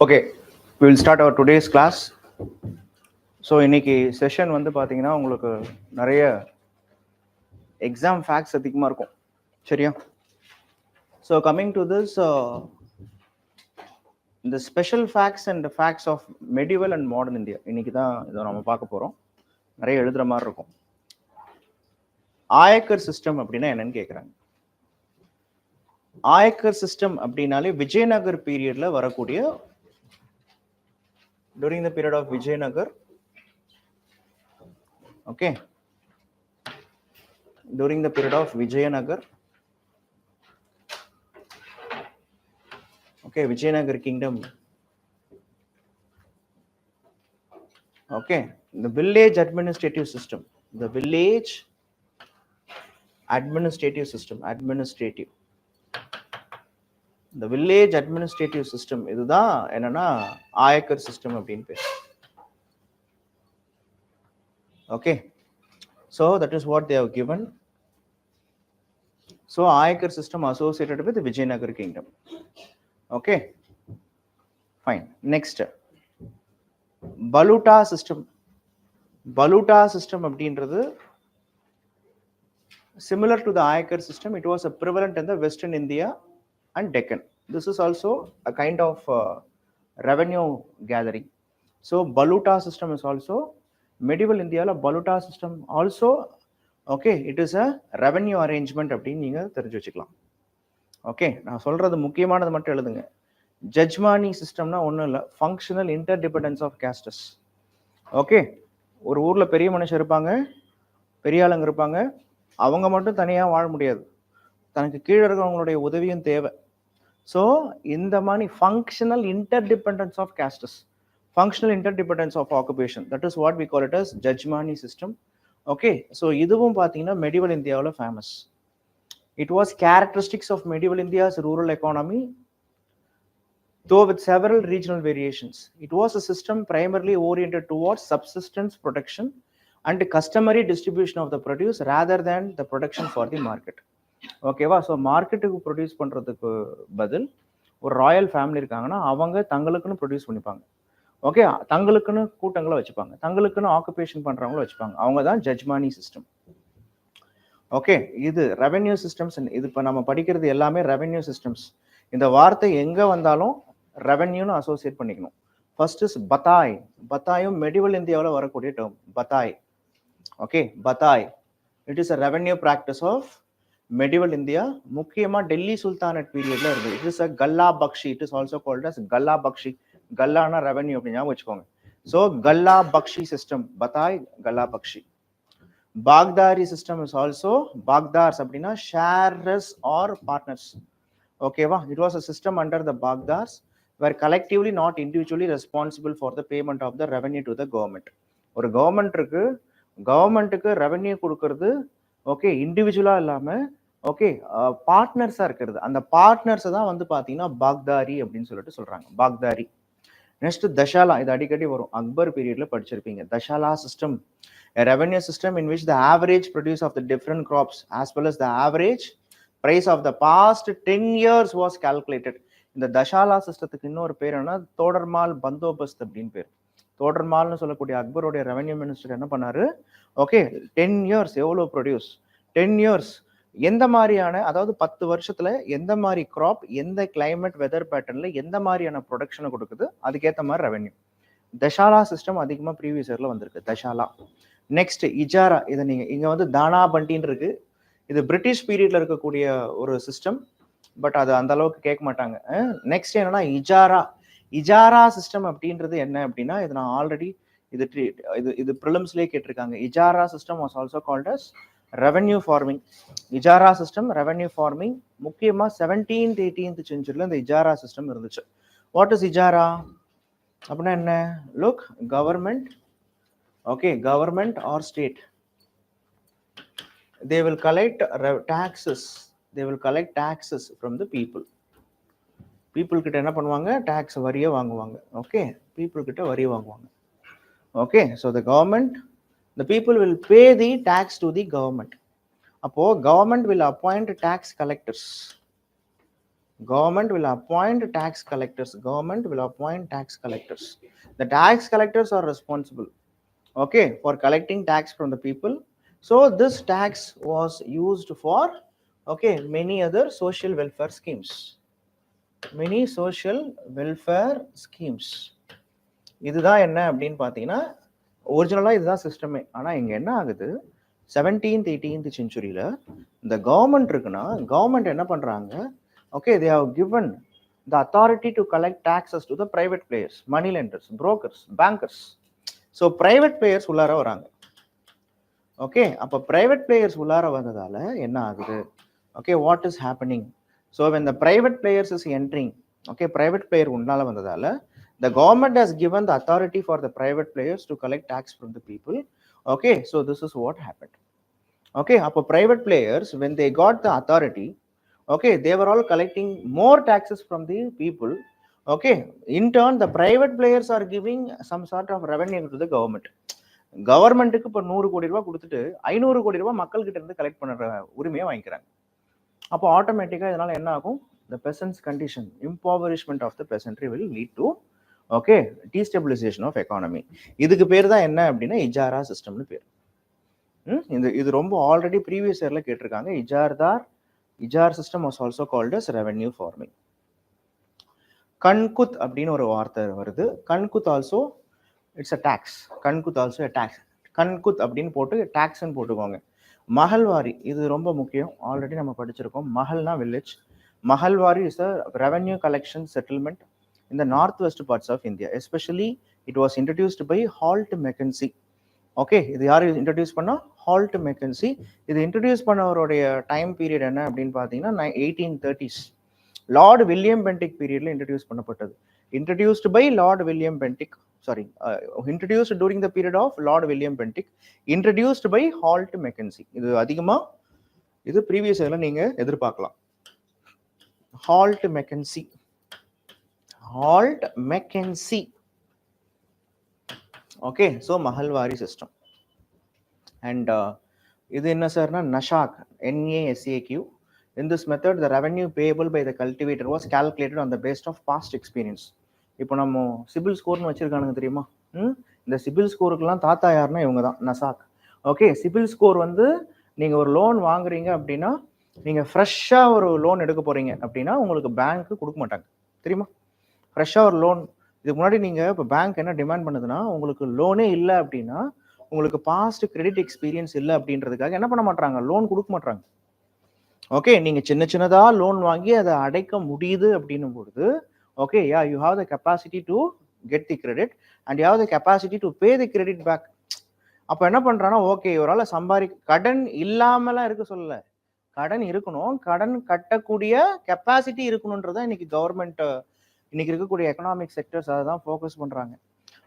Okay, we will start our today's class. So இன்னைக்கு session வந்து பார்த்தீங்கன்னா உங்களுக்கு நிறைய எக்ஸாம் ஃபேக்ட்ஸ் அதிகமாக இருக்கும், சரியா? ஸோ கம்மிங் டு திஸ் இந்த special facts and facts of medieval and modern India இன்னைக்கு தான் இதை நம்ம பார்க்க போகிறோம். நிறைய எழுதுகிற மாதிரி இருக்கும். ஆயக்கர் சிஸ்டம் அப்படின்னா என்னன்னு கேட்குறாங்க. ஆயக்கர் சிஸ்டம் அப்படின்னாலே விஜயநகர் பீரியட்ல வரக்கூடிய, during the period of Vijayanagar, okay, during the period of Vijayanagar, okay, Vijayanagar kingdom, okay, the village administrative system, the village administrative system, the village administrative system, இதுதான் என்னன்னா ஆயக்கர் சிஸ்டம் அப்படின்னு பேர். Okay, so that is what they have given. So Ayakar system associated with the Vijayanagar kingdom. Okay, fine. Next, Baluta system. Baluta system அப்படின்றது similar to the Ayakar system. It was a prevalent in the Western India and Deccan. This is also a kind of revenue gathering. So Baluta system is also medieval India la Baluta system also, okay, it is a revenue arrangement அப்படின்னு நீங்க தெரிஞ்சு வச்சுக்கலாம். Okay, நான் சொல்றது முக்கியமானது மட்டும் எழுதுங்க. ஜட்ஜ்மானி சிஸ்டம்னா ஒன்றும் இல்லை, functional interdependence of castes. Okay, ஒரு ஊர்ல பெரிய மனுஷன் இருப்பாங்க, பெரிய ஆளுங்க இருப்பாங்க, அவங்க மட்டும் தனியா வாழ முடியாது, தனக்கு கீழே இருக்கிறவங்களுடைய உதவியும் தேவை. ஸோ இந்த மாதிரி functional interdependence of castes, functional interdependence of occupation, that is what we call it as judgmani system. Okay, so இதுவும் பார்த்தீங்கன்னா medieval இந்தியாவில் famous. It was characteristics of medieval India's rural economy, though with several regional variations. It was a system primarily oriented towards subsistence production and customary distribution of the produce rather than the production for the market. ஓகேவா? So மார்க்கெட்டுக்கு produce பண்ணுறதுக்கு பதில் ஒரு Royal family இருக்காங்கன்னா அவங்க தங்களுக்குன்னு produce பண்ணிப்பாங்க. Okay, தங்களுக்குன்னு கூட்டங்களை வச்சுப்பாங்க, தங்களுக்குன்னு ஆக்குபேஷன் பண்றவங்களும் வச்சுப்பாங்க. அவங்க தான் ஜட்ஜ்மானி சிஸ்டம். ஓகே, இது ரெவென்யூ சிஸ்டம்ஸ். இது இப்போ நம்ம படிக்கிறது எல்லாமே ரெவென்யூ சிஸ்டம்ஸ். இந்த வார்த்தை எங்க வந்தாலும் ரெவென்யூன்னு அசோசியேட் பண்ணிக்கணும். First is batai. பத்தாயும் மெடிவல் இந்தியாவில் வரக்கூடிய term batai. Okay, batai it is a revenue practice of medieval India. முக்கியமா டெல்லி சுல்தானட் பீரியட்ல இருக்கு. It is a ghalla bakhshi. It is also called as ghalla bakhshi. கல்லானா revenue அப்படின்னு வச்சுக்கோங்க. ஸோ கல்லா பக்ஷி system, batai ghalla bakhshi. Bhagdari system is also, bhagdars அப்படின்னா ஷேரர்ஸ் ஆர் பார்ட்னர்ஸ். ஓகேவா? It was a system under the bhagdars where collectively not individually responsible for the payment of the revenue to the government. ஒரு government இருக்கு, கவர்மெண்ட்டுக்கு revenue கொடுக்கறது okay இண்டிவிஜுவலா இல்லாம okay பார்ட்னர்ஸா இருக்கிறது. அந்த பார்ட்னர்ஸை தான் வந்து பாத்தீங்கன்னா பாக்தாரி அப்படின்னு சொல்லிட்டு சொல்றாங்க, பாக்தாரி. நெக்ஸ்ட் தஷாலா, இது அடிக்கடி வரும், அக்பர் பீரியட்ல படிச்சிருப்பீங்க. தஷாலா system, a revenue system in which the average produce of the different crops as well as the average price of the past 10 years was calculated. இந்த தஷாலா சிஸ்டத்துக்கு இன்னொரு பேர் என்ன, தோடர்மால் பந்தோபஸ்த் அப்படின்னு பேர். தோடர்மால்னு சொல்லக்கூடிய அக்பருடைய ரெவென்யூ மினிஸ்டர் என்ன பண்ணாரு, ஓகே 10 இயர்ஸ் எவ்வளோ ப்ரொடியூஸ், 10 இயர்ஸ் எந்த மாதிரியான, அதாவது 10 வருஷத்துல எந்த மாதிரி கிராப், எந்த கிளைமேட் வெதர் பேட்டர்ன்ல எந்த மாதிரியான ப்ரொடக்ஷனை கொடுக்குது, அதுக்கேற்ற மாதிரி ரெவென்யூ. தஷாலா சிஸ்டம் அதிகமாக ப்ரீவியஸ் இயர்ல வந்திருக்கு, தஷாலா. நெக்ஸ்ட் இஜாரா. இதை நீங்க இங்க வந்து தானா பண்டின்னு இருக்கு, இது பிரிட்டிஷ் பீரியட்ல இருக்கக்கூடிய ஒரு சிஸ்டம், பட் அது அந்த அளவுக்கு கேட்க மாட்டாங்க. நெக்ஸ்ட் என்னன்னா இஜாரா. இஜாரா சிஸ்டம் அப்படின்றது என்ன அப்படின்னா, இது நான் ஆல்ரெடி இது இது ப்ரிலிம்ஸ்லேயே கேட்டிருக்காங்க. Ijara system was also called as revenue farming. Ijara system revenue farming. முக்கியமா 17th 18th செஞ்சுரியில் இந்த இஜாரா சிஸ்டம் இருந்துச்சு. வாட் இஸ் இஜாரா அப்படின்னா என்ன? Look, government, okay, government or state, they will collect taxes, they will collect taxes from the people. people கிட்ட என்ன பண்ணுவாங்க, tax வரியை வாங்குவாங்க. ஓகே, people கிட்ட வரி வாங்குவாங்க. Okay, so the government, the people will pay the tax to the government. அப்போ government will appoint tax collectors. Government will appoint tax collectors. Government will appoint tax collectors. The tax collectors are responsible, okay, for collecting tax from the people. So this tax was used for, okay, many other social welfare schemes. Many social welfare schemes. இதுதான் என்ன அப்படின்னு பார்த்தீங்கன்னா ஒரிஜினலாக இதுதான் சிஸ்டமே. ஆனால் இங்கே என்ன ஆகுது, 17th 18th செஞ்சுரியில் இந்த கவர்மெண்ட் இருக்குன்னா கவர்மெண்ட் என்ன பண்ணுறாங்க, okay, they have given the authority to collect taxes to the private players, money lenders, brokers, bankers. So private players உள்ளார வராங்க. ஓகே, அப்போ பிரைவேட் பிளேயர்ஸ் உள்ளார வந்ததால என்ன ஆகுது, okay, what is happening. So when the private players is entering, okay, private player உள்ளால வந்ததால the government has given the authority for the private players to collect tax from the people. Okay, so this is what happened. Okay, அப்போ private players, when they got the authority, okay, they were all collecting more taxes from the people. Okay, in turn the private players are giving some sort of revenue to the government. கவர்மெண்ட்டுக்கு இப்போ 100 கோடி ரூபாய் கொடுத்துட்டு 500 கோடி ரூபாய் மக்கள் கிட்ட இருந்து கலெக்ட் பண்ணுற உரிமையை வாங்கிக்கிறாங்க. அப்போ ஆட்டோமேட்டிக்காக இதனால என்ன ஆகும், the peasants condition, impoverishment of the peasantry will lead to, okay, destabilization of economy. இதுக்கு பேர் தான் என்ன அப்படின்னா இஜாரா சிஸ்டம்னு பேர். இது ரொம்ப ஆல்ரெடி ப்ரீவியஸ் இயர்ல கேட்டிருக்காங்க. Ijar system was also called as revenue farming. Kankut அப்படின்னு ஒரு வார்த்தை வருது. Kankut also it's a tax. Kankut also a tax. Kankut அப்படின்னு போட்டு டாக்ஸ்ன்னு போட்டுக்கோங்க. மஹல்வாரி இது ரொம்ப முக்கியம், ஆல்ரெடி நம்ம படிச்சிருக்கோம். மஹல்னா village. Mahalwari is a revenue collection settlement in the northwest parts of India. Especially, it was introduced by Halt Mackenzie. Okay, இது யார் இன்ட்ரடியூஸ் பண்ணா, ஹால்ட் மெக்கன்சி. இது இன்ட்ரடியூஸ் பண்ணவருடைய டைம் பீரியட் என்ன அப்படின்னு பார்த்தீங்கன்னா 1830s. லார்ட் வில்லியம் பென்டிக் பீரியட்ல இன்ட்ரடியூஸ் பண்ணப்பட்டது. Introduced by Lord William Bentinck, sorry, introduced during the period of Lord William Bentinck, introduced by Holt Mackenzie. இது அதிகமாக இது ப்ரீவியஸ் இயர்ல நீங்க எதிர்பார்க்கலாம். Halt Mackenzie. Halt Mackenzie. Okay, so Mahalwari system. And இது என்ன சார்னா NASAQ, NASAQ. In this method, the revenue payable by the cultivator was calculated on the basis of past experience. இப்போ நம்ம சிபில் ஸ்கோர்னு வச்சிருக்கானுங்க தெரியுமா, இந்த சிபில் ஸ்கோருக்குலாம் தாத்தா யாருன்னா இவங்க தான், NASAQ. ஓகே, சிபில் ஸ்கோர் வந்து நீங்க ஒரு லோன் வாங்குறீங்க அப்படின்னா, நீங்கள் ஃப்ரெஷ்ஷாக ஒரு லோன் எடுக்க போகிறீங்க அப்படின்னா உங்களுக்கு பேங்க்கு கொடுக்க மாட்டாங்க தெரியுமா. ஃப்ரெஷ்ஷாக ஒரு லோன், இதுக்கு முன்னாடி நீங்கள் இப்போ பேங்க் என்ன டிமாண்ட் பண்ணுதுன்னா, உங்களுக்கு லோனே இல்லை அப்படின்னா, உங்களுக்கு பாஸ்ட் கிரெடிட் எக்ஸ்பீரியன்ஸ் இல்லை அப்படின்றதுக்காக என்ன பண்ண மாட்டாங்க, லோன் கொடுக்க மாட்டாங்க. ஓகே, நீங்கள் சின்ன சின்னதாக லோன் வாங்கி அதை அடைக்க முடியுது அப்படின்னும் பொழுது, okay, yeah, you have the capacity to get the credit and you have the capacity to pay the credit back. அப்போ என்ன பண்ணுறான்னா, ஓகே, இவரால் கடன் இல்லாமலாம் இருக்க சொல்லலை, கடன் இருக்கணும், கடன் கட்டக்கூடிய கெப்பாசிட்டி இருக்கணும்ன்றதான் இன்னைக்கு கவர்மெண்ட், இன்னைக்கு இருக்கக்கூடிய எக்கனாமிக் செக்டர்ஸ் அதை தான் ஃபோக்கஸ் பண்றாங்க.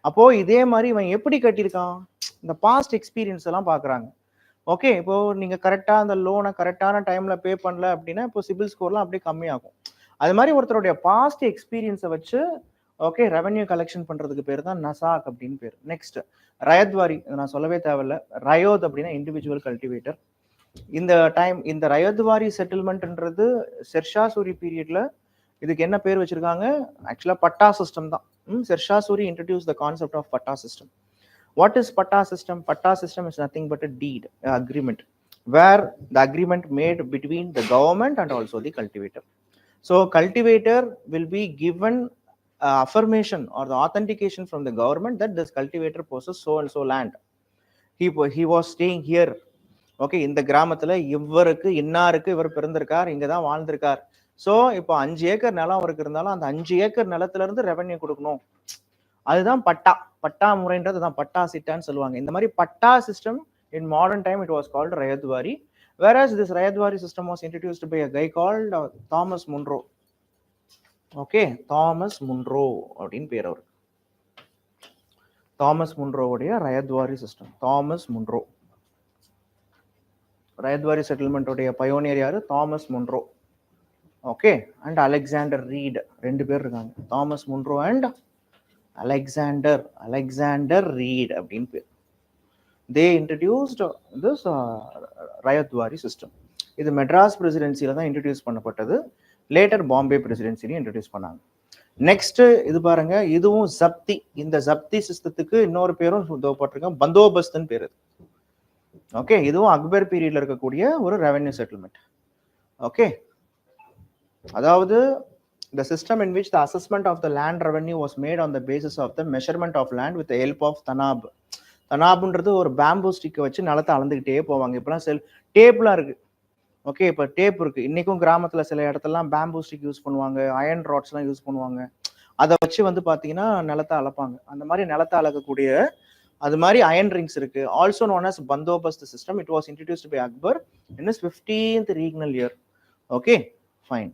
அப்போ இதே மாதிரி இவன் எப்படி கட்டியிருக்கான், இந்த பாஸ்ட் எக்ஸ்பீரியன்ஸ் எல்லாம் பாக்குறாங்க. ஓகே, இப்போ நீங்க கரெக்டா அந்த லோனை கரெக்டான டைம்ல பே பண்ணல அப்படின்னா இப்போ சிபில் ஸ்கோர்லாம் அப்படியே கம்மியாகும். அது மாதிரி ஒருத்தருடைய பாஸ்ட் எக்ஸ்பீரியன்ஸை வச்சு ஓகே ரெவென்யூ கலெக்ஷன் பண்றதுக்கு பேர் தான் NASAQ அப்படின்னு பேர். நெக்ஸ்ட் ரயத்வாரி, நான் சொல்லவே தேவையில்ல. ரயோத் அப்படின்னா இண்டிவிஜுவல் கல்டிவேட்டர். இந்த ரயோத்வாரி செட்டில்மெண்ட்ன்றது ஷெர்ஷா சூரி பீரியட்ல இதுக்கு என்ன பேர் வச்சிருக்காங்க, ஆக்சுவலா பட்டா சிஸ்டம் தான். Sher Shah Suri introduce the concept of patta system. What is patta system? Patta system is nothing but a deed agreement where the agreement mat between the government and also the cultivator. So cultivator will be given affirmation or the authentication from the government that this cultivator possesses so and so land. He was staying here. Okay, இந்த கிராமத்துல இவருக்கு இன்னாருக்கு இவர் பிறந்திருக்கார், இங்க தான் வாழ்ந்திருக்கார். So இப்போ 5 acre நிலம் அவருக்கு இருந்தாலும் அந்த 5 ஏக்கர் நிலத்துல இருந்து ரெவென்யூ கொடுக்கணும். அதுதான் பட்டா. பட்டா முறைன்றது தான் பட்டா சிட்டான்னு சொல்லுவாங்க. இந்த மாதிரி patta system in modern time it was called ryotwari. whereas this ryotwari system was introduced by a guy called Thomas Munro. Okay, Thomas Munro அப்படின்னு பேர் அவருக்கு. தாமஸ் முன்ரோவுடைய ryotwari system. Thomas Munro. Ryotwari செட்டில்மெண்ட்டோடைய பயோனியர் யாரு? Thomas Munro. Okay, and Alexander Read, 2 பேர் இருக்காங்க, Thomas Munro and Alexander Read அப்படின்னு பேர். They introduced this ryotwari system. இது மெட்ராஸ் பிரசிடென்சியில தான் இன்ட்ரடியூஸ் பண்ணப்பட்டது. லேட்டர் பாம்பே பிரசிடென்சிலையும் இன்ட்ரடியூஸ் பண்ணாங்க. நெக்ஸ்ட் இது பாருங்க, இதுவும் ஜப்தி. இந்த ஜப்தி சிஸ்டத்துக்கு இன்னொரு பேரும் போட்டிருக்கேன், பந்தோபஸ்துன்னு பேரு. ஓகே, இதுவும் அக்பர் பீரியட்ல இருக்கக்கூடிய ஒரு ரெவென்யூ செட்டில்மெண்ட். ஓகே, அதாவது the system in which the assessment of the land revenue was made on the basis of the measurement of land with the help of tanab. தனாப்ன்றது ஒரு பேம்பூ ஸ்டிக்கை வச்சு நிலத்தை அளந்துக்கிட்டே போவாங்க. இப்பெல்லாம் டேப்லாம் இருக்கு. ஓகே, இப்போ டேப் இருக்கு. இன்னைக்கும் கிராமத்துல சில இடத்துலலாம் பேம்பூ ஸ்டிக் யூஸ் பண்ணுவாங்க, அயர்ன் ராட்ஸ்லாம் யூஸ் பண்ணுவாங்க. அதை வச்சு வந்து பார்த்தீங்கன்னா நிலத்தை அளப்பாங்க. அந்த மாதிரி நிலத்தை அளக்கக்கூடிய அது மாதிரி அயர்ன் ரிங்ஸ் இருக்கு. Also known as bandobast system. It was introduced by Akbar in his 15th regnal year. Okay, fine.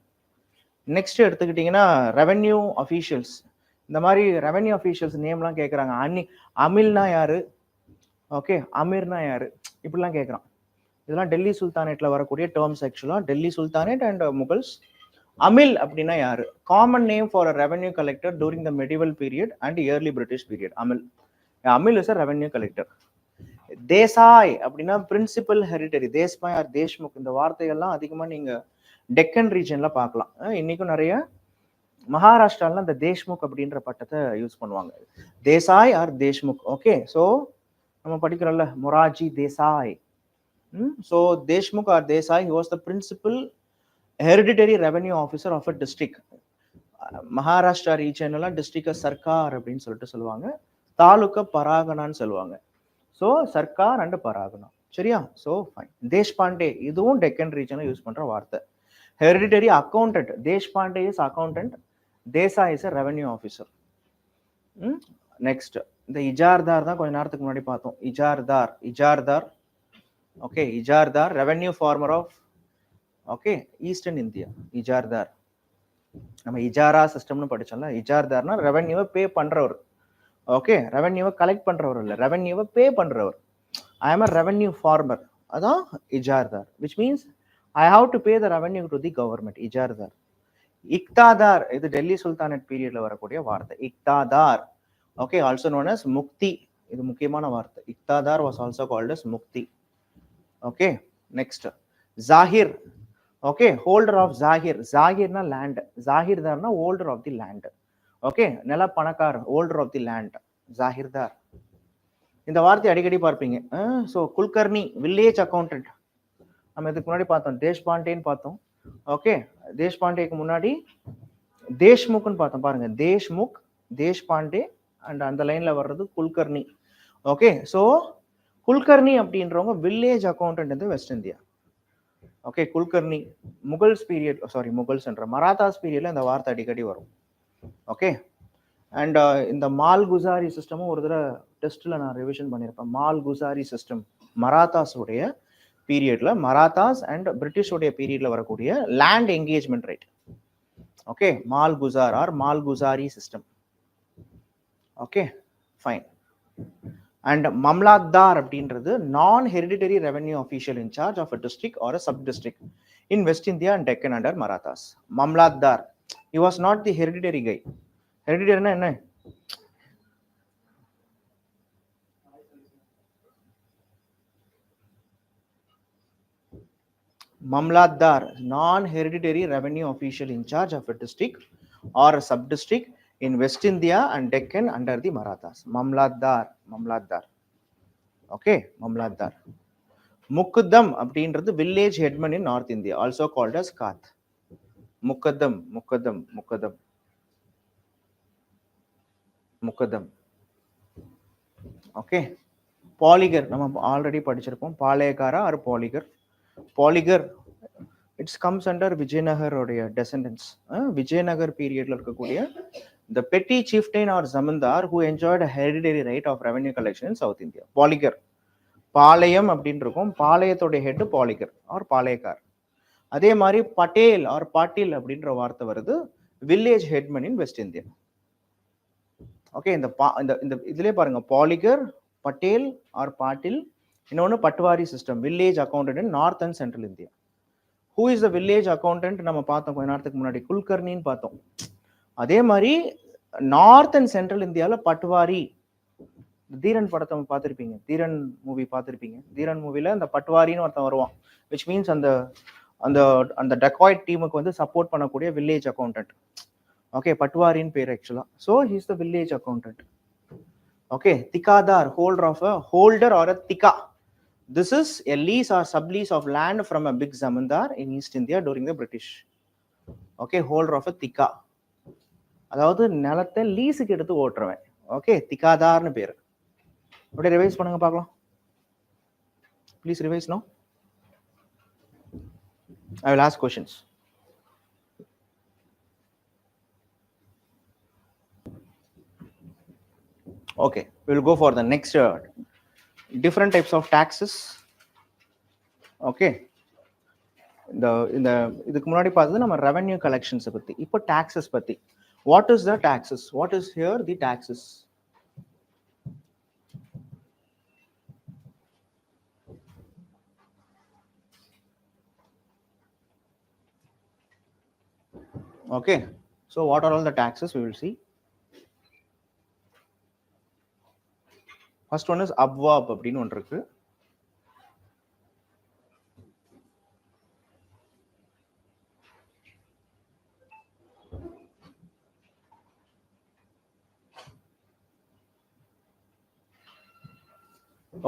Next எடுத்துக்கிட்டிங்கன்னா ரெவென்யூ அஃபீஷியல்ஸ். இந்த மாதிரி ரெவென்யூ அஃபீஷியல்ஸ் நேம்லாம் கேட்குறாங்க. அமில்னா யாரு, ஓகே, அமீர்னா யாரு, இப்படிலாம் கேட்குறான். இதெல்லாம் டெல்லி சுல்தானேட்ல வரக்கூடிய டேர்ம்ஸ். ஆக்சுவலாக Delhi sultanate and Mughals. Amil அப்படின்னா யாரு? Common name for a revenue collector during the medieval period and early British period. Amil is a revenue collector. Desai அப்படின்னா பிரின்சிபல் ஹெரிட்டரி. தேஸ்பாய் ஆர் தேஷ்முக், இந்த வார்த்தைகள்லாம் அதிகமாக நீங்க டெக்கன் ரீஜன்ல பார்க்கலாம். இன்னைக்கும் நிறைய மகாராஷ்டிரால இந்த தேஷ்முக் அப்படின்ற பட்டத்தை யூஸ் பண்ணுவாங்க. Desai or Deshmukh. Okay, so நம்ம படிக்கிறோம்ல Morarji Desai. So Deshmukh or Desai, he was the principal hereditary revenue officer of a district. Maharashtra ரீஜன்லாம் டிஸ்ட்ரிக்ட் சர்க்கார் அப்படின்னு சொல்லிட்டு சொல்லுவாங்க, தாலுக்கா பராகனான்னு சொல்லுவாங்க. ஸோ சர்க்கார் அண்ட் பராகனா, சரியா? So fine. தேஷ்பாண்டே, இதுவும் டெக்கன் ரீஜன்ல யூஸ் பண்ற வார்த்தை. Hereditary accountant. Deshpande is accountant, Desai is a revenue officer. Next இந்த இஜார்தார் தான் கொஞ்ச நேரத்துக்கு முன்னாடி பார்த்தோம். Ijardar. Okay, ijardar revenue farmer of, okay, eastern India. Ijardar நம்ம இஜாரா சிஸ்டம்னு படிச்சோம்ல. இஜார்தார்னா ரெவென்யூவை பே பண்றவர். ஓகே, ரெவென்யூவை கலெக்ட் பண்றவர் இல்லை, ரெவென்யூவை பே பண்றவர். ஐ ஆம் அ ரெவென்யூ ஃபார்மர், அதான் ijardar. Which means I have to pay the revenue to the government. Ijardar. Iqtadar, இது டெல்லி சுல்தானேட் பீரியட்ல வரக்கூடிய வார்த்தை. Iqtadar, okay, also known as muqti. இது முக்கியமான வார்த்தை. Iqtadar was also called as muqti. Okay, next jagir. Okay, holder of jagir. ஜாகிர்னா லேண்ட், ஜாகிர்தார்னா holder of the land. Okay, நில பணக்கார், holder of the land, jagirdar. இந்த வார்த்தை அடிக்கடி பார்ப்பீங்க. So Kulkarni, village accountant. நம்ம இதுக்கு முன்னாடி பார்த்தோம், தேஷ்பாண்டேன்னு பார்த்தோம். ஓகே, தேஷ்பாண்டேக்கு முன்னாடி தேஷ்முக்னு பார்த்தோம். பாருங்க, தேஷ்முக், தேஷ்பாண்டே அண்ட் அந்த லைன்ல வர்றது குல்கர்னி. ஓகே, ஸோ குல்கர்னி அப்படின்றவங்க வில்லேஜ் அக்கௌண்டன்ட் இந்த west India. Okay, Kulkarni Mughals period, sorry Mughals என்ற மராத்தாஸ் பீரியட்ல இந்த வார்த்தை அடிக்கடி வரும். ஓகே, அண்ட் இந்த மால் குசாரி சிஸ்டமும் ஒரு தடவை டெஸ்ட்ல நான் ரிவிஷன் பண்ணியிருப்பேன். மால் குசாரி சிஸ்டம் மராத்தாஸ் உடைய பீரியட்ல, மராத்தாஸ் அண்ட் பிரிட்டிஷ் உடைய பீரியட்ல வரக்கூடிய land engagement right. Okay, mal guzar or mal guzari system. Okay, fine. And mamlatdar அப்படின்றது non hereditary revenue official in charge of a district or a sub district in west India and Deccan under Marathas. Mamlatdar, he was not the hereditary guy. ஹெரிடிட்டரினா என்ன? Mamlatdar, non-hereditary revenue official in charge of a district or a sub-district in West India and Deccan under the Marathas. Mamlatdar. Okay, Mamlatdar. Mukaddam அப்படின்றது village headman in North India, also called as Kath. Mukaddam. Okay. Polygar, நம்ம already படிச்சிருப்போம். Palayakkara or polygar. Polygar, it comes under Vijayanagar உடைய descendants. Vijayanagar periodல இருக்கக்கூடிய the petty chieftain or zamindar who enjoyed a hereditary right of revenue collection in South India. Polygar, பாளையம் அப்படின்னு இருக்கும். பாளையத்தோட head Poligar R Palayakkar. அதே மாதிரி Patel R பாட்டில் அப்படின்ற வார்த்தை வருது, வில்லேஜ் ஹெட்மன் இன் வெஸ்ட் இந்தியா. ஓகே, இந்த இதுலயே பாருங்க, பாலிகர், பட்டேல் ஆர் பாட்டில். இன்னொன்று patwari system, village accountant in north and central India. Who is the village accountant நம்ம பார்த்தோம் கொஞ்ச நேரத்துக்கு முன்னாடி, குல்கர்னின்னு பார்த்தோம். அதே மாதிரி நார்த் அண்ட் சென்ட்ரல் இந்தியாவில் பட்வாரி. தீரன் படத்தை பார்த்துருப்பீங்க, தீரன் மூவி பார்த்துருப்பீங்க. தீரன் மூவில அந்த பட்வாரின்னு ஒருத்தன் வருவான், விச் மீன்ஸ் அந்த அந்த டெக்காய்ட் டீமுக்கு வந்து சப்போர்ட் பண்ணக்கூடிய வில்லேஜ் அக்கௌண்டன்ட். ஓகே, பட்வாரின்னு பேர் ஆக்சுவலா. So he's the village accountant. Okay, thikadar, holder or a tika. This is a lease or sublease of land from a big zamindar in East India during the British. Okay, holder of a tika. அதாவது நிலத்தை லீஸுக்கு எடுத்து ஓட்டுறவன். Okay, திகாதார்னு பேர். அப்படியே revise பண்ணுங்க பார்க்கலாம். Please revise no. I will ask questions. Okay, we will go for the next different types of taxes. Okay, இந்த இதுக்கு முன்னாடி பார்த்தது நம்ம ரெவென்யூ கலெக்ஷன்ஸ் பத்தி. இப்போ டாக்ஸஸ் பத்தி. What is the taxes? What is here the taxes? Okay, so what are all the taxes we will see? First one is abwab அப்படின்னு ஒன்று இருக்கு.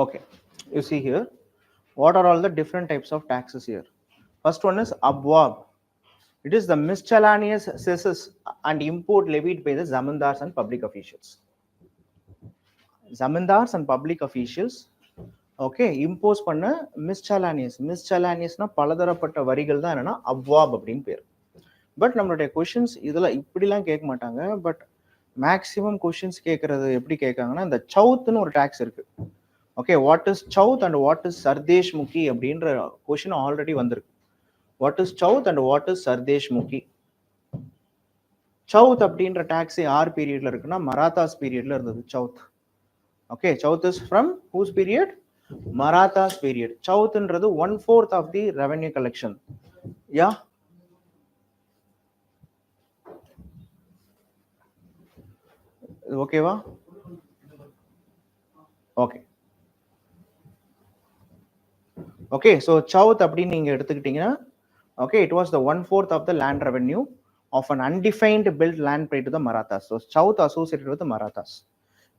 Okay, you see here, what are all the different types of taxes here? First one is abwab. It is the miscellaneous cesses and import levied by the zamindars and public officials. Zamindars and public officials, okay, impose பண்ண miscellaneousனா பலதரப்பட்ட வரிகள் தான் என்னன்னா abwab அப்படின்னு பேர். But நம்மளுடைய questions இதெல்லாம் இப்படிலாம் கேட்க மாட்டாங்க. பட் மேக்சிமம் கொஷின்ஸ் கேட்கறது எப்படி கேட்காங்கன்னா, இந்த சவுத்னு ஒரு டாக்ஸ் இருக்கு. Okay, what is chauth and what is sardeshmukhi அப்படின்ற கொஷின் ஆல்ரெடி வந்திருக்கு. What is Chauth and what is Sardesh Mukhi? Chauth அப்படின்ற டாக்ஸ் யார் பீரியட்ல இருக்குன்னா மராத்தாஸ் பீரியட்ல இருந்தது Chauth. Okay, Chauth is from whose period? Marathas period. Chauthன்றது 1/4 of the revenue collection. Yeah. ஓகேவா? Okay. Okay, so Chauth அப்படின்னு நீங்க எடுத்துக்கிட்டீங்கன்னா, okay, it was the 1/4 of the land revenue of an undefined built land paid to the Marathas. So Chauth associated with the Marathas.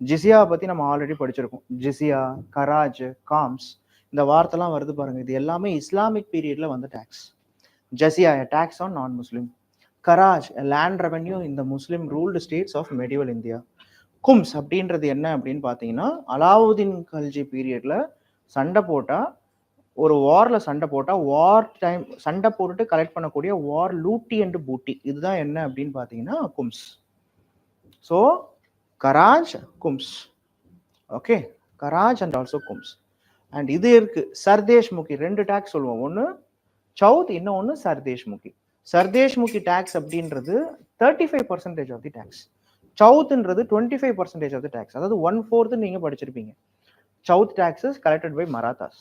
Jizya பத்தி நம்ம already படிச்சிருக்கோம். ஜிசியா, garage, comes, இந்த வார்த்தைலாம் வருது பாருங்க. இது எல்லாமே இஸ்லாமிக் பீரியட்ல வந்த tax. Jizya, a tax on non-Muslim. Kharaj, a land revenue in the Muslim ruled states of medieval India. கும்ஸ் அப்படின்றது என்ன அப்படின்னு பார்த்தீங்கன்னா, அலாவுதீன் கல்ஜி பீரியட்ல சண்டை போட்டா, ஒரு வார்ல சண்டை போட்டா வார் டைம் சண்டை போட்டுட்டு கலெக்ட் பண்ணக்கூடிய வார் லூட்டி அண்ட் பூட்டி, இதுதான் என்ன அப்படின்னு பார்த்தீங்கன்னா khums. So kharaj, khums. Okay, kharaj and also khums. And இது இருக்கு சர்தேஷ் முக்கி. ரெண்டு டாக்ஸ் சொல்லுவோம், ஒன்று சவுத், இன்னொன்று சர்தேஷ் முக்கி. சர்தேஷ் முக்கி டாக்ஸ் அப்படின்றது 35% ஆஃப் தி டாக்ஸ். சவுத்ன்றது 25% ஆஃப் தி டாக்ஸ். அதாவது 1/4 நீங்க படிச்சிருப்பீங்க. South taxes collected by Marathas.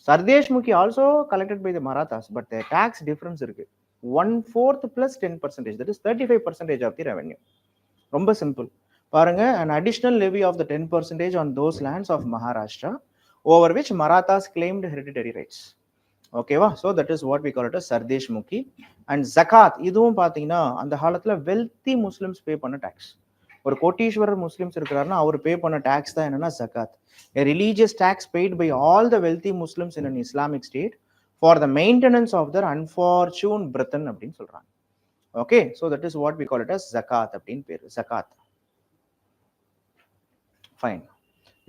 Sardesh Mukhi also collected by the Marathas, but the tax difference இருக்கு. 1/4 plus 10%, that is 35% of the revenue. ரொம்ப simple. பாருங்க, an additional levy of the 10% on those lands of Maharashtra over which Marathas claimed hereditary rights. ஓகேவா? So that is what we call it sardeshmukhi. And ஜகாத், இதுவும் பார்த்தீங்கன்னா அந்த காலத்தில் wealthy Muslims பே பண்ண tax. ஒரு கோட்டீஸ்வரர் முஸ்லிம்ஸ் இருக்கிறாருன்னா அவர் பே பண்ண டேக்ஸ் தான் என்னன்னா ஜகாத். A religious tax paid by all the wealthy Muslims in an Islamic state for the maintenance of their unfortunate brethren அப்படின்னு சொல்றாங்க. Okay, so that is what we call it as zakat அப்படின்னு பேர், ஜகாத். Fine.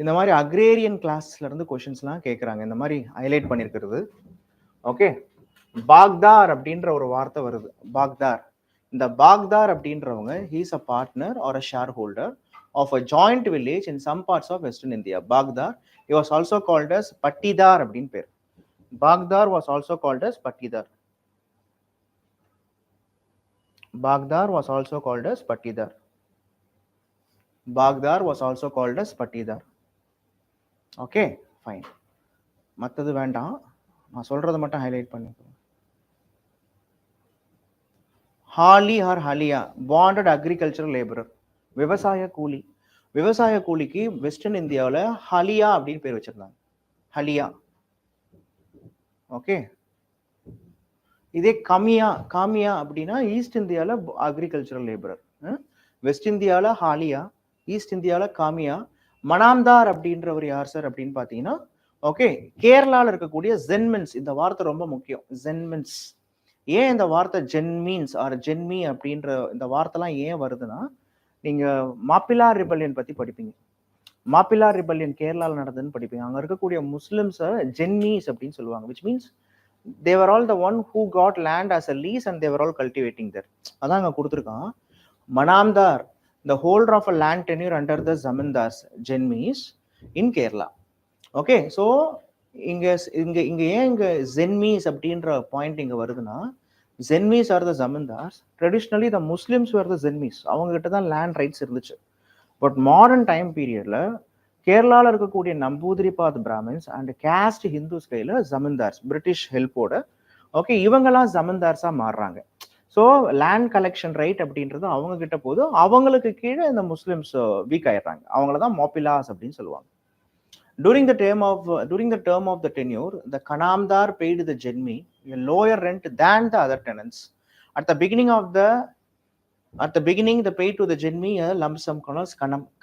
இந்த மாதிரி அக்ரேரியன் கிளாஸ்ல இருந்து கொஸ்டின்ஸ்லாம் கேட்குறாங்க, இந்த மாதிரி ஹைலைட் பண்ணியிருக்கிறது. ஓகே, பாக்தார் அப்படின்ற ஒரு வார்த்தை வருது, பாக்தார். இந்த பாக்தார் அப்படின்றவங்க he's a partner or a shareholder of a joint village in some parts of Western India. Baghdar, he was also called as Pattidar அப்படின் பேர். Baghdar was also called as Pattidar. Baghdar was also called as Pattidar. Baghdar was also called as Pattidar. Okay, fine. மற்றது வேண்டாம், நான் சொல்றதை மட்டும் highlight பண்ணிக்கிறேன். ஹாலி R ஹாலியா, bonded agricultural laborer, விவசாய கூலி. விவசாய கூலிக்கு வெஸ்டர்ன் இந்தியாவில் ஹலியா அப்படின்னு பேர் வச்சிருந்தாங்க, ஹலியா. ஓகே, இதே காமியா அப்படின்னா ஈஸ்ட் இந்தியாவில் அக்ரிகல்ச்சரல் லேபரர், வெஸ்ட் இந்தியாவில் ஹாலியா, ஈஸ்ட் இந்தியாவில் காமியா. மனாம்தார் அப்படின்றவர் யார் சார் அப்படின்னு பார்த்தீங்கன்னா, ஓகே, கேரளாவில் இருக்கக்கூடிய ஜென்மென்ஸ். இந்த வார்த்தை ரொம்ப முக்கியம், ஜென்மென்ஸ். ஏன் இந்த வார்த்தை ஜென்மீன்ஸ் ஆர் ஜென்மி அப்படின்ற இந்த வார்த்தைலாம் ஏன் வருதுன்னா, நீங்கள் மாப்பிலார் ரிபல்லியன் பற்றி படிப்பீங்க. மாப்பிலார் ரிபல்லியன் கேரளாவில் நடந்ததுன்னு படிப்பீங்க. அங்கே இருக்கக்கூடிய முஸ்லிம்ஸை ஜென்மீஸ் அப்படின்னு சொல்லுவாங்க, which means they were all the one who got land as a lease and they were all cultivating there. அதான் அங்க கொடுத்துருக்கான். மனாம்தார், the holder of a land tenure under the zamindars jenmis in Kerala. Okay, so இங்க ஏன் இங்க ஜென்மீஸ் அப்படின்ற point இங்க வருதுன்னா, jenmis are the zamindars. Traditionally the Muslims were the jenmis. அவங்க கிட்ட தான் லேண்ட் ரைட்ஸ் இருந்துச்சு. பட் மாடர்ன் டைம் பீரியட்ல கேரளாவில் இருக்கக்கூடிய Namboodiripad Brahmins and caste Hindus கையில் ஜமீன்தார்ஸ், பிரிட்டிஷ் ஹெல்ப்போட, ஓகே, இவங்கெல்லாம் ஜமீன்தார்ஸாக மாறுறாங்க. ஸோ லேண்ட் கலெக்ஷன் ரைட் அப்படின்றது அவங்க கிட்ட போது, அவங்களுக்கு கீழே இந்த முஸ்லிம்ஸ் வீக் ஆயிடுறாங்க. அவங்கள தான் மோபிலாஸ் அப்படின்னு சொல்லுவாங்க. During the term of the tenure, the Kanamdar paid the Jenmi a lower rent than the other tenants. At the beginning, they paid to the Jenmi a lump sum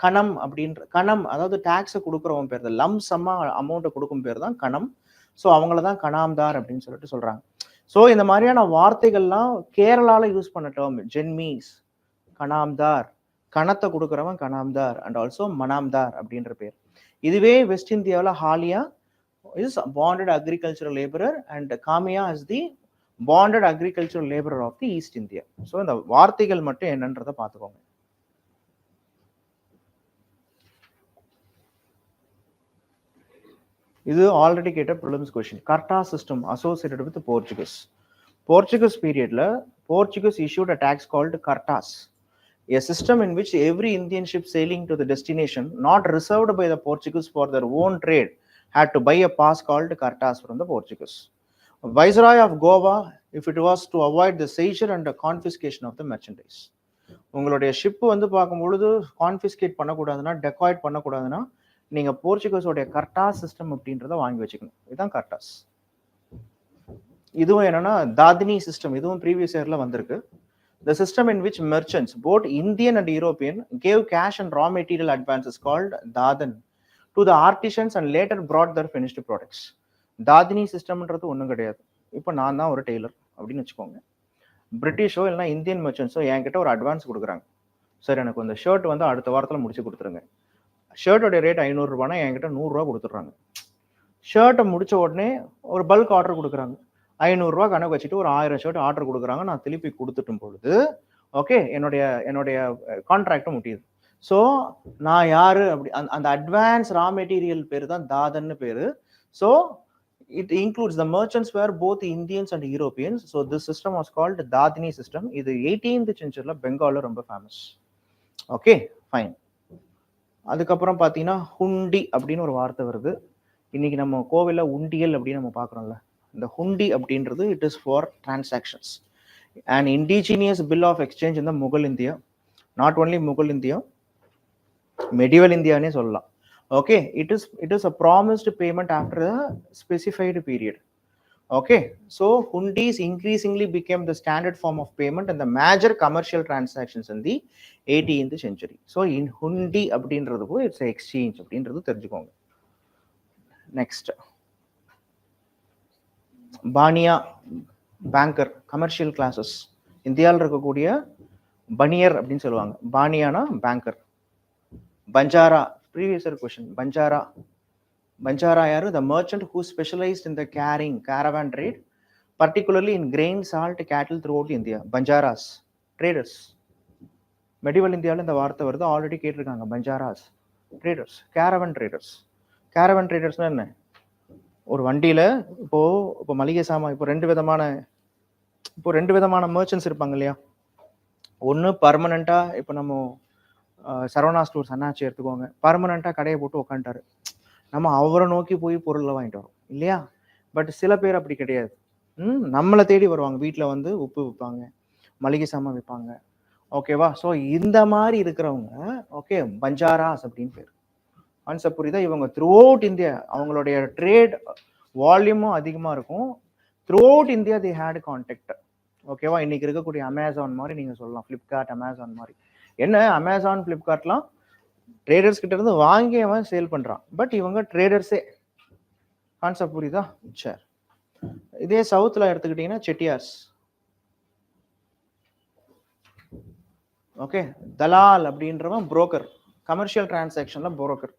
kanam அப்படின்ற கணம், அதாவது டாக்ஸை கொடுக்குறவங்க பேர் தான், லம்ப் சம்மா அமௌண்ட்டை கொடுக்கும் பேர் தான் கணம். ஸோ அவங்கள தான் கனாம்தார் அப்படின்னு சொல்லிட்டு சொல்றாங்க. ஸோ இந்த மாதிரியான வார்த்தைகள்லாம் கேரளால யூஸ் பண்ண டேர்ம் ஜென்மீஸ், கனாம்தார், கணத்தை கொடுக்குறவன் கனாம்தார், அண்ட் ஆல்சோ மனாம்தார் அப்படின்ற பேர். இதுவே வெஸ்ட் இந்தியாவில் haliya is bonded agricultural labourer and kamiya is the bonded agricultural labourer of the east India. So இந்த வார்த்தைகள் மட்டும் என்னன்றதை பார்த்துக்கோங்க. இது ஆல்ரெடி கேட்ட prelims question. Cartaz system associated with Portuguese. Portuguese periodல Portuguese issued a tax called Cartaz, a system in which every Indian ship sailing to the destination not reserved by the Portuguese for their own trade had to buy a pass called Cartaz from the Portuguese. Viceroy of Goa, if it was to avoid the seizure and the confiscation of the merchandise. உங்களுடைய ship வந்து பார்க்கும்பொழுது confiscate பண்ணக்கூடாதுன்னா, dacoit பண்ணக்கூடாதுன்னா, நீங்கள் போர்ச்சுகஸோடைய கர்டாஸ் system அப்படின்றத வாங்கி வச்சுக்கணும். இதுதான் கர்டாஸ். இதுவும் என்னன்னா தாதினி சிஸ்டம், இதுவும் ப்ரீவியஸ் இயர்ல வந்திருக்கு. The system in which merchants, both Indian and European, gave cash and raw material advances called Dadan to the artisans and later brought their finished products. தாதினி சிஸ்டம்ன்றது ஒன்றும் கிடையாது. இப்போ நான் தான் ஒரு டெய்லர் அப்படின்னு வச்சுக்கோங்க. பிரிட்டிஷோ இல்லைனா இந்தியன் மெர்ச்சன்ஸோ என்கிட்ட ஒரு அட்வான்ஸ் கொடுக்குறாங்க. சார் எனக்கு அந்த ஷர்ட் வந்து அடுத்த வாரத்தில் முடிச்சு கொடுத்துருங்க. ஷர்ட்டோடைய ரேட் 500 ரூபானா என்கிட்ட 100 ரூபா கொடுத்துட்றாங்க. ஷர்ட்டை முடிச்ச உடனே ஒரு பல்க் ஆர்டர் கொடுக்குறாங்க. 500 ரூபா கணக்கு வச்சுட்டு ஒரு 1000 ஷர்ட் ஆர்டர் கொடுக்குறாங்க. நான் திருப்பி கொடுத்துட்டும் பொழுது ஓகே என்னுடைய கான்ட்ராக்டும் முடியுது. ஸோ நான் யாரு அப்படி அந்த அட்வான்ஸ் ரா மெட்டீரியல் பேர் தான் தாதன்னு பேரு. So it includes the merchants where both Indians and Europeans. So this system was called dadni system. இது 18th சென்ச்சுரியில் பெங்காலில் ரொம்ப ஃபேமஸ். Okay fine. அதுக்கப்புறம் பார்த்தீங்கன்னா ஹுண்டி அப்படின்னு ஒரு வார்த்தை வருது. இன்னைக்கு நம்ம கோவிலில் உண்டியல் அப்படின்னு நம்ம பார்க்குறோம்ல, இந்த ஹுண்டி அப்படின்றது it is for transactions. And indigenous bill of exchange இந்த Mughal India, not only Mughal India, medieval இந்தியானே சொல்லலாம். Okay, it is a promised payment after a specified period. Okay, so hundis increasingly became the standard form of payment and the major commercial transactions in the 18th century. So in hundi அப்படின்றதுக்கு it's a exchange அப்படின்றது தெரிஞ்சுக்கோங்க. Next, bania, banker, commercial classes. இந்தியாவில் இருக்கக்கூடிய பனியர் அப்படின்னு சொல்லுவாங்க. பானியானா banker. Banjara, previous year question. Banjara yaru, the merchant who specialized in the carrying caravan trade, particularly in grain, salt, cattle throughout India. Banjaras, traders. Medieval India இந்த வார்த்தை வருது, ஆல்ரெடி கேட்டிருக்காங்க. Banjaras, traders, caravan traders. Caravan ட்ரேடர்ஸ்னா என்ன? ஒரு வண்டியில இப்போ மளிகை சாமான் இப்போ ரெண்டு விதமான மர்ச்சன்ட்ஸ் இருப்பாங்க இல்லையா? ஒன்று பர்மனண்டா, இப்போ நம்ம சரவணா ஸ்டோர்ஸ் அண்ணாச்சி எடுத்துக்கோங்க. பர்மனண்டா கடையை போட்டு உட்காந்துட்டாரு, நம்ம அவரை நோக்கி போய் பொருளை வாங்கிட்டு வரோம் இல்லையா? பட் சில பேர் அப்படி கிடையாது. நம்மளை தேடி வருவாங்க. வீட்டில் வந்து உப்பு விற்பாங்க, மளிகை சாமான் விற்பாங்க. ஓகேவா? ஸோ இந்த மாதிரி இருக்கிறவங்க ஓகே பஞ்சாராஸ் அப்படின்னு பேர். கான்செப்ட் புரியுதா? இவங்க த்ரூ அவுட் இந்தியா அவங்களுடைய ட்ரேட் வால்யூமும் அதிகமாக இருக்கும், throughout India they had contact. ஓகேவா? இன்னைக்கு இருக்கக்கூடிய அமேசான் மாதிரி நீங்க சொல்லலாம், ஃப்ளிப்கார்ட், அமேசான் மாதிரி. என்ன அமேசான் ஃப்ளிப்கார்ட்லாம் ட்ரேடர்ஸ் கிட்ட இருந்து வாங்கி அவன் சேல் பண்றான். பட் இவங்க ட்ரேடர்ஸே. கான்செப்ட் புரியுதா? சரி. இதே சவுத்துல எடுத்துக்கிட்டீங்கன்னா செட்டியார்ஸ். ஓகே, தலால் அப்படின்றவன் புரோக்கர், கமர்ஷியல் டிரான்சாக்ஷன்ல புரோக்கர்.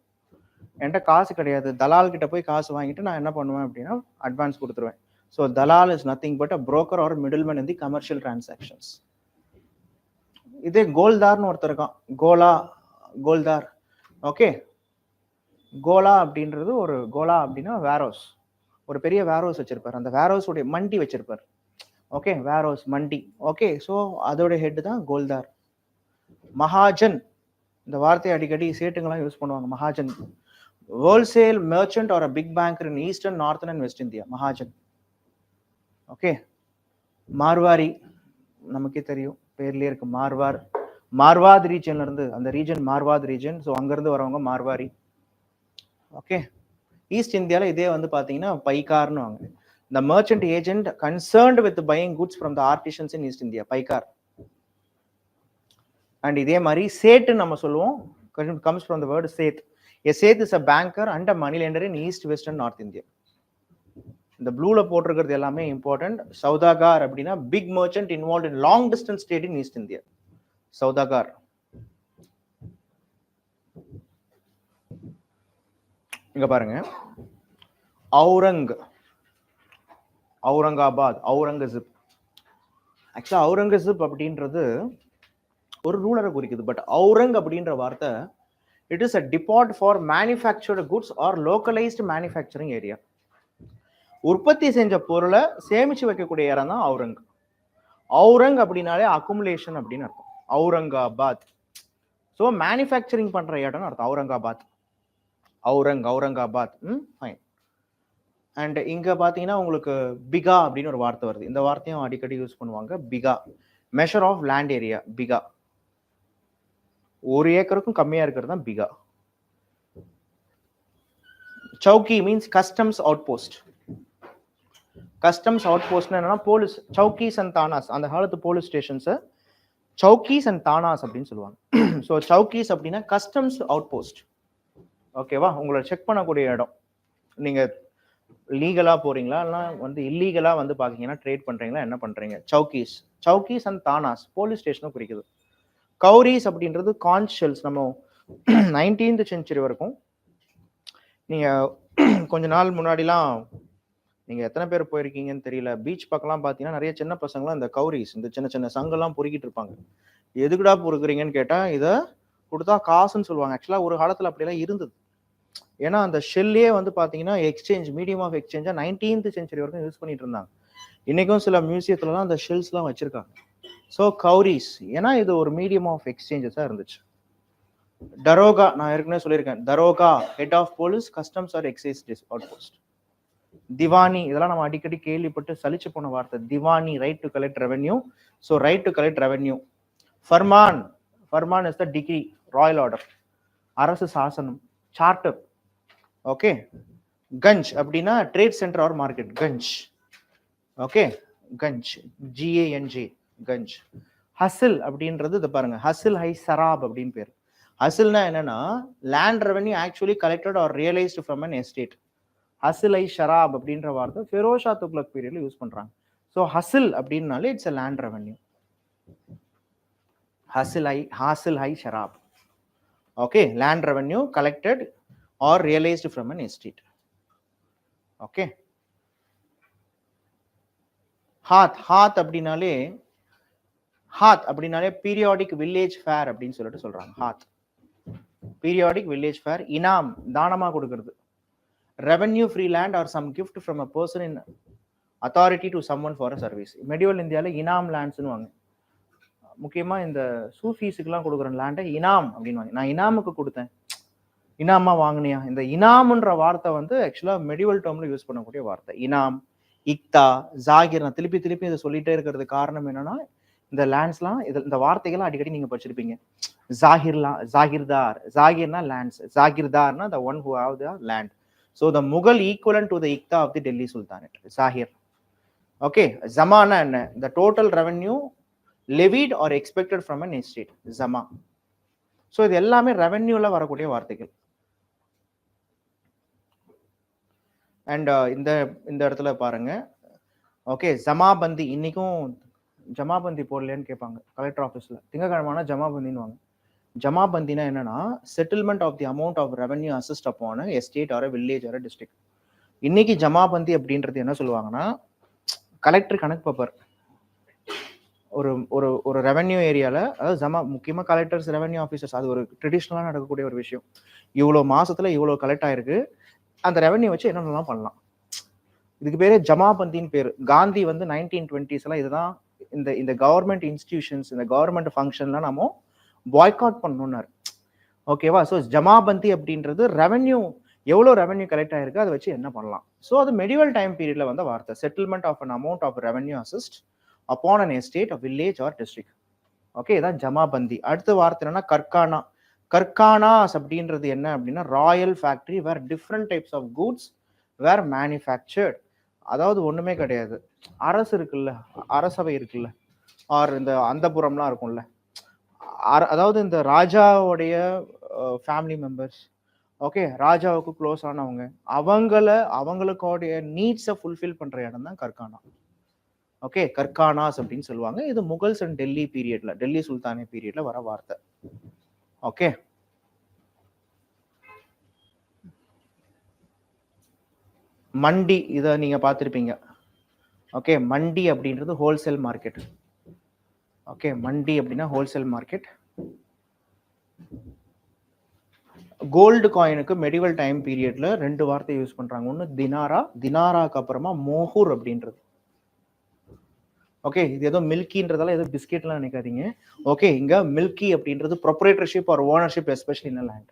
என்கிட்ட காசு கிடையாது, தலால் கிட்ட போய் காசு வாங்கிட்டு நான் என்ன பண்ணுவேன் அப்படின்னா அட்வான்ஸ் கொடுத்துருவேன். So dalal is nothing but a broker or middleman in the commercial transactions. இதே கோல்தார்னு ஒருத்தர் இருக்கான், கோல்தார். ஓகே, கோலா அப்படின்றது ஒரு கோலா அப்படின்னா வேர்ஹவுஸ், ஒரு பெரிய வேர்ஹவுஸ் வச்சிருப்பார். அந்த வேர்ஹவுஸ் உடைய மண்டி வச்சிருப்பார். Okay, warehouse mandi. Okay, so அதோட ஹெட் தான் கோல்தார். மகாஜன், இந்த வார்த்தையை அடிக்கடி சேட்டுங்கெல்லாம் யூஸ் பண்ணுவாங்க. Mahajan, wholesale merchant or big banker in eastern, northern and west India, mahajan. Okay, Marwari நமக்கே தெரியும், பேர்லயே இருக்கு மார்வார். மார்வாத் ரீஜன்ல இருந்து, அந்த ரீஜன் மார்வாத் ரீஜன், ஸோ அங்கிருந்து வரவங்க மார்வாரி. ஓகே, ஈஸ்ட் இந்தியாவில் இதே வந்து பார்த்தீங்கன்னா பைக்கார்னு வாங்க. The merchant agent concerned with buying goods from the artisans in East India, paikar. And இதே மாதிரி சேட்டு நம்ம சொல்லுவோம், comes from the word Seth. A Seth is a banker and a money lender in East, West and North India. இந்த ப்ளூல போட்டிருக்கிறது எல்லாமே important. Saudagar அப்படின்னா big merchant involved in long distance trade in East India, saudagar. இங்க பாருங்க, அவுரங்காபாத், அவுரங்கசீப். ஆக்சுவலா அவுரங்கசீப் அப்படின்றது ஒரு ரூலரை குறிக்குது. பட் அவுரங் அப்படின்ற வார்த்தை it is a depot for manufactured goods or localised manufacturing area. உற்பத்தி செஞ்ச பொருளை சேமிச்சு வைக்கக்கூடிய இடம் தான் அவுரங். அவுரங் அப்படின்னாலே அக்குமுலேஷன் அப்படின்னு அர்த்தம். அவுரங்காபாத், ஸோ மேனுஃபேக்சரிங் பண்ற இடம்னு அர்த்தம் அவுரங்காபாத். அவுரங்காபாத். ஃபைன். அண்ட் இங்க பாத்தீங்கன்னா உங்களுக்கு பிகா அப்படின்னு ஒரு வார்த்தை வருது. இந்த வார்த்தையும் அடிக்கடி யூஸ் பண்ணுவாங்க. Bigha, measure of land area. Bigha, ஒரு ஏக்கருக்கும் கம்மியா இருக்கிறது தான் bigha. Chowki means customs out post. Customs out post என்னன்னா போலீஸ், சௌக்கீஸ் அண்ட் தானாஸ். அந்த காலத்து police stations chowkis and thanas அப்படின்னு சொல்லுவாங்க. ஸோ சௌக்கீஸ் அப்படின்னா கஸ்டம்ஸ் அவுட் போஸ்ட். ஓகேவா? உங்களை செக் பண்ணக்கூடிய இடம். நீங்க லீகலா போறீங்களா இல்லைனா வந்து இல்லீகலா வந்து பாத்தீங்கன்னா ட்ரேட் பண்றீங்களா, என்ன பண்றீங்க? சௌக்கீஸ், சௌக்கீஸ் அண்ட் தானாஸ் போலீஸ் ஸ்டேஷனும் குறிக்குது. கௌரிஸ் அப்படின்றது கான்ச் ஷெல்ஸ். நம்ம 19th செஞ்சுரி வரைக்கும், நீங்க கொஞ்ச நாள் முன்னாடிலாம், நீங்க எத்தனை பேர் போயிருக்கீங்கன்னு தெரியல, பீச் பக்கம்லாம் பாத்தீங்கன்னா நிறைய சின்ன பசங்களாம் இந்த கௌரிஸ், இந்த சின்ன சின்ன சங்கெல்லாம் பொறுக்கிட்டு இருப்பாங்க. எதுக்குடா பொறுக்குறீங்கன்னு கேட்டா இதை கொடுத்தா காசுன்னு சொல்லுவாங்க. ஆக்சுவலா ஒரு காலத்துல அப்படிலாம் இருந்தது. ஏன்னா அந்த ஷெல்லே வந்து பாத்தீங்கன்னா எக்ஸ்சேஞ்ச், மீடியம் ஆஃப் எக்ஸ்சேஞ்சா 19th செஞ்சுரி வரைக்கும் யூஸ் பண்ணிட்டு இருந்தாங்க. இன்னைக்கும் சில மியூசியத்துலலாம் அந்த ஷெல்ஸ்லாம் வச்சிருக்காங்க. ஸோ கௌரிஸ், ஏன்னா இது ஒரு மீடியம் ஆஃப் எக்ஸ்சேஞ்சஸா இருந்துச்சு. டரோகா, நான் ஏற்கனவே சொல்லியிருக்கேன், daroga head of police, customs or excise out post. Diwani, இதெல்லாம் நம்ம அடிக்கடி கேள்விப்பட்டு சலிச்சு போன வார்த்தை. Diwani, right to collect revenue. So right to collect revenue. Farman, farman is the decree, royal order, அரசு சாசனம். சார்ட்டர். ஓகே, கஞ்ச் அப்படின்னா trade centre or market, ganj. Okay, ganj, GANJ, ganj. Hasil அப்படின்றது இது பாருங்க, ஹசில் ஹை சராப் அப்படின்னு பேர். ஹசில்னா என்னன்னா land revenue actually collected or realised from an estate. Hasil i sharab அப்படின்ற வார்த்தை ஃபெரோஷா துக்ளக் பீரியட்ல யூஸ் பண்றாங்க. ஸோ ஹசில் அப்படின்னாலே it's a land revenue. Hasil i sharab. Okay, land revenue collected or realized from an estate. Okay, haat அப்படினாலே பீரியாடிக் வில்லேஜ் ஃபேர் அப்படின்னு சொல்லிட்டு சொல்றாங்க. Haat, periodic village fair. Inam, தானமா கொடுக்கிறது. Revenue free land or some gift from a person in authority to someone for a service. Medieval இந்தியாவில் இனாம் லேண்ட்ஸ்னு வாங்க. முக்கியமா இந்த சூஃபீஸுக்கெல்லாம் கொடுக்குற லேண்டை இனாம் அப்படின்னு, நான் இனாமுக்கு கொடுத்தேன், இனாமா வாங்கினியா. இந்த இனாம்ன்ற வார்த்தை வந்து ஆக்சுவலா மெடிவல் டேர்ம்ல யூஸ் பண்ணக்கூடிய வார்த்தை. இனாம், இக்தா, ஜாகிர். நான் திருப்பி இதை சொல்லிட்டே இருக்கிறது காரணம் என்னன்னா இந்த லேண்ட்ஸ்லாம், இந்த வார்த்தைகள்லாம் அடிக்கடி நீங்க படிச்சிருப்பீங்க. ஜாகிர்தார், ஜாகிர்னா lands, ஜாகிர்தார்னா the one who have the land. So the Mughal equivalent to the Iqta of the Delhi Sultanate, Zahir. Okay, ஜமானா என்ன? the total revenue levied or expected from an estate, jama. So இது எல்லாமே ரெவென்யூல வரக்கூடிய வார்த்தைகள். அண்ட் இந்த இந்த இடத்துல பாருங்க, ஓகே, ஜமாபந்தி. இன்னைக்கும் ஜமாபந்தி போடலன்னு கேட்பாங்க கலெக்டர் ஆஃபீஸில். திங்கக்கிழமைனா ஜமாபந்தின்னு வாங்க. ஜமாபந்தினா என்னன்னா, settlement of the amount of revenue assessed upon estate or village or district. இன்னைக்கு ஜமாபந்தி அப்படின்றது என்ன சொல்லுவாங்கன்னா, கலெக்டர் கணக்கு பார்ப்பார். ஒரு ஒரு ஒரு ரெவென்யூ ஏரியாவில், அதாவது ஜமா, முக்கியமாக கலெக்டர்ஸ், ரெவென்யூ ஆஃபீஸர்ஸ், அது ஒரு ட்ரெடிஷ்னலாக நடக்கக்கூடிய ஒரு விஷயம். இவ்வளோ மாசத்துல இவ்வளோ கலெக்ட் ஆயிருக்கு, அந்த ரெவென்யூ வச்சு என்னென்னலாம் பண்ணலாம். இதுக்கு பேரு ஜமாபந்தின்னு பேர். காந்தி வந்து 1920s இதுதான் இந்த இந்த கவர்மெண்ட் இன்ஸ்டிடியூஷன்ஸ், இந்த கவர்மெண்ட் ஃபங்க்ஷன்லாம் நம்ம பாய்காட் பண்ணணும்னாரு. ஓகேவா? ஸோ ஜமாபந்தி அப்படின்றது ரெவென்யூ, எவ்வளோ ரெவென்யூ கலெக்ட் ஆயிருக்கு அதை வச்சு என்ன பண்ணலாம். ஸோ அது மெடிவல் டைம் பீரியட்ல வந்த வார்த்தை. Settlement of an amount of revenue assessed upon an estate, village or district. Okay, இதான் ஜமாபந்தி. அடுத்த வார்த்தை என்னன்னா கர்கானா. கர்கானாஸ் அப்படின்றது என்ன அப்படின்னா, royal factory where different types of goods were manufactured. அதாவது ஒண்ணுமே கிடையாது, அரசு இருக்குல்ல, அரசவை இருக்குல்ல, ஆர் இந்த அந்தபுரம்லாம் இருக்கும்ல, அதாவது இந்த ராஜாவுடைய ஃபேமிலி மெம்பர்ஸ், ஓகே, ராஜாவுக்கு க்ளோஸ் ஆனவங்க, அவங்களுடைய நீட்ஸை ஃபுல்ஃபில் பண்ற இடம் தான் கர்கானா. ஓகே, கர்கானாஸ் அப்படின்னு சொல்லுவாங்க. இது முகல்ஸ் அண்ட் டெல்லி பீரியட்ல, டெல்லி சுல்தானே பீரியட்ல வர வார்த்தை. ஓகே, மண்டி, இதை நீங்க பார்த்துருப்பீங்க. ஓகே, மண்டி அப்படின்றது ஹோல்சேல் மார்க்கெட். ஓகே, மண்டி அப்படின்னா ஹோல்சேல் மார்க்கெட். கோல்டு காயினுக்கு மெடிவல் டைம் பீரியட்ல ரெண்டு வார்த்தை யூஸ் பண்றாங்க. ஒன்று தினாரா, தினாராக்கு அப்புறமா மோகூர் அப்படின்றது. ஓகே, இது ஏதோ மில்கின்றதால ஏதோ பிஸ்கெட்லாம் நினைக்காதீங்க. ஓகே, இங்க மில்கி அப்படின்றது proprietorship or ownership, especially in land.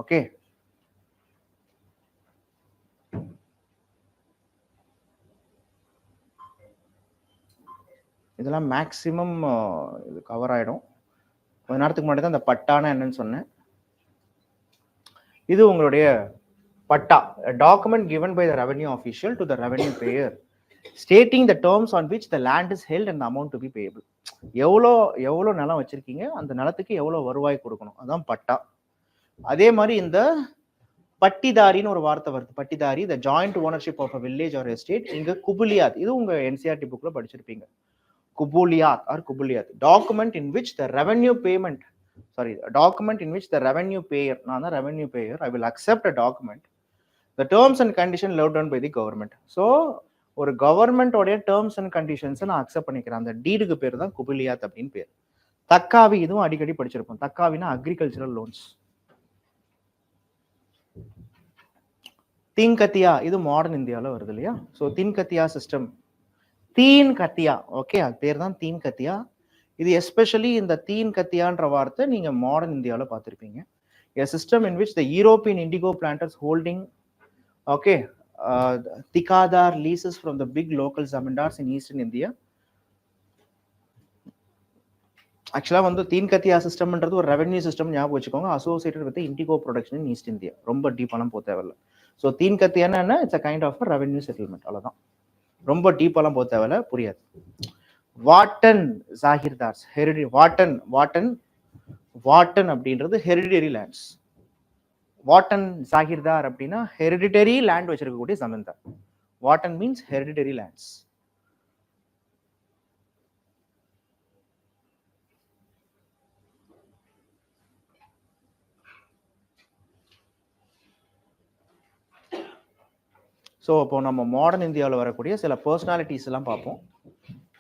Okay, இதெல்லாம் மேக்சிமம் இது கவர் ஆயிடும். கொஞ்ச நேரத்துக்கு முன்னாடி தான் இந்த பட்டானா என்னன்னு சொன்னேன். இது உங்களுடைய பட்டா, document given by the revenue official to the revenue payer stating the terms on which the land is held and the amount to be payable. எவ்வளோ நிலம் வச்சிருக்கீங்க, அந்த நிலத்துக்கு எவ்வளோ வருவாய் கொடுக்கணும், அதான் பட்டா. அதே மாதிரி இந்த பட்டிதாரின்னு ஒரு வார்த்தை வருது. பட்டிதாரி, the joint ownership of a village or estate. இங்க குபுலியாத், இது உங்க NCERT புக்ல படிச்சிருப்பீங்க. குபுலியாத் R குபுலியாத், document in which the revenue payment, document in which the revenue payer, நான் தான் revenue payer, I will accept a document, the terms and conditions laid down by the government. So ஒரு government உடைய terms and conditions நான் accept பண்ணிக்கிறேன். அந்த டீடுக்கு பேர் தான் குபுலியாத் அப்படின்னு பேர். தக்காவி, இதுவும் அடிக்கடி படிச்சிருப்போம். தக்காவினா அக்ரிகல்ச்சரல் லோன்ஸ். தீன் கத்தியா, இது மாடர்ன் இந்தியாவில் வருது இல்லையா? ஸோ தீன் கத்தியா சிஸ்டம், தீன் கத்தியா, ஓகே, அது பேர் தான் தீன் கத்தியா. இது எஸ்பெஷலி இந்த தீன் கத்தியான்ற வார்த்தை நீங்க மாடர்ன் இந்தியாவில் பார்த்துருப்பீங்க. A system in which the European indigo planters holding, okay, tikadar leases from the big local zamindars in eastern India. ஆக்சுவலா வந்து தீன் கத்தியா சிஸ்டம்ன்றது ஒரு ரெவென்யூ சிஸ்டம், ஞாபகம் வச்சுக்கோங்க, associated with indigo production in East India. ரொம்ப டீப்பாலாம் போக தேவையில்ல. ஸோ தீன் கத்தியானா என்ன? It's a kind of revenue settlement, அவ்வளோதான். ரொம்ப டீப்பாலாம் போக தேவையில்ல, புரியாது. வாட்டன் ஜாகிர்தார்ஸ், ஹெரிடி, வாட்டன் அப்படின்றது ஹெரிடிட்டரி லேண்ட்ஸ். வாட்டன் ஜாகிர்தார் அப்படின்னா ஹெரிடிட்டரி லேண்ட் வச்சிருக்கக்கூடிய ஜமீன்தார். வாட்டன் மீன்ஸ் ஹெரிடிட்டரி லேண்ட்ஸ். ஸோ இப்போ நம்ம மாடர்ன் இந்தியாவில் வரக்கூடிய சில பர்சனாலிட்டிஸ் எல்லாம் பார்ப்போம்.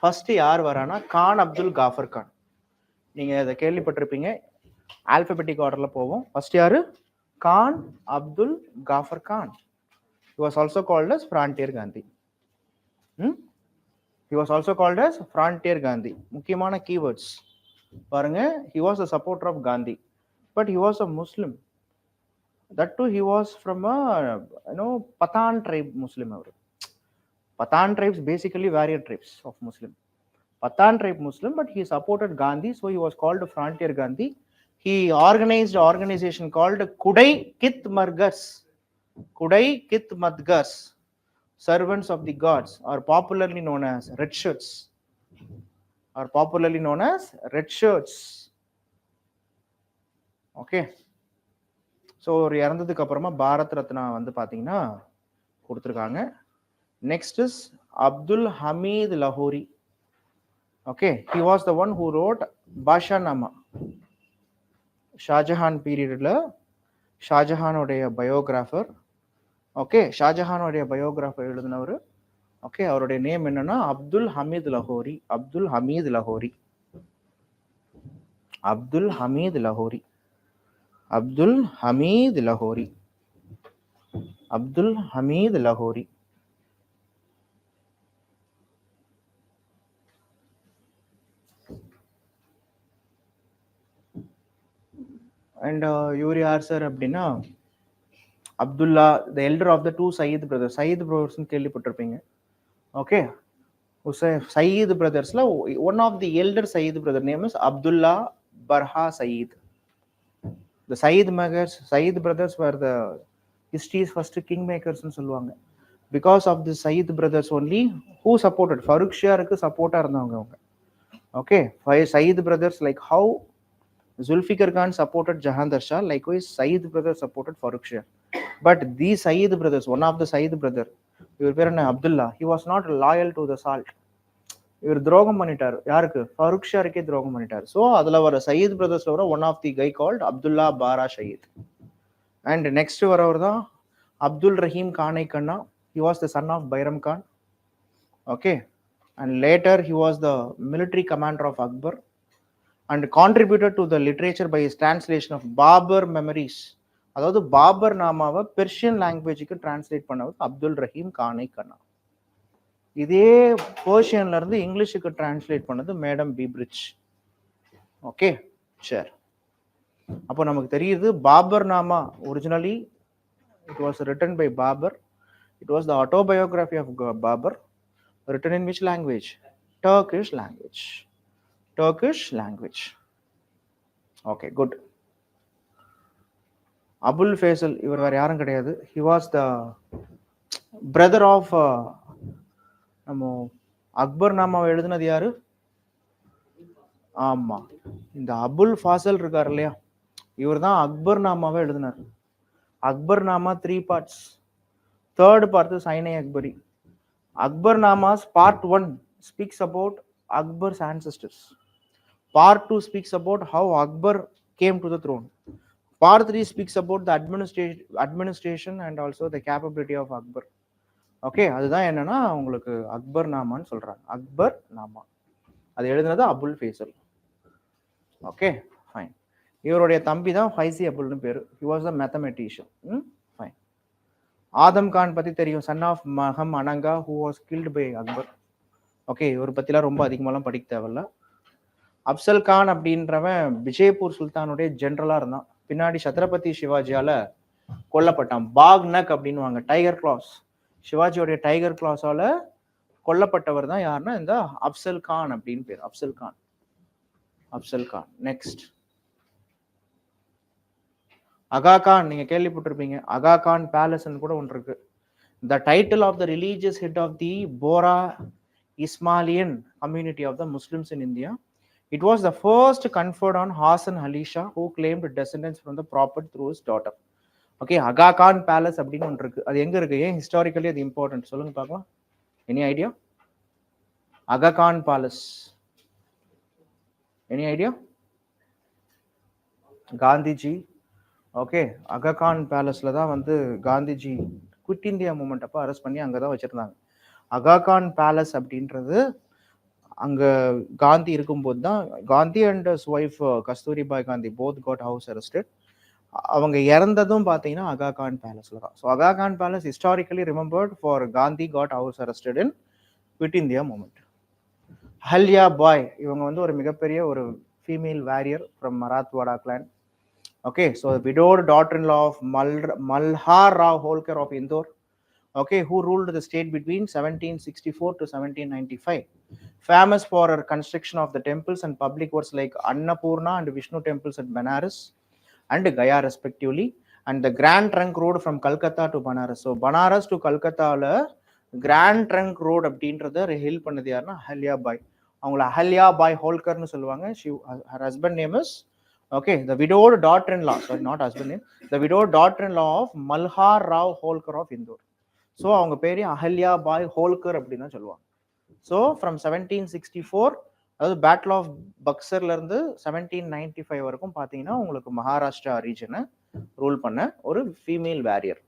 ஃபர்ஸ்ட் யார் வரானா, கான் அப்துல் காஃபர் கான். நீங்க இதை கேள்விப்பட்டிருப்பீங்க. ஆல்பபெட்டிக் ஆர்டர்ல போவோம். ஃபர்ஸ்ட் யாரு? Khan Abdul Ghaffar Khan. He was also called as Frontier Gandhi. He was also called as Frontier Gandhi. முக்கியமான keywords பாருங்க. He was a supporter of Gandhi, but he was a Muslim. That too, he was from a Pathan tribe Muslim. Pathan tribes basically warrior tribes of Muslim. Pathan tribe Muslim, but he supported Gandhi, so he was called Frontier Gandhi. He organized an organization called Kudai Kit Margas. Kudai Kit Madgas. servants of the gods, are popularly known as red shirts. Are popularly known as red shirts. Okay. So ஒரு இறந்ததுக்கு அப்புறமா பாரத் ரத்னா வந்து பார்த்தீங்கன்னா கொடுத்துருக்காங்க. Next is Abdul Hamid Lahori. Okay, he was the one who wrote Padshahnama. Shahjahan பீரியடில் ஷாஜஹானுடைய biographer. Okay, ஷாஜஹானுடைய biographer எழுதினவர். ஓகே, அவருடைய நேம் என்னன்னா அப்துல் ஹமீத் லஹோரி. அப்துல் ஹமீத் லஹோரி. அப்துல் ஹமீத் லஹோரி. அப்துல் ஹமீத் லஹோரி. அப்துல் ஹமீத் லஹோரி. அண்ட் இவர் யார் சார் அப்படின்னா Abdullah, the elder of the two Sayyid brothers. Sayyid பிரதர்ஸ்னு கேள்விப்பட்டிருப்பீங்க. ஓகே, சயீத் பிரதர்ஸ்ல one of the elder Sayyid brother name is Abdullah Barha Sayyid. The Sayyid brothers were the history's first kingmakers னு சொல்லுவாங்க. Because of the Sayyid brothers only, who supported Farooq Shahருக்கு சப்போர்ட்டா இருந்தவங்க அவங்க. Okay, Sayyid brothers, like how Zulfikar Khan supported Jahandar Shah, likewise Sayyid brothers supported Farooq Shah. But these Sayyid brothers, one of the Sayyid brother, இவர் பேர் என்ன Abdullah, he was not loyal to the salt. இவர் துரோகம் பண்ணிட்டார். யாருக்கு? ஃபருக் ஷாருக்கே துரோகம் பண்ணிட்டார். So அதில் வர சயீத் பிரதர்ஸ்ல வர one of the guy called Abdullah Barha Sayyid. And next வரவர் தான் அப்துல் ரஹீம் கானை Khana. He was the son of Bairam Khan. Okay, and later he was the military commander of Akbar and contributed to the literature by his translation of Babur memoirs. அதாவது பாபர் நாமாவை Persian லாங்குவேஜுக்கு translate பண்ணவர் அப்துல் ரஹீம் கானை கண்ணா. இதே பெர்ஷியன்ல இருந்து இங்கிலீஷுக்கு டிரான்ஸ்லேட் பண்ணது மேடம் பீப்ரிட்ஜ். ஓகே, சரி. அப்போ நமக்கு தெரியுது Baburnama originally it was written by Babur. It was the autobiography of Babur, written in which language? Turkish language. Turkish language. Okay, good. Abul Fazal, இவர் வேற யாரும் கிடையாது. He was the brother of நம்ம அக்பர் நாமாவை எழுதுனது யாரு? ஆமா, இந்த அபுல் ஃபாசல் இருக்கார் இல்லையா, இவர் தான் அக்பர் நாமாவை எழுதினார். Akbarnama 3 parts. Third part சைனை Akbari. Akbarnama's part 1 speaks about Akbar's ancestors. Part 2 speaks about how Akbar came to the throne. Part 3 speaks about the administration and also the capability of Akbar. Okay, அதுதான் என்னன்னா உங்களுக்கு அக்பர் நாமான்னு சொல்றாங்க. அக்பர் நாமா அது எழுதுனது அபுல் ஃபேசல். Okay, fine. இவருடைய தம்பி தான் ஃபைசி அபுல்னு பேரு. He was a mathematician. Fine. Adham Khan பத்தி தெரியும், சன் ஆஃப் மகம் Anga who was killed by Akbar. Okay, இவர் பத்திலாம் ரொம்ப அதிகமாலாம் படிக்க தேவையில்ல. அப்சல் கான் அப்படின்றவன் விஜயபூர் சுல்தானுடைய ஜென்ரலா இருந்தான். பின்னாடி சத்ரபதி சிவாஜியால கொல்லப்பட்டான். பாக் நக் அப்படின்வாங்க, டைகர் கிளாஸ். சிவாஜியோடைய டைகர் கிளாஸால கொல்லப்பட்டவர் தான் யாருன்னா இந்த அப்சல் கான் அப்படின்னு பேர். அப்சல் கான். அப்சல் கான். நெக்ஸ்ட் அகா கான், நீங்க கேள்விப்பட்டிருப்பீங்க. அகா கான் பேலஸ்ன்னு கூட ஒன்று இருக்கு. The title of the religious head of the Bohra Ismailian community of the Muslims in India. It was the first conferred on Hassan Ali Shah, who claimed descendants from the prophet through his daughter. Okay, Aga Khan palace அப்படின்னு ஒன்று இருக்கு. அது எங்க இருக்கு? ஏன் historically அது important சொல்லுங்க பார்க்கலாம். Any idea? Aga Khan palace, any idea? Gandhiji. Okay, Aga Khan பேலஸ்ல தான் வந்து காந்திஜி குவிட் இந்தியா மூமெண்ட் அப்போ அரெஸ்ட் பண்ணி அங்கதான் வச்சிருந்தாங்க. அகா கான் பேலஸ் அப்படின்றது அங்க காந்தி இருக்கும்போது தான் Gandhi and his wife Kasturibai Gandhi both got house arrested. அவங்க இறந்ததும் பார்த்தீங்கன்னா அகா கான் பேலஸ்ல தான். So Aga Khan palace historically remembered for Gandhi got house arrested in quit India movement. Ahalya Bai, இவங்க வந்து ஒரு மிகப்பெரிய ஒரு female warrior from Marathwada clan. Okay, so widowed daughter-in-law of Malhar Rao Holkar of Indore. Okay, who ruled the state between 1764 to 1795. Famous for her construction of the temples and public works like Annapurna and Vishnu temples at Banaras and Gaya respectively, and the Grand Trunk Road from Calcutta to Banaras. So Banaras to Calcutta grand trunk road அப்படின்றத help பண்ணது யாருன்னா அஹல்யா பாய். அவங்கள அஹல்யா பாய் ஹோல்கர்னு சொல்லுவாங்க. Her husband name is okay the widowed daughter in law, sorry not husband name, the widowed daughter in law of Malhar Rao Holkar of Indore. So அவங்க பேரு அஹல்யா பாய் ஹோல்கர் அப்படின்னு தான் சொல்லுவாங்க. ஸோ ஃப்ரம் 1764, அதாவது பேட்டில் ஆஃப் பக்சர்ல இருந்து 1795 வரைக்கும் பார்த்தீங்கன்னா உங்களுக்கு மகாராஷ்டிரா ரீஜனை ரூல் பண்ண ஒரு ஃபீமேல் வேரியர்.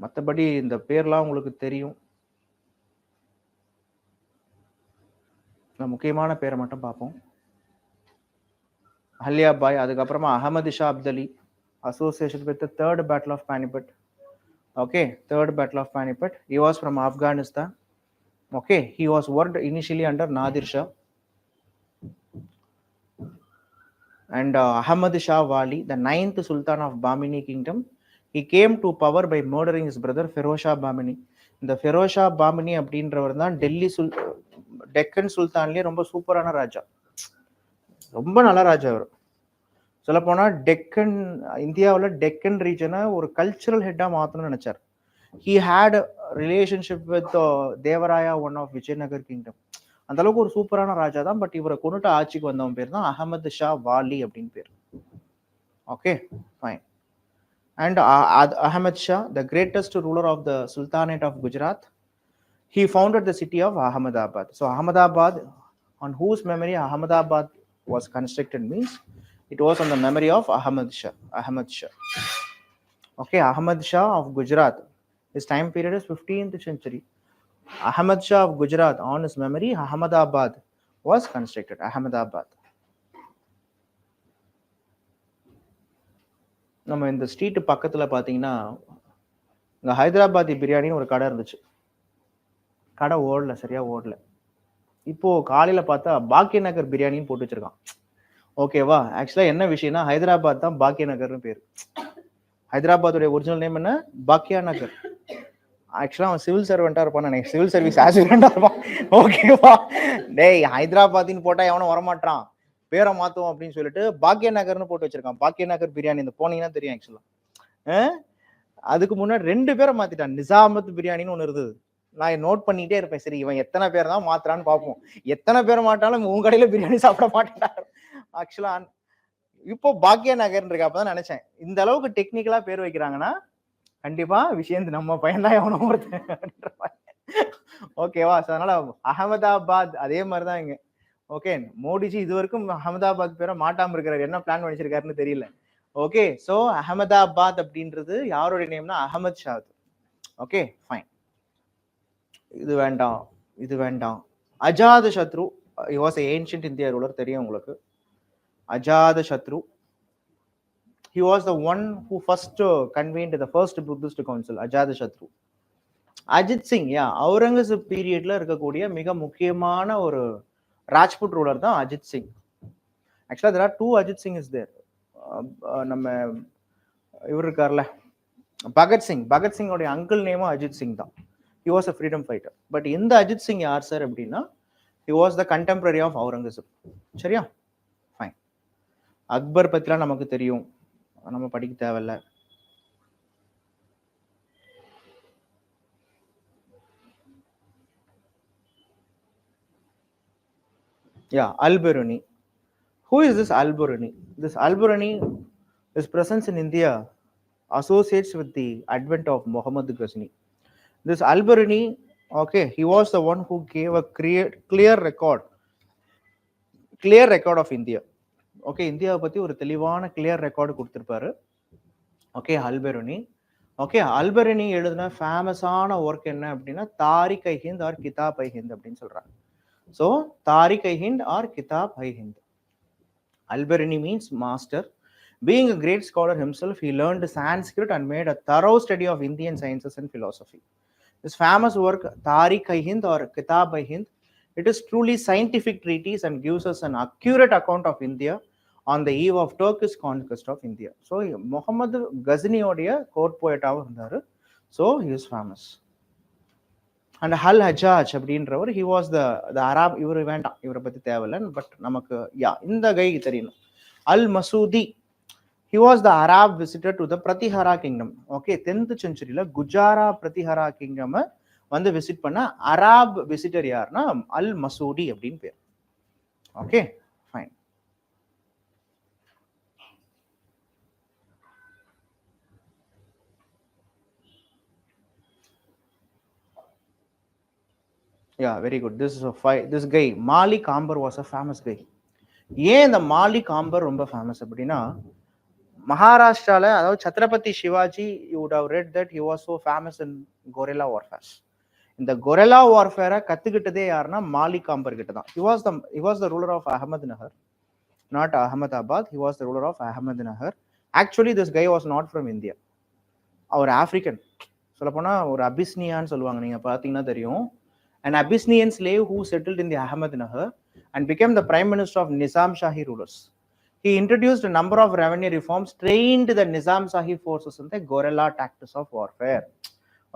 மற்றபடி இந்த பேர்லாம் உங்களுக்கு தெரியும். முக்கியமான பேரை மட்டும் பார்ப்போம். அஹல்யா பாய், அதுக்கப்புறமா Ahmad Shah Abdali, association with third battle of Panipat. Okay, third battle of Panipat. He was from Afghanistan. Okay, he was worked initially under Nadir Shah and Ahmad Shah Wali, the 9th Sultan of Bamini Kingdom. He came to power by murdering his brother Feroz Shah Bamini. இந்த ஃபெரோஸ் ஷா பாமினி அப்படின்றவர் தான் டெல்லி டெக்கன் சுல்தான்லேயே ரொம்ப சூப்பரான ராஜா, ரொம்ப நல்ல ராஜா. அவர் சொல்லப்போனால் டெக்கன், இந்தியாவில் டெக்கன் ரீஜனை ஒரு கல்ச்சுரல் ஹெட்டாக மாற்றணும்னு நினைச்சார். He had relationship with Devaraya, one of Vijayanagar kingdom. அந்த அளவுக்கு ஒரு சூப்பரான ராஜா தான். பட் இவரை கொண்டுட்டு ஆட்சிக்கு வந்தவன் பேர் தான் அகமது ஷா வாலி அப்படின்னு பேர். Okay fine. And Ahmad Shah, the greatest ruler of the sultanate of Gujarat, he founded the city of Ahmedabad. So Ahmedabad, on whose memory Ahmedabad was constructed, means it was on the memory of Ahmad Shah. Okay, Ahmad Shah of Gujarat. His time period is 15th century. Ahmad Shah of Gujarat, on his memory, Ahmedabad was constructed. Ahmedabad. நம்ம இந்த street பக்கத்துல பாத்தீங்கன்னா இங்க ஹைதராபாதி பிரியாணின்னு ஒரு கடை இருந்துச்சு. கடை ஓடல, சரியா ஓடல. இப்போ காலையில பார்த்தா பாக்கியநகர் பிரியாணின்னு போட்டு வச்சிருக்கான். ஓகேவா? ஆக்சுவலா என்ன விஷயம்னா ஹைதராபாத் தான் பாக்கியநகர்னு பேரு. ஹைதராபாத்துடைய ஒரிஜினல் நேம் என்ன? பாக்கியாநகர். ஆக்சுவலா அவன் சிவில் சர்வெண்டா இருப்பான், நினைக்கிறேன். சிவில் சர்வீஸ் ஆஸ்பிரண்டா இருப்பான். ஓகேவா? டேய் ஹைதராபாத்னு போட்டா எவனும் வரமாட்டான், பேரை மாத்துவோம் அப்படின்னு சொல்லிட்டு பாக்கியநகர்னு போட்டு வச்சிருக்கான். பாக்கியநகர் பிரியாணி இந்த போனீங்கன்னா தெரியும். ஆக்சுவலா அதுக்கு முன்னாடி 2 பேரை மாத்திட்டான். நிசாமத் பிரியாணின்னு ஒண்ணு இருந்தது. நான் நோட் பண்ணிட்டே இருப்பேன், சரி இவன் எத்தனை பேர் தான் மாத்துறான்னு பார்ப்போம். எத்தனை பேர் மாட்டாலும் உங்க கடையில பிரியாணி சாப்பிட மாட்டேன். ஆக்சுவலா இப்போ பாக்கிய நகர் இருக்கு. அப்பதான் நினைச்சேன், இந்த அளவுக்கு டெக்னிக்கலா பேர் வைக்கிறாங்கன்னா கண்டிப்பா விஷயம் நம்ம பையன்தான் எவனும் ஒருத்தன். ஓகேவா? அதனால அகமதாபாத் அதே மாதிரிதான் இங்க. ஓகே, மோடிஜி இது வரைக்கும் அகமதாபாத் பேரை மாட்டாம இருக்கிறார். என்ன பிளான் வச்சிருக்காருன்னு தெரியல. ஓகே, சோ அகமதாபாத் அப்படின்றது யாருடைய நேம்னா அகமது ஷா. Okay fine. இது வேண்டாம், இது வேண்டாம். அஜாத சத்ரு, he was an ancient India ruler, தெரியும் உங்களுக்கு. அஜாத சத்ரு, he was the one who first convened the first Buddhist council. அஜாத சத்ரு. அஜித் சிங், அவுரங்கசீப் பீரியட்ல இருக்கக்கூடிய மிக முக்கியமான ஒரு ராஜ்புட் ரூலர் தான் அஜித் சிங். ஆக்சுவலா there are 2 Ajit Singh is there. நம்ம இவர் இருக்கார்ல பகத்சிங், பகத்சிங்கோடைய அங்கிள் நேமும் அஜித் சிங் தான். He was a freedom fighter. But இந்த அஜித் சிங் யார் சார் அப்படின்னா, he was the contemporary of Aurangzeb. சரியா? ஃபைன். அக்பர் பத்திலாம் நமக்கு தெரியும், நம்ம படிக்க தேவையில்ல. Al-Biruni. Who is this Al-Biruni? This Al-Biruni, his presence in India associates with the advent of Muhammad Ghazni. This Al-Biruni, okay, he was the one who gave a clear record of India. Okay, India பத்தி ஒரு தெளிவான clear record கொடுத்திருப்பாரு. Okay, Alberuni. Okay, Alberuni எழுதின ஃபேமஸான work என்ன அப்படின்னா தாரிக் ஐ Hind R கிதாப் ஐ ஹிந்த் அப்படின்னு சொல்றாங்க. ஸோ தாரிக் ஐ ஹிந்த் ஆர் கிதாப் ஐ Hind. Al-Biruni means master. Being a great scholar himself, he learned Sanskrit and made a thorough study of Indian sciences and philosophy. This famous work, Tariq-i-Hind or Kitab-i-Hind, it is truly scientific treatise and gives us an accurate account of India on the eve of Turkish conquest of India. So, Muhammad Ghazni odia court poet ஆக இருந்தாரு. So, he is famous. And Al-Hajjaj அப்படின்றவர், he was the Arab. இவர் வேண்டாம், இவரை பத்தி தேவையில்லை. But நமக்கு இந்த கை தெரியணும். Al-Masudi, He was the Arab visitor to the Pratihara kingdom. Okay, 10th century la Gujara Pratihara kingdom வந்து விசிட் பண்ண அராப் விசிட்டர் யாருன்னா அல் மசூடி அப்படின்னு பேர். Okay fine. Yeah, very good. This guy Malik Amber was a famous guy. ஏன் இந்த Malik Amber ரொம்ப famous அப்படின்னா, மகாராஷ்டிரால அதாவது Chhatrapati Shivaji, you would have read that he was so famous in guerrilla warfares. இந்த கொரில்லா வார்ஃபேரை கத்துக்கிட்டதே யாருன்னா மாலிக் ஆம்பர் கிட்ட தான். He was the ruler of Ahmednagar, not Ahmedabad. He was the ruler of Ahmednagar. Actually this guy was not from India. அவர் African. சொல்லப்போனா ஒரு அபிஸ்னியான்னு சொல்லுவாங்க, நீங்க பாத்தீங்கன்னா தெரியும். An Abyssinian slave who settled in the Ahmednagar and became the prime minister of Nizam Shahi rulers. He introduced a number of revenue reforms, trained the Nizam Shahi forces in the guerrilla tactics of warfare.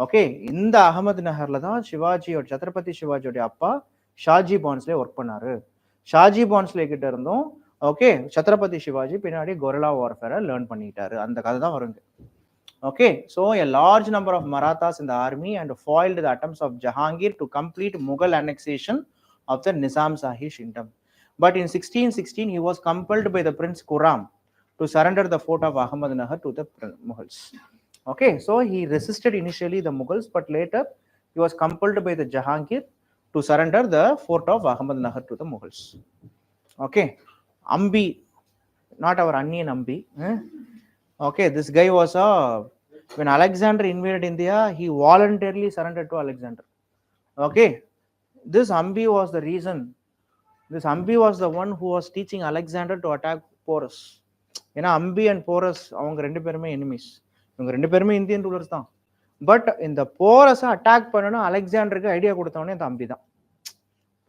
Okay, இந்த அகமதுநகர்ல தான் சிவாஜியோட சத்ரபதி சிவாஜியோட அப்பா Shaji Bhonsle work பண்ணாரு. ஷாஜி பான்ஸ்லே கிட்ட இருந்தும் okay Chhatrapati Sivaji பின்னாடி gorilla வார்ஃபேரை learn பண்ணிட்டாரு. அந்த கதை தான் வருங்க. Okay, so a large number of Marathas in the army and foiled the attempts of Jahangir to complete Mughal annexation of the Nizam Shahi kingdom. But in 1616, he was compelled by the Prince Khurram to surrender the fort of Ahmednagar to the Mughals. Okay, so he resisted initially the Mughals, but later he was compelled by the Jahangir to surrender the fort of Ahmednagar to the Mughals. Okay, Ambi, not our onion Ambi. Okay, this guy was when Alexander invaded India, he voluntarily surrendered to Alexander. Okay, this Ambi was the reason. This Ambi was the one who was teaching Alexander to attack Porus. ஏன்னா அம்பி and porous அவங்க ரெண்டு பேருமே enemies. இவங்க ரெண்டு பேருமே Indian rulers தான். But இந்த போரஸை attack பண்ணணும் அலெக்சாண்டருக்கு ஐடியா கொடுத்தவனே இந்த அம்பி தான்.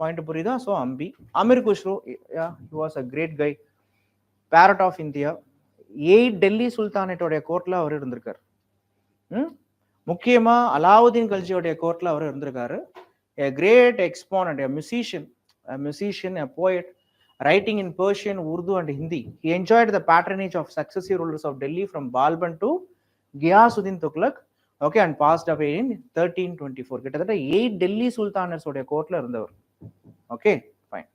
பாயிண்ட் புரியுதா? ஸோ அம்பி. Amir Khusrau, he was a great guy, parrot of India. 8 Delhi சுல்தானேட்டோடைய கோர்ட்ல அவர் இருந்திருக்காரு. முக்கியமா அலாவுதீன் கல்ஜியோடைய கோர்ட்ல அவர் இருந்திருக்காரு. A great exponent, a musician, a poet, writing in Persian, Urdu and Hindi. He enjoyed the patronage of successive rulers of Delhi from Balban to Ghiyasuddin Tughlaq, okay, and passed away in 1324. கிட்டத்தட்ட 8 டெல்லி சுல்தானர்ஸ் உடைய கோர்ட்ல இருந்தவர். Okay fine.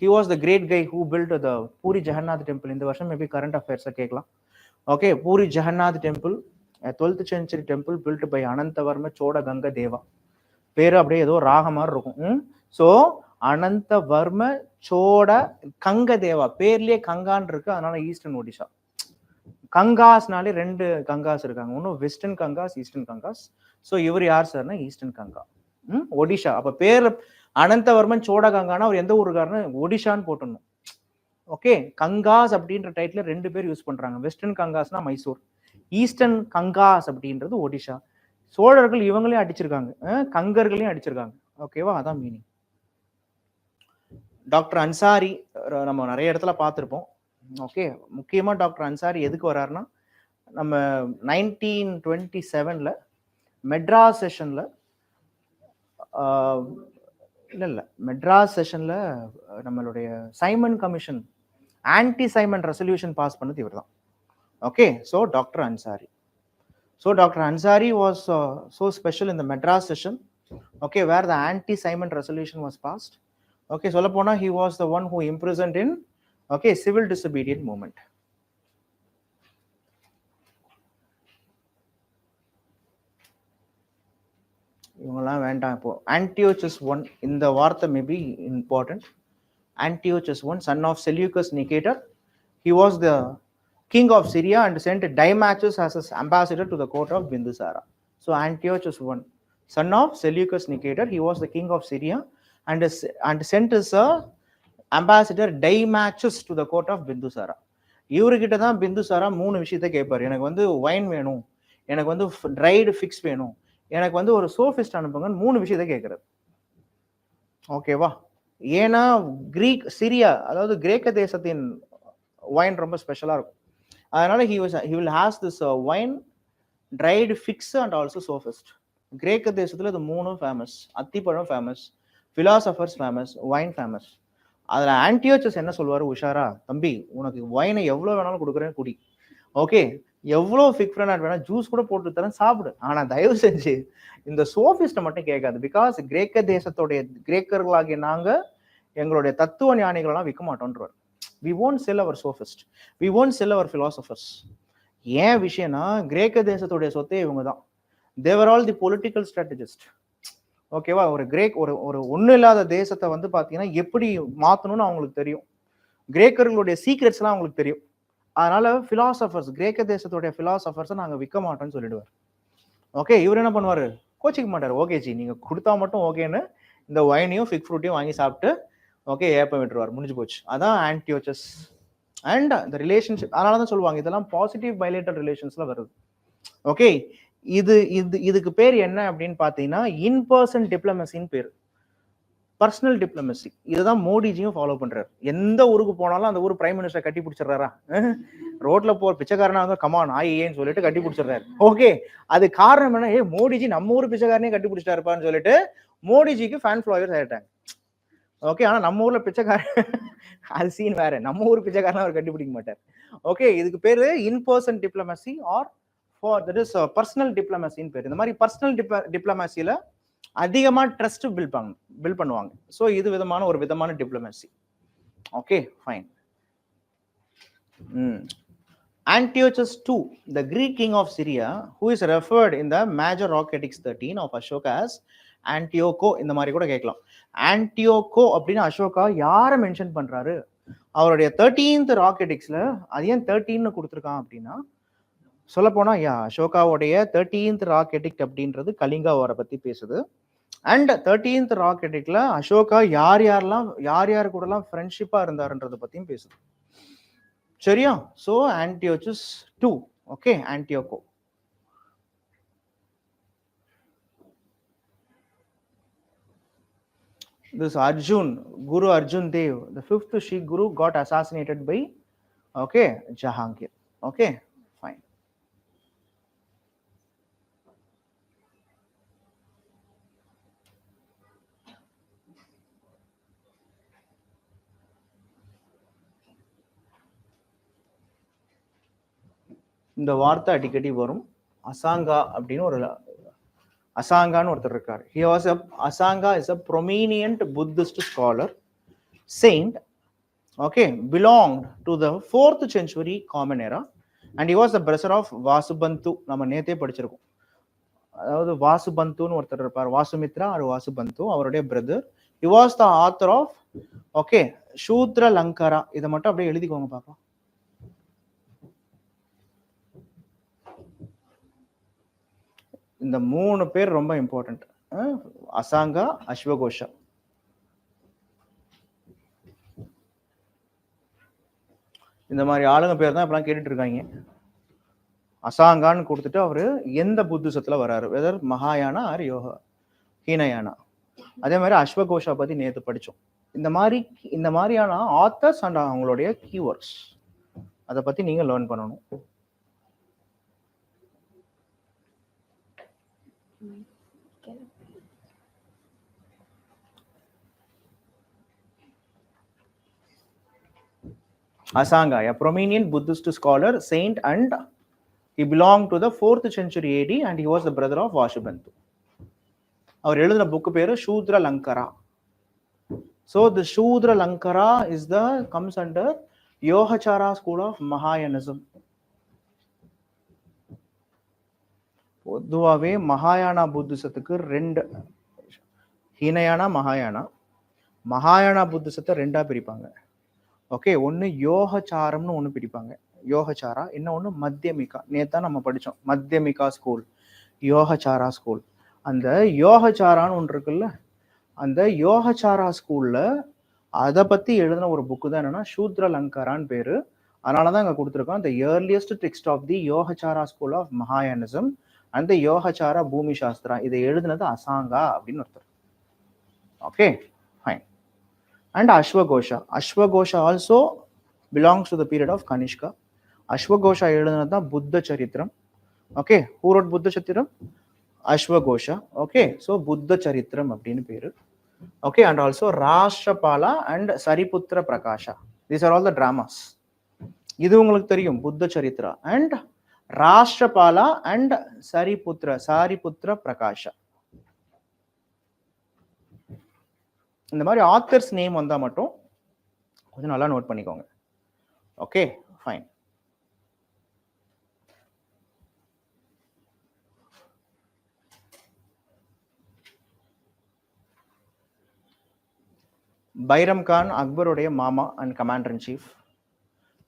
He was the great guy who built the Puri Jagannath temple. இந்த வருஷம் maybe current affairs கேட்கலாம். Okay, Puri Jagannath temple, a 12th century temple built by Anantavarma Choda Ganga Deva. பேரு அப்படியே ஏதோ ராக மாதிரி இருக்கும். ஸோ அனந்தவர்ம சோட கங்க தேவா, பேர்லயே கங்கான் இருக்கு, அதனால ஈஸ்டர்ன் ஒடிஷா. கங்காஸ்னாலே 2 கங்காஸ் இருக்காங்க, ஒன்னும் western Gangas, eastern Gangas. So இவர் யார் சார்னா ஈஸ்டர்ன் கங்கா, ஒடிஷா. அப்ப பேர் அனந்தவர்மன் சோட கங்கானா அவர் எந்த ஊருக்காருன்னு ஒடிஷான்னு போட்டணும். ஓகே, கங்காஸ் அப்படின்ற டைட்டில் 2 பேர் யூஸ் பண்றாங்க. வெஸ்டர்ன் கங்காஸ்னா மைசூர், ஈஸ்டர்ன் கங்காஸ் அப்படின்றது ஒடிஷா. சோழர்கள் இவங்களையும் அடிச்சிருக்காங்க, கங்கர்களையும் அடிச்சிருக்காங்க. ஓகேவா, அதான் மீனிங். டாக்டர் அன்சாரி நம்ம நிறைய இடத்துல பார்த்துருப்போம். ஓகே, முக்கியமா டாக்டர் அன்சாரி எதுக்கு வர்றாருன்னா, நம்ம 1927 மெட்ராஸ் செஷன்ல மெட்ராஸ் செஷன்ல நம்மளுடைய Simon commission anti Simon resolution pass பண்ணது இவர் தான். Okay, so doctor Ansari. So Dr. Ansari was so special in the Madras session, okay, where the anti-Simon resolution was passed. Okay, Solapona, he was the one who imprisoned in, okay, civil disobedient movement. Antiochus I, in the Vartha may be important. Antiochus I, son of Seleucus Nicator, he was the king of Syria and sent Dymachus as his ambassador to the court of Bindusara. So Antiochus I, son of Seleucus Nicator, he was the king of Syria and sent his ambassador Dymachus to the court of Bindusara. இவர்கிட்ட தான் பிந்துசாரா 3 விஷயத்தை கேட்பாரு. எனக்கு வந்து wine வேணும், எனக்கு வந்து dried fix வேணும், எனக்கு வந்து ஒரு சோஃபிஸ்ட் அனுப்புங்கன்னு 3 விஷயத்தை கேட்கறாரு. ஓகேவா? ஏன்னா சிரியா அதாவது கிரேக்க தேசத்தின் வைன் ரொம்ப ஸ்பெஷலா இருக்கும். அதனால he will has this wine, dried fix and also sophist. கிரேக்க தேசத்துல இது 3 ஃபேமஸ். அத்திப்பழம் famous, philosophers famous, wine famous. அதில் ஆன்டியோச்சஸ் என்ன சொல்லுவார், உஷாரா தம்பி உனக்கு ஒயினை எவ்வளோ வேணாலும் கொடுக்குறேன்னு குடி, ஓகே எவ்வளோ ஃபிக்ஃப்ரனாட் வேணால் ஜூஸ் கூட போட்டு தரேன் சாப்பிடு, ஆனால் தயவு செஞ்சு இந்த சோஃபிஸ்ட்டை மட்டும் கேட்காது. பிகாஸ் கிரேக்க தேசத்துடைய கிரேக்கர்களாகிய நாங்கள் எங்களுடைய தத்துவ ஞானிகளெல்லாம் விற்க மாட்டோன்றவர். We won't sell our sophist, we won't sell our philosophers. ஏன் விஷயம்னா கிரேக்க தேசத்துடைய சொத்தே இவங்க தான். தேவர் ஆல் தி பொலிட்டிக்கல் ஸ்ட்ராட்டஜிஸ்ட். ஓகேவா, ஒரு கிரேக் ஒரு ஒரு ஒன்றும் இல்லாத தேசத்தை வந்து பார்த்தீங்கன்னா எப்படி மாற்றணும்னு அவங்களுக்கு தெரியும். கிரேக்கர்களுடைய சீக்ரெட்ஸ்லாம் அவங்களுக்கு தெரியும். அதனால பிலாசபர்ஸ், கிரேக்க தேசத்துடைய பிலாசபர்ஸை நாங்கள் விற்க மாட்டோம்னு சொல்லிடுவார். ஓகே, இவர் என்ன பண்ணுவார், கோச்சிக்க மாட்டார். ஓகே ஜி நீங்கள் கொடுத்தா மட்டும் ஓகேன்னு இந்த ஒயினையும் ஃபிக் ஃப்ரூட்டையும் வாங்கி சாப்பிட்டு ஓகே ஏப்பம் விட்டுருவார், முடிஞ்சு போச்சு. அதான் ஆன்டியோச்சஸ். அண்ட் இந்த ரிலேஷன்ஷிப், அதனால தான் சொல்லுவாங்க இதெல்லாம் பாசிட்டிவ் பைலேட்டர் ரிலேஷன்ஸ்ல வருது. ஓகே, இதுக்கு பேர் என்ன அப்படின்னு பார்த்தீங்கன்னா இன்பர்சன் டிப்ளமசின்னு பேர், பர்சனல் டிப்ளமசி. இதுதான் மோடிஜியும் ஃபாலோ பண்றாரு. எந்த ஊருக்கு போனாலும் அந்த ஊர் பிரைம் மினிஸ்டர் கட்டி பிடிச்சிடுறாரா, ரோட்ல போற பிச்சைக்காரனா வந்து கமான் ஆயின்னு சொல்லிட்டு கட்டி பிடிச்சிடுறாரு. ஓகே, அது காரணம் என்ன, மோடிஜி நம்ம ஊர் பிச்சைக்காரனே கட்டி பிடிச்சிட்டாருப்பான்னு சொல்லிட்டு மோடிஜிக்கு ஃபேன் ஃபாலோவர்ஸ் ஆயிட்டாங்க. ஓகே, ஆனா நம்ம ஊர்ல பிச்சைக்காரன் அது சீன் வேற, நம்ம ஊர் பிச்சைக்காரன் அவர் கண்டுபிடிக்க மாட்டார். ஓகே, இதுக்கு பேரு in person diplomacy or that is personal டிப்ளமசின்னு பேர். இந்த மாதிரி பர்சனல் டிப்ளமசியில அதிகமா ட்ரஸ்ட் பில்ட் பண்ணுவாங்க. ஸோ இது ஒரு விதமான diplomacy. Okay fine. Antiochus II, the Greek king of Syria, who is referred in the major rock edicts 13 of Ashoka as Antiocho. இந்த மாதிரி கூட கேட்கலாம். ஆன்டியோகோ அப்படின்னு அசோகா யாரை மென்ஷன் பண்றாரு, அவருடைய 13th ராக் எடிக்ஸ்ல. அது ஏன் 13 கொடுத்துருக்கான் அப்படின்னா, சொல்ல போனா அசோகாவுடைய 13th ராக் எடிக்ட் அப்படின்றது கலிங்கா வாரை பத்தி பேசுது. அண்ட் 13th ராக் எடிக்ட்ல அசோகா யார் யார் கூடலாம் ஃப்ரெண்ட்ஷிப்பா இருந்தாருன்றதை பத்தியும் பேசுது. சரியா? So Antiochus II. Okay, Antiochus. This Arjun, Guru Arjun Dev, the 5th Sikh Guru, got assassinated by Jahangir. Okay, fine. இந்த வார்த்தை அடிக்கடி வரும். அசாங்கா அப்படின்னு ஒரு அசாங்கான்னு ஒருத்தர் இருக்காரு. அசாங்கா is a prominent Buddhist scholar, saint, okay, belonged to the 4th century common era, and he was the brother of Vasubandhu. நம்ம நேத்தே படிச்சிருக்கோம். அதாவது வாசுபந்துன்னு ஒருத்தர் இருப்பார், வாசுமித்ரா or வாசுபந்து, அவருடைய brother. he was the author of சூத்ர லங்கரா. இதை மட்டும் அப்படியே எழுதிக்கோங்க பாப்பா. இந்த 3 பேர் ரொம்ப இம்பார்ட்டன்ட். அசாங்கா, அஸ்வகோஷா. இந்த மாதிரி ஆளுங்க பேர் தான் இப்பெல்லாம் கேட்டுட்டு இருக்காங்க. அசாங்கான்னு கொடுத்துட்டு அவரு எந்த புத்திசத்துல வராரு, வெதர் மகாயானா ஆர் யோகா ஹீனயானா. அதே மாதிரி அஸ்வகோஷா பத்தி நேத்து படிச்சோம். இந்த மாதிரியான ஆத்தர்ஸ் அண்ட் அவங்களுடைய கீவேர்ட்ஸ், அதை பத்தி நீங்க லேர்ன் பண்ணணும். Asanga, a prominent Buddhist scholar, saint, and he belonged to the 4th century AD, and he was the brother of Vasubandhu. அவர் எழுதின புக் பேரு சூத்ர லங்கரா. So the Shudra Lankara comes under Yogacara school of Mahayanism. பொதுவாகவே மகாயானா புத்திசத்துக்கு 2, ஹீனயானா மகாயானா புத்திசத்தை 2ஆ பிரிப்பாங்க. Okay, ஒன்று யோகச்சாரம்னு ஒன்று பிரிப்பாங்க, யோகச்சாரா. இன்னொன்று மத்தியமிகா. நேத்தான் நம்ம படித்தோம் மத்தியமிகா ஸ்கூல், யோகச்சாரா ஸ்கூல். அந்த யோகச்சாரான்னு ஒன்று இருக்குல்ல, அந்த யோகச்சாரா ஸ்கூல்ல அதை பற்றி எழுதின ஒரு புக்கு தான் என்னன்னா சூத்ர லங்கரான்னு பேரு. அதனால தான் இங்கே கொடுத்துருக்கோம், the earliest text of the Yogachara school of Mahayanism and the Yogachara Bhumi Shastra. இதை எழுதினது அசாங்கா அப்படின்னு ஒருத்தர். Okay fine. And Ashwagosha also belongs to the period of Kanishka. Ashwagosha எழுதுனது தான் புத்த சரித்திரம். ஓகே, who wrote புத்த சரித்திரம்? Ashwagosha. ஓகே, ஸோ புத்த சரித்திரம் அப்படின்னு பேரு. Okay, and also Rashtrapala and Sariputra Prakasha. These are all the dramas. இது உங்களுக்கு தெரியும், புத்த சரித்ரா and Rashtrapala and Sariputra Prakasha. இந்த மாதிரி ஆத்தர்ஸ் நேம் வந்தா மட்டும் கொஞ்சம் நல்லா நோட் பண்ணிக்கோங்க. Okay fine. பைரம் கான் அக்பருடைய மாமா and commander in chief.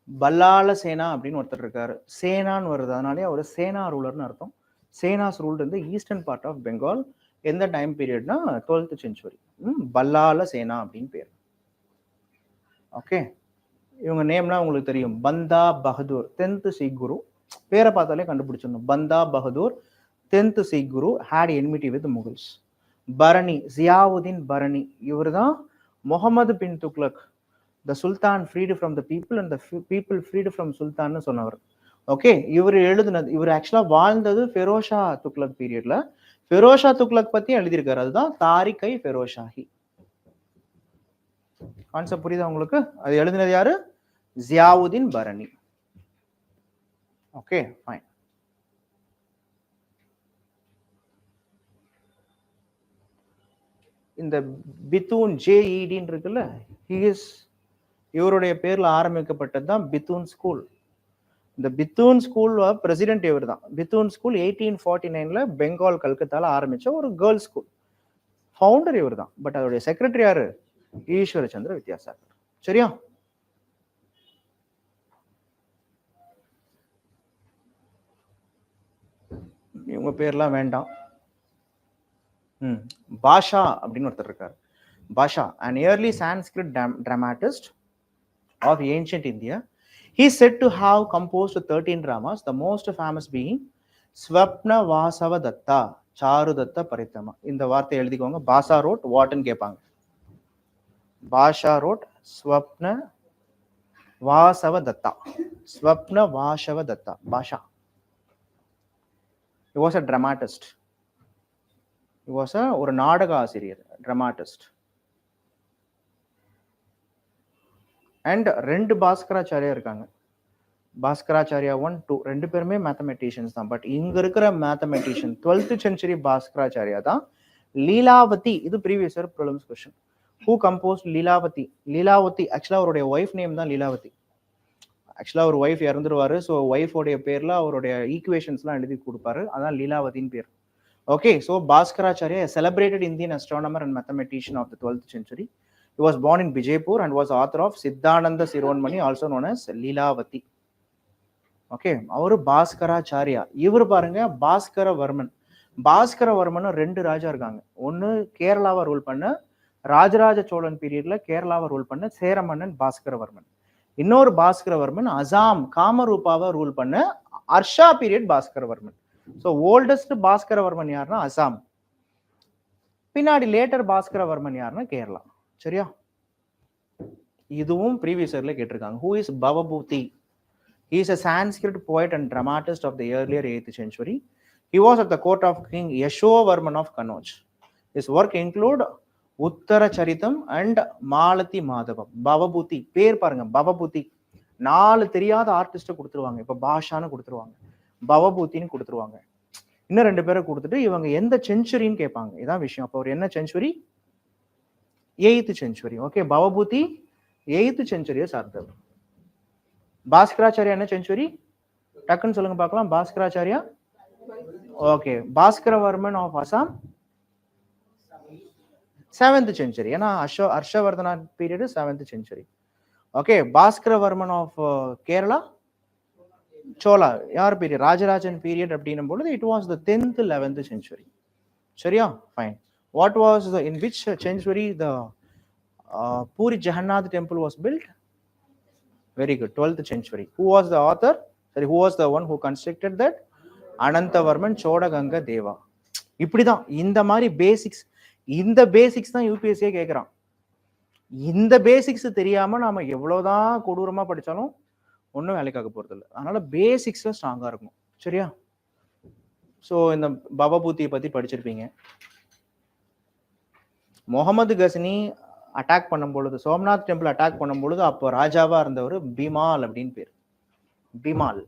Ballala Sena அப்படின்னு ஒருத்தர் இருக்காரு. சேனான்னு வருது, அதனாலே அவர் சேனா ரூலர்னு அர்த்தம். சேனாஸ் ரூல்டு வந்து ஈஸ்டர்ன் பார்ட் ஆஃப் பெங்கால். எந்த டைம் பீரியட்னா 12th century. பல்லால சேனா அப்படின்னு பேர். ஓகே, இவங்க நேம்லாம் உங்களுக்கு தெரியும். பந்தா பகதூர் 10th Sikh குரு. பேரை பார்த்தாலே கண்டுபிடிச்சிடணும். பந்தா Bahadur 10th Sikh Guru had enmity with Mughals. Bharani, Ziauddin Bharani, இவர் தான் முகமது பின் Tughlaq, the Sultan freed from the people and the people freed from Sultan சொன்னவர். ஓகே, இவர் எழுதுனது, இவர் ஆக்சுவலா வாழ்ந்தது ஃபெரோஷா துக்ளக் பீரியட்ல. ஃபெரோஷா துக்ளக் பத்தி எழுதியிருக்காரு, அதுதான் தாரிகை ஃபெரோஷாஹி. கான்செப்ட் புரியுதா உங்களுக்கு? அது எழுதினது யாரு? ஜியாவுதீன் பரணி. Okay fine. இந்த பித்தூன் ஜேஇடின்னு இருக்குல்ல, இவருடைய பேர்ல ஆரம்பிக்கப்பட்டது தான் பித்தூன் ஸ்கூல். இந்த பித்தூன் ஸ்கூல் பிரசிடென்ட் இவர் தான். பித்தூன் ஸ்கூல் 1849ல பெங்கால் கல்கத்தால ஆரம்பிச்ச ஒரு கேர்ள்ஸ் ஸ்கூல். ஃபவுண்டர் இவர் தான். பட் அதோடைய செக்ரட்டரி யாரு? ஈஸ்வர சந்திர வித்யாசாகர். சரியா? இவங்க பேர்லாம் வேண்டாம். பாஷா அப்படின்னு ஒருத்தர் இருக்காரு. பாஷா, an early Sanskrit dramatist of ancient India. He is said to have composed 13 dramas, the most famous being Swapna Vasava Datta, Charu Datta Paritama. இந்த வார்த்தை எழுதிக்கோங்க. பாஷா wrote what ன்னு கேட்பாங்க. பாஷா wrote Swapna Vasava Datta. Swapna Vasava Datta. Basha. He was a dramatist. He was ஒரு நாடக ஆசிரியர், dramatist. And 2 Bhaskaracharya இருக்காங்க. பாஸ்கராச்சாரியா 1, 2 2 பேருமே மேத்தமெட்டிஷியன்ஸ் தான். பட் இங்க இருக்கிற மேத்தமெட்டிஷியன் 12th century பாஸ்கராச்சாரியா தான். லீலாவதி, இது previous year prelims question. Who composed Lilavati? Lilavati actually அவருடைய ஒய்ஃப் நேம் தான் லீலாவதி. ஆக்சுவலா ஒரு ஒய்ஃப் இறந்துருவாரு. ஸோ ஒய்ஃபோடைய பேர்ல அவருடைய ஈக்குவேஷன்ஸ்லாம் எழுதி கொடுப்பாரு. அதான் லீலாவதின்னு பேர். Okay, so Bhaskaracharya, celebrated Indian astronomer and mathematician of the 12th century. He was born in Bijaypur and was author of Siddhananda Sironmani, also known as Leelavati. Okay, அவரு பாஸ்கராச்சாரியா. இவர் பாருங்க பாஸ்கரவர்மன். பாஸ்கரவர்மன் 2 ராஜா இருக்காங்க. ஒன்னு கேரளாவை ரூல் பண்ண ராஜராஜ சோழன் பீரியட்ல கேரளாவை ரூல் பண்ண சேர மன்னன் பாஸ்கரவர்மன். இன்னொரு பாஸ்கரவர்மன் அசாம் காமரூபாவை ரூல் பண்ண அர்ஷா பீரியட் பாஸ்கரவர்மன். ஸோ ஓல்டஸ்ட் பாஸ்கரவர்மன் யாருன்னா அசாம். பின்னாடி லேட்டர் பாஸ்கரவர்மன் யாருன்னா கேரளா. சரியா? இதுவும் ப்ரீவியஸ் இயர்ல கேட்டிருக்காங்க. Who is Bhavabhuti? He is a Sanskrit poet and dramatist of the earlier 8th century. He was at the court of King Yashovarman of Kannauj. His work include Uttara Charitam and Malati Madhavam. Bhavabhuti பேர் பாருங்க, பவபூதி. 4 தெரியாத ஆர்டிஸ்ட கொடுத்துருவாங்க. இப்ப பாஷான்னு கொடுத்துருவாங்க, பவபூத்தின்னு கொடுத்துருவாங்க. இன்னும் 2 பேரை கொடுத்துட்டு இவங்க எந்த செஞ்சுரின்னு கேட்பாங்க. இதான் விஷயம். அப்போ ஒரு என்ன century? 8th century. Okay, Bhavabhuti 8th century சார்ந்தவர். பாஸ்கராச்சாரியா என்ன செஞ்சுரி? டக்குன்னு சொல்லுங்க பார்க்கலாம். Bhaskaracharya, okay, Bhaskaravarman of Assam 7th century. ஏன்னா Harshavardhana period 7th century. Okay, Bhaskaravarman of Kerala Chola யார் பீரியட்? ராஜராஜன் பீரியட் அப்படின்னும் பொழுது it was the 10th 11th century. சரியா? Fine. What was in which century the Puri Jagannath temple was built? Very good, 12th century. Who was the author? Sorry, who was the one who constructed that? Ananthavarman Chodaganga Deva. இப்படிதான் இந்த மாதிரி basics, இந்த basics தான் யூபிஎஸ்சியே கேட்குறான். இந்த basics தெரியாம நாம எவ்வளவுதான் கொடூரமா படிச்சாலும் ஒன்றும் வேலைக்காக போறது இல்லை. அதனால பேசிக்ஸ்ல ஸ்ட்ராங்கா இருக்கும். சரியா? ஸோ இந்த பவபூதியை பத்தி படிச்சிருப்பீங்க. முகமது கஸ்னி அட்டாக் பண்ணும்பொழுது, சோம்நாத் டெம்பிள் அட்டாக் பண்ணும்பொழுது அப்போ ராஜாவா இருந்தவர் பீமால் அப்படின்னு பேர். Bhimal.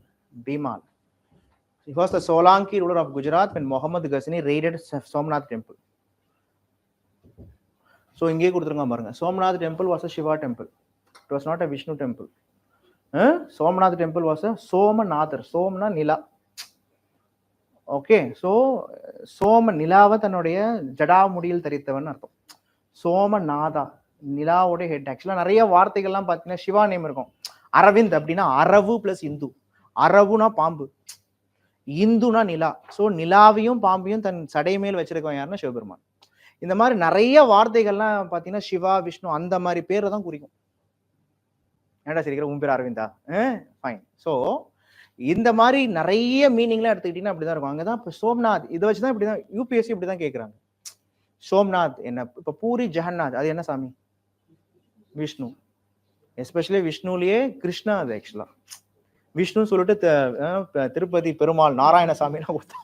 He was the Solanki ruler of Gujarat when Muhammad Ghazni raided Somnath temple. So இங்கே கொடுத்துருங்க பாருங்க. Somnath temple was a Shiva temple. It was not a Vishnu temple. Somnath temple was a Somanathar. Somna Nila. Okay, so Soma நிலாவை தன்னுடைய ஜடா முடியில் தரித்தவன் அர்த்தம். Somanatha, நிலாவோட head. ஆக்சுவலா நிறைய வார்த்தைகள்லாம் பார்த்தீங்கன்னா சிவா நேம் இருக்கும். அரவிந்த் அப்படின்னா அரவு பிளஸ் இந்து. அரவுனா பாம்பு, இந்துனா நிலா. ஸோ நிலாவையும் பாம்பையும் தன் சடை மேல் வச்சிருக்கோம் யாருன்னா சிவபெருமான். இந்த மாதிரி நிறைய வார்த்தைகள்லாம் பார்த்தீங்கன்னா சிவா, விஷ்ணு அந்த மாதிரி பேரை தான் குறிக்கும். ஏன்டா சரிக்கிற உன் பேர் அரவிந்தா? ஃபைன். ஸோ இந்த மாதிரி நிறைய மீனிங்லாம் எடுத்துக்கிட்டீங்கன்னா அப்படிதான் இருக்கும். அங்கதான் இப்போ சோம்நாத் இதை வச்சுதான் இப்படிதான் யூபிஎஸ்சி இப்படிதான் கேட்குறாங்க. சோம்நாத் என்ன? இப்போ பூரி ஜெகநாத் அது என்ன சாமி? விஷ்ணு. எஸ்பெஷலி விஷ்ணுலயே கிருஷ்ணா. அது ஆக்சுவலா விஷ்ணு சொல்லிட்டு திருப்பதி பெருமாள் நாராயணசாமின்னு கொடுத்தா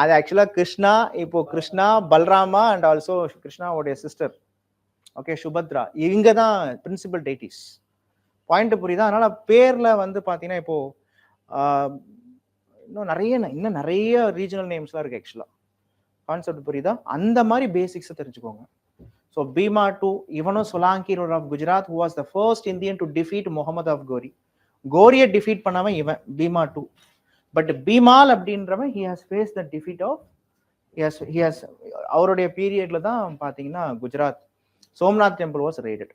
அது ஆக்சுவலா கிருஷ்ணா. இப்போ கிருஷ்ணா, பல்ராமா அண்ட் ஆல்சோ கிருஷ்ணாவுடைய சிஸ்டர் ஓகே சுபத்ரா, இங்க தான் பிரின்சிபல் டெய்டிஸ். பாயிண்ட் புரியுதா? அதனால பேர்ல வந்து பாத்தீங்கன்னா இப்போ இன்னும் நிறைய ரீஜனல் நேம்ஸ்லாம் இருக்கு. ஆக்சுவலா கான்செப்ட் புரியுதா? அந்த மாதிரி பேசிக்ஸை தெரிஞ்சுக்கோங்க. ஸோ பீமா டூ, இவனும் Solanki ruler of Gujarat who was the first Indian to defeat Muhammad of Ghori. கோரியை டிஃபீட் பண்ணவன் இவன் பீமா டூ. பட் பீமால் அப்படின்றவன் he has faced the defeat of he has அவருடைய பீரியட்ல தான் பாத்தீங்கன்னா Gujarat Somnath temple was raided.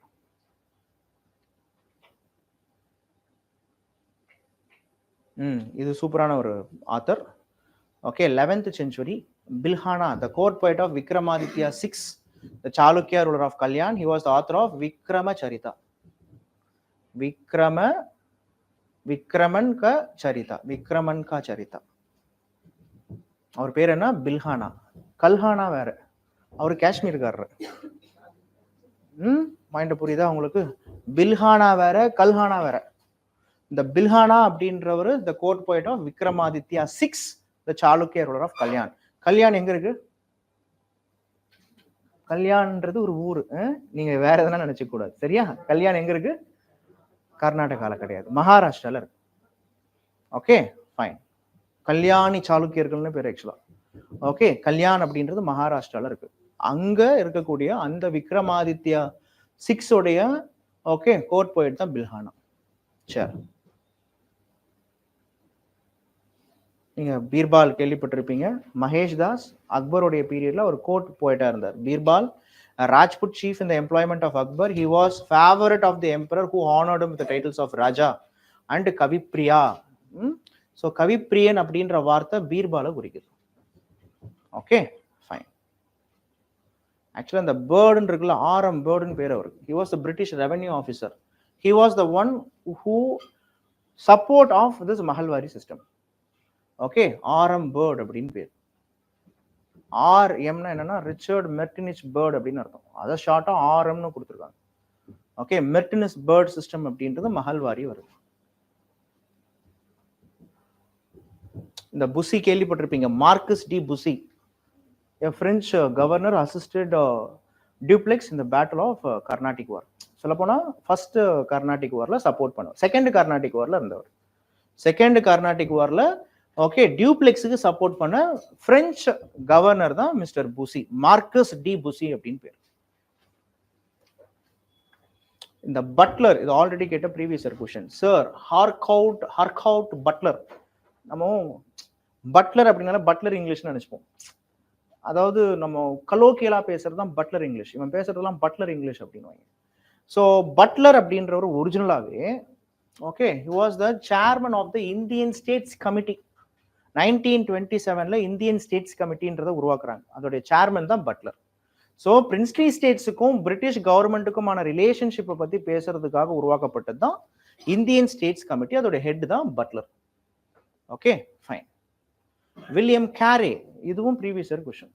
இது சூப்பரான ஒரு author. Okay, 11th century Bilhana, the court poet of Vikramaditya VI, the Chalukya ruler of Kalyan. He was the author of Vikrama Charita. Vikraman கா சரிதா. அவர் பேர் என்ன? பில்ஹானா. கல்ஹானா வேற, அவரு காஷ்மீர்காரர். மைண்ட் புரியுதா உங்களுக்கு? பில்ஹானா வேற, கல்ஹானா வேற. இந்த பில்ஹானா அப்படின்றவர் the court poet of Vikramaditya VI, the Chalukya ruler of Kalyan. Kalyan எங்க இருக்கு? கல்யாண்ன்றது ஒரு ஊரு, நீங்க வேற எதனா நினைச்சுக்க கூடாது, சரியா? கல்யாண் எங்க இருக்கு? கர்நாடகால கிடையாது, மகாராஷ்டிரால இருக்கு. Okay fine. கல்யாணி சாளுக்கியர்கள்னு பேர் ஆக்சுவலா. ஓகே, கல்யாண் அப்படின்றது மகாராஷ்டிரால இருக்கு. அங்க இருக்கக்கூடிய அந்த விக்ரமாதித்யா VI உடைய ஓகே கோர்ட் போயிட் தான் பில்ஹானா. சரி, நீங்க பீர்பால் கேள்விப்பட்டிருப்பீங்க. மகேஷ் தாஸ் அக்பருடைய பீரியட்ல ஒரு கோர்ட் போயிட்டா இருந்தார். Birbal, a Rajput chief in the employment of Akbar. He was favorite of the emperor who honored him with the titles of Raja and Kavipriya. So Kavipriyan அப்படின்ற வார்த்தை பீர்பாலை குறிக்குது. Okay fine. ஆக்சுவலா இந்த பேர்டுன்னு இருக்குல்ல, ஆரம் பேர்டுன்னு பேர் அவருக்கு. He was the British revenue officer. He was the one who support of this Mahalwari system. Okay, ஆரம் பேர்டு அப்படின்னு பேர். ஆர்எம்னா என்னன்னா ரிச்சர்ட் மெர்டினிச் பேர்ட் அப்படின்னு அர்த்தம். அதை ஷார்ட்டா ஆர்எம்னு கொடுத்துருக்காங்க. ஓகே, மெர்டினிஸ் பேர்ட் சிஸ்டம் அப்படின்றது மஹல்வாரி வருது. இந்த புசி கேள்விப்பட்டிருப்பீங்க, Marquis de Bussy, a French governor assisted Dupleix in the battle of Carnatic War. சொல்ல போனா ஃபர்ஸ்ட் கர்நாடிக் வார்ல சப்போர்ட் பண்ணுவார். செகண்ட் கர்நாடிக் வார்ல இருந்தவர். செகண்ட் கர்நாடிக் வார்ல ஓகே டியூப்ளெக்ஸுக்கு சப்போர்ட் பண்ண பிரெஞ்சு கவர்னர் தான் mister Bussy, Marquis de Bussy அப்படின்னு பேர். இந்த பட்லர், இது ஆல்ரெடி கேட்ட previous year question. Sir Harcourt Butler. நம்ம பட்லர் அப்படின்னால பட்லர் இங்கிலீஷ்னு நினைச்சுப்போம். அதாவது நம்ம கலோக்கியலா பேசுறது தான் பட்லர் இங்கிலீஷ், இவன் பேசுறதுலாம் பட்லர் இங்கிலீஷ் அப்படின்னு. ஸோ பட்லர் அப்படின்ற ஒரு ஒரிஜினலாவே okay he was the chairman of the Indian States Committee. 1927ல இந்தியன் ஸ்டேட்ஸ் கமிட்டின்றதை உருவாக்குறாங்க. அதோடைய சேர்மன் தான் பட்லர். ஸோ பிரின்ஸ்லி ஸ்டேட்ஸுக்கும் பிரிட்டிஷ் கவர்மெண்ட்டுக்குமான ரிலேஷன்ஷிப்பை பத்தி பேசுறதுக்காக உருவாக்கப்பட்டது தான் இந்தியன் ஸ்டேட்ஸ் கமிட்டி. அதோட ஹெட் தான் Butler. Okay fine. William Carey, இதுவும் ப்ரீவியஸ் இயர் क्वेश्चन.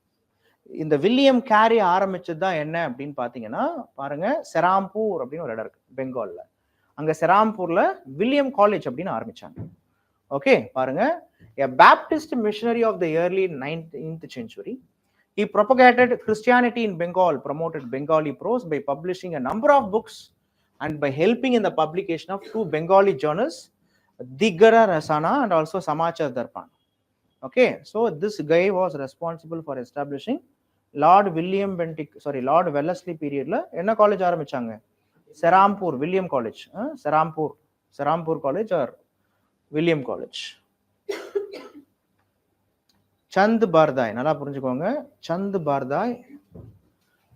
இந்த வில்லியம் கேரே ஆரம்பிச்சது தான் என்ன அப்படின்னு பாத்தீங்கன்னா பாருங்க, செராம்பூர் அப்படின்னு ஒரு இடம் இருக்கு பெங்கால்ல. அங்க செராம்பூர்ல வில்லியம் காலேஜ் அப்படின்னு ஆரம்பிச்சாங்க. ஓகே பாருங்க, a Baptist missionary of the early 19th century. He propagated Christianity in Bengal, promoted Bengali prose by publishing a number of books and by helping in the publication of 2 Bengali journals, Digara Rasana and also Samachar Darpan. Okay, so this guy was responsible for establishing Lord Wellesley period la enna college ஆரம்பிச்சாங்க? Serampore William College. Serampore College or William College. Chand Bardai, நல்லா புரிஞ்சுக்கோங்க. Chand Bardai,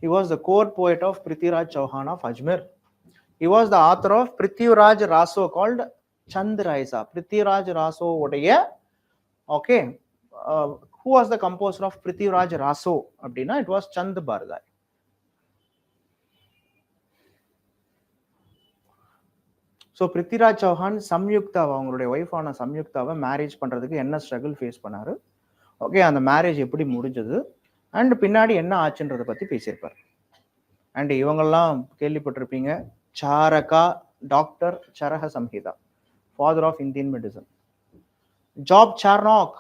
he was the core poet of Prithviraj Chauhan of Ajmer. He was the author of Prithviraj Raso called Chand Raisa. Prithviraj Raso உடைய, okay, who was the composer of Prithviraj Raso அப்படின்னா it was Chand Bardai. So Prithviraj Chauhan சம்யுக்தாவை, அவங்களுடைய ஒய்ஃபான சம்யுக்தாவை marriage பண்ணுறதுக்கு என்ன struggle face பண்ணாரு, okay, அந்த மேரேஜ் எப்படி முடிஞ்சது அண்ட் பின்னாடி என்ன ஆச்சுன்றதை பற்றி பேசியிருப்பார். அண்ட் இவங்கெல்லாம் கேள்விப்பட்டிருப்பீங்க, Charaka, doctor Charaka Samhita, father of Indian medicine. Job Charnock,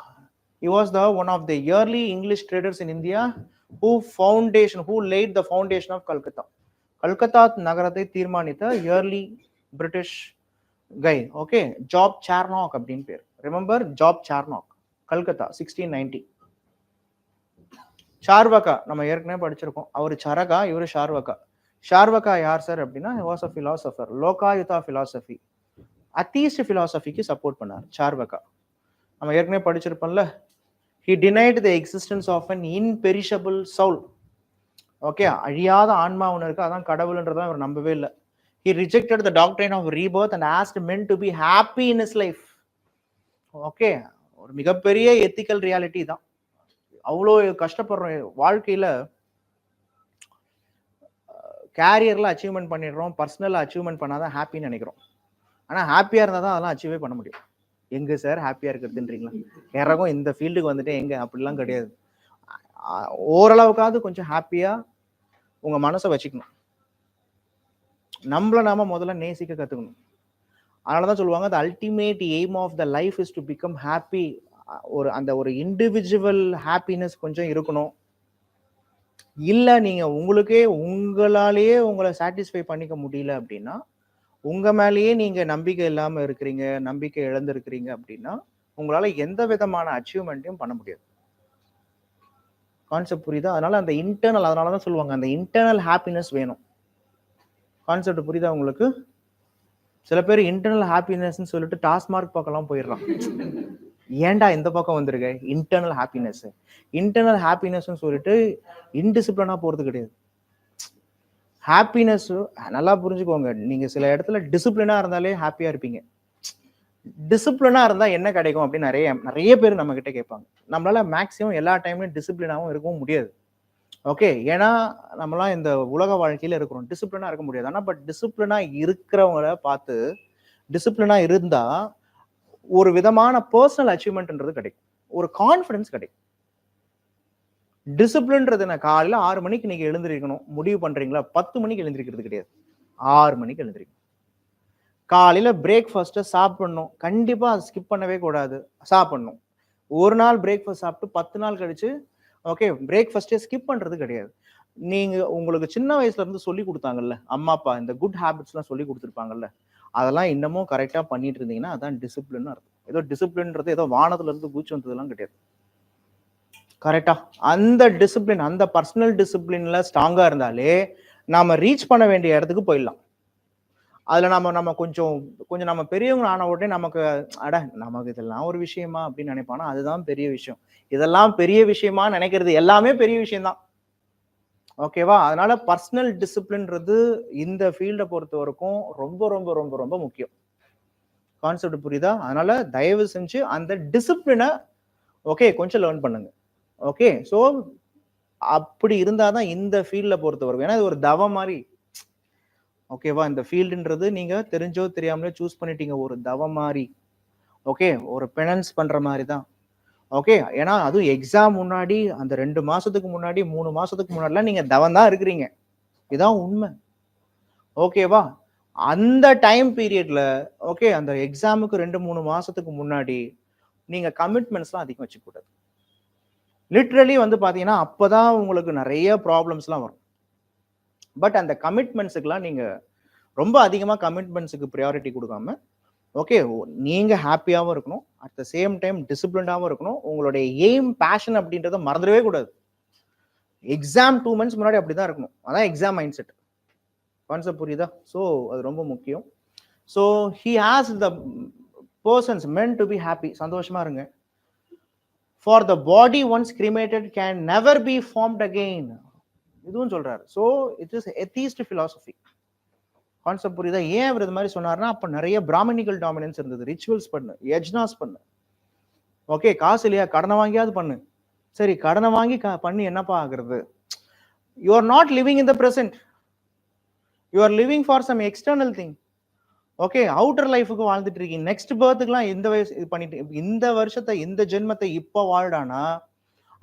he was the one of the early English traders in India who laid the foundation of Calcutta. Calcutta நகரத்தை தீர்மானித்த early British guy, okay, Job Charnock அப்படின்னு பேர். Remember Job Charnock, Calcutta 1690. ஷார்வகா நம்ம ஏற்கனவே படிச்சிருக்கோம், அவர் சரகா, இவர் ஷார்வகா. ஷார்வகா யார் sir அப்படின்னா, he was a philosopher, Lokayata philosophy, atheist philosophyக்கு சப்போர்ட் பண்ணார் ஷார்வகா. நம்ம ஏற்கனவே படிச்சிருப்போம்ல, he denied the existence of an imperishable soul. ஓகே, அழியாத ஆன்மா ஒன்று இருக்கு, அதான் கடவுள்ன்றதான் அவர் நம்பவே இல்லை. He rejected the doctrine of rebirth and asked men to be happy in his life. Okay, ஒரு மிகப்பெரிய எத்திக்கல் ரியாலிட்டி தான். அவ்வளோ கஷ்டப்படுறோம் வாழ்க்கையில், கேரியரில் அச்சீவ்மெண்ட் பண்ணிடுறோம், பர்சனலில் அச்சீவ்மெண்ட் பண்ணாதான் ஹாப்பின்னு நினைக்கிறோம். ஆனால் ஹாப்பியாக இருந்தால் தான் அதெல்லாம் அச்சீவே பண்ண முடியும். எங்கே சார் ஹாப்பியாக இருக்கிறதுன்றீங்களா? யாராகும் இந்த ஃபீல்டுக்கு வந்துட்டு எங்கே, அப்படிலாம் கிடையாது. ஓரளவுக்காவது கொஞ்சம் ஹாப்பியாக உங்கள் மனசை வச்சுக்கணும். நம்மளை நாம முதல்ல நேசிக்க கற்றுக்கணும். அதனால தான் சொல்லுவாங்க, the ultimate aim of the life is to become happy. ஒரு இண்டிவிஜுவல் ஹாப்பினஸ் கொஞ்சம் இருக்கணும். இல்லை நீங்கள் உங்களாலேயே உங்களை சாட்டிஸ்ஃபை பண்ணிக்க முடியல அப்படின்னா, உங்கள் மேலேயே நீங்கள் நம்பிக்கை இல்லாமல் இருக்கிறீங்க, நம்பிக்கை இழந்திருக்கிறீங்க அப்படின்னா, உங்களால் எந்த விதமான அச்சீவ்மெண்ட்டையும் பண்ண முடியாது. கான்செப்ட் புரியுதா? அதனால அந்த இன்டர்னல், அதனால தான் சொல்லுவாங்க அந்த இன்டர்னல் ஹாப்பினஸ் வேணும். கான்செப்ட் புரியுதா உங்களுக்கு? சில பேர் இன்டர்னல் ஹாப்பினஸ்ன்னு சொல்லிட்டு டாஸ்மார்க் பக்கம்லாம் போயிடுறான். ஏன்டா இந்த பக்கம் வந்திருக்க? இன்டர்னல் ஹாப்பினஸ்ன்னு சொல்லிட்டு இன்டிசிப்ளினா போறது கிடையாது. ஹாப்பினஸ் நல்லா புரிஞ்சுக்கோங்க, நீங்க சில இடத்துல டிசிப்ளினா இருந்தாலே ஹாப்பியா இருப்பீங்க. டிசிப்ளினா இருந்தா என்ன கிடைக்கும் அப்படின்னு நிறைய பேர் நம்ம கிட்ட கேட்பாங்க. நம்மளால மேக்சிமம் எல்லா டைம்லயும் டிசிப்ளினாவும் இருக்கவும் முடியாது. ஓகே, ஏன்னா நம்மளாம் இந்த உலக வாழ்க்கையில இருக்கிறோம், டிசிப்ளினா இருக்க முடியாது. ஆனால் பட் டிசிப்ளினா இருக்கிறவங்கள பார்த்து, டிசிப்ளினா இருந்தா ஒரு விதமான பர்சனல் அச்சீவ்மெண்ட்ன்றது கிடைக்கும், ஒரு கான்ஃபிடன்ஸ் கிடைக்கும். டிசிப்ளின்றது என்ன, காலையில் 6 மணிக்கு நீங்க எழுந்திருக்கணும் முடிவு பண்றீங்களா? 10 மணிக்கு எழுந்திருக்கிறது கிடையாது, 6 மணிக்கு எழுந்திருக்கணும். காலையில பிரேக்ஃபாஸ்ட்டை சாப்பிடணும், கண்டிப்பா அதை ஸ்கிப் பண்ணவே கூடாது, சாப்பிடணும். ஒரு நாள் பிரேக்ஃபாஸ்ட் சாப்பிட்டு 10 நாள் கழிச்சு ஓகே பிரேக்ஃபாஸ்டே ஸ்கிப் பண்றது கிடையாது. நீங்க உங்களுக்கு சின்ன வயசுல இருந்து சொல்லி கொடுத்தாங்கல்ல அம்மா அப்பா, இந்த குட் ஹேபிட்ஸ்லாம் சொல்லி கொடுத்துருப்பாங்கல்ல, அதெல்லாம் இன்னமும் கரெக்டா பண்ணிட்டு இருந்தீங்கன்னா அதான் டிசிப்ளின் அர்த்தம். ஏதோ டிசிப்ளின்றது ஏதோ வானத்துல இருந்து பூச்சி வந்ததெல்லாம் கிடையாது. கரெக்டா அந்த டிசிப்ளின், அந்த பர்சனல் டிசிப்ளின்ல ஸ்ட்ராங்கா இருந்தாலே நாம ரீச் பண்ண வேண்டிய இடத்துக்கு போயிடலாம். அதுல நம்ம கொஞ்சம் நம்ம பெரியவங்க ஆன உடனே நமக்கு நமக்கு இதெல்லாம் ஒரு விஷயமா அப்படின்னு நினைப்பானா, அதுதான் பெரிய விஷயம். இதெல்லாம் பெரிய விஷயமா நினைக்கிறது எல்லாமே பெரிய விஷயம்தான். ஓகேவா? அதனால பர்சனல் டிசிப்ளின்றது இந்த ஃபீல்டை பொறுத்த வரைக்கும் ரொம்ப ரொம்ப ரொம்ப ரொம்ப முக்கியம். கான்செப்ட் புரியுதா? அதனால தயவு செஞ்சு அந்த டிசிப்ளினை ஓகே கொஞ்சம் லேர்ன் பண்ணுங்க. ஓகே, ஸோ அப்படி இருந்தாதான் இந்த ஃபீல்டை பொறுத்த வரைக்கும், ஏன்னா இது ஒரு தவம் மாதிரி. ஓகேவா? இந்த ஃபீல்டுன்றது நீங்க தெரிஞ்சோ தெரியாமலே சூஸ் பண்ணிட்டீங்க, ஒரு தவம் மாதிரி. ஓகே, ஒரு பெனன்ஸ் பண்ற மாதிரி தான். ஓகே, ஏன்னா அதுவும் எக்ஸாம் முன்னாடி அந்த 2 மாசத்துக்கு முன்னாடி 3 மாசத்துக்கு முன்னாடிலாம் நீங்க தவம் தான் இருக்கிறீங்க, இதான் உண்மை. ஓகேவா? அந்த டைம் பீரியட்ல ஓகே அந்த எக்ஸாமுக்கு 2-3 மாசத்துக்கு முன்னாடி நீங்க கமிட்மெண்ட்ஸ்லாம் அதிகம் வச்சுக்க கூடாது. லிட்ரலி வந்து பார்த்தீங்கன்னா அப்போ தான் உங்களுக்கு நிறைய ப்ராப்ளம்ஸ்லாம் வரும். பட் அந்த கமிட்மெண்ட்ஸுக்கெலாம் நீங்கள் ரொம்ப அதிகமாக கமிட்மெண்ட்ஸுக்கு ப்ரியாரிட்டி கொடுக்காம, ஓகே நீங்கள் ஹாப்பியாகவும் இருக்கணும், அட் த சேம் டைம் டிசிப்ளின்டாகவும் இருக்கணும். உங்களுடைய எய்ம் பேஷன் அப்படின்றத மறந்துடவே கூடாது. எக்ஸாம் 2 months முன்னாடி அப்படி தான் இருக்கணும். அதான் எக்ஸாம் மைண்ட் செட். கான்செப்ட் புரியுதா? ஸோ அது ரொம்ப முக்கியம். So he has the persons meant to be happy. சந்தோஷமா இருங்க. For the body once cremated can never be formed again. இதுவும் சொல்றாரு. So it is atheist philosophy. Concept புரியுதா? ஏன் அவர் இது மாதிரி சொன்னார்னா, அப்போ நிறைய பிராமணிக்கல் டாமினன்ஸ் இருந்தது. ரிச்சுவல்ஸ் பண்ணு, யஜ்னாஸ் பண்ணு, ஓகே காசு இல்லையா கடனை வாங்கியாவது பண்ணு. சரி கடனை வாங்கி பண்ணி என்னப்பா ஆகுறது? You are not living in the present, you are living for some external thing. Okay outer லைஃபுக்கு வாழ்ந்துட்டு இருக்கீங்க. நெக்ஸ்ட் பர்த்துக்குலாம் இந்த வயசு இது பண்ணிட்டு இந்த வருஷத்தை இந்த ஜென்மத்தை இப்போ வாழ்டானா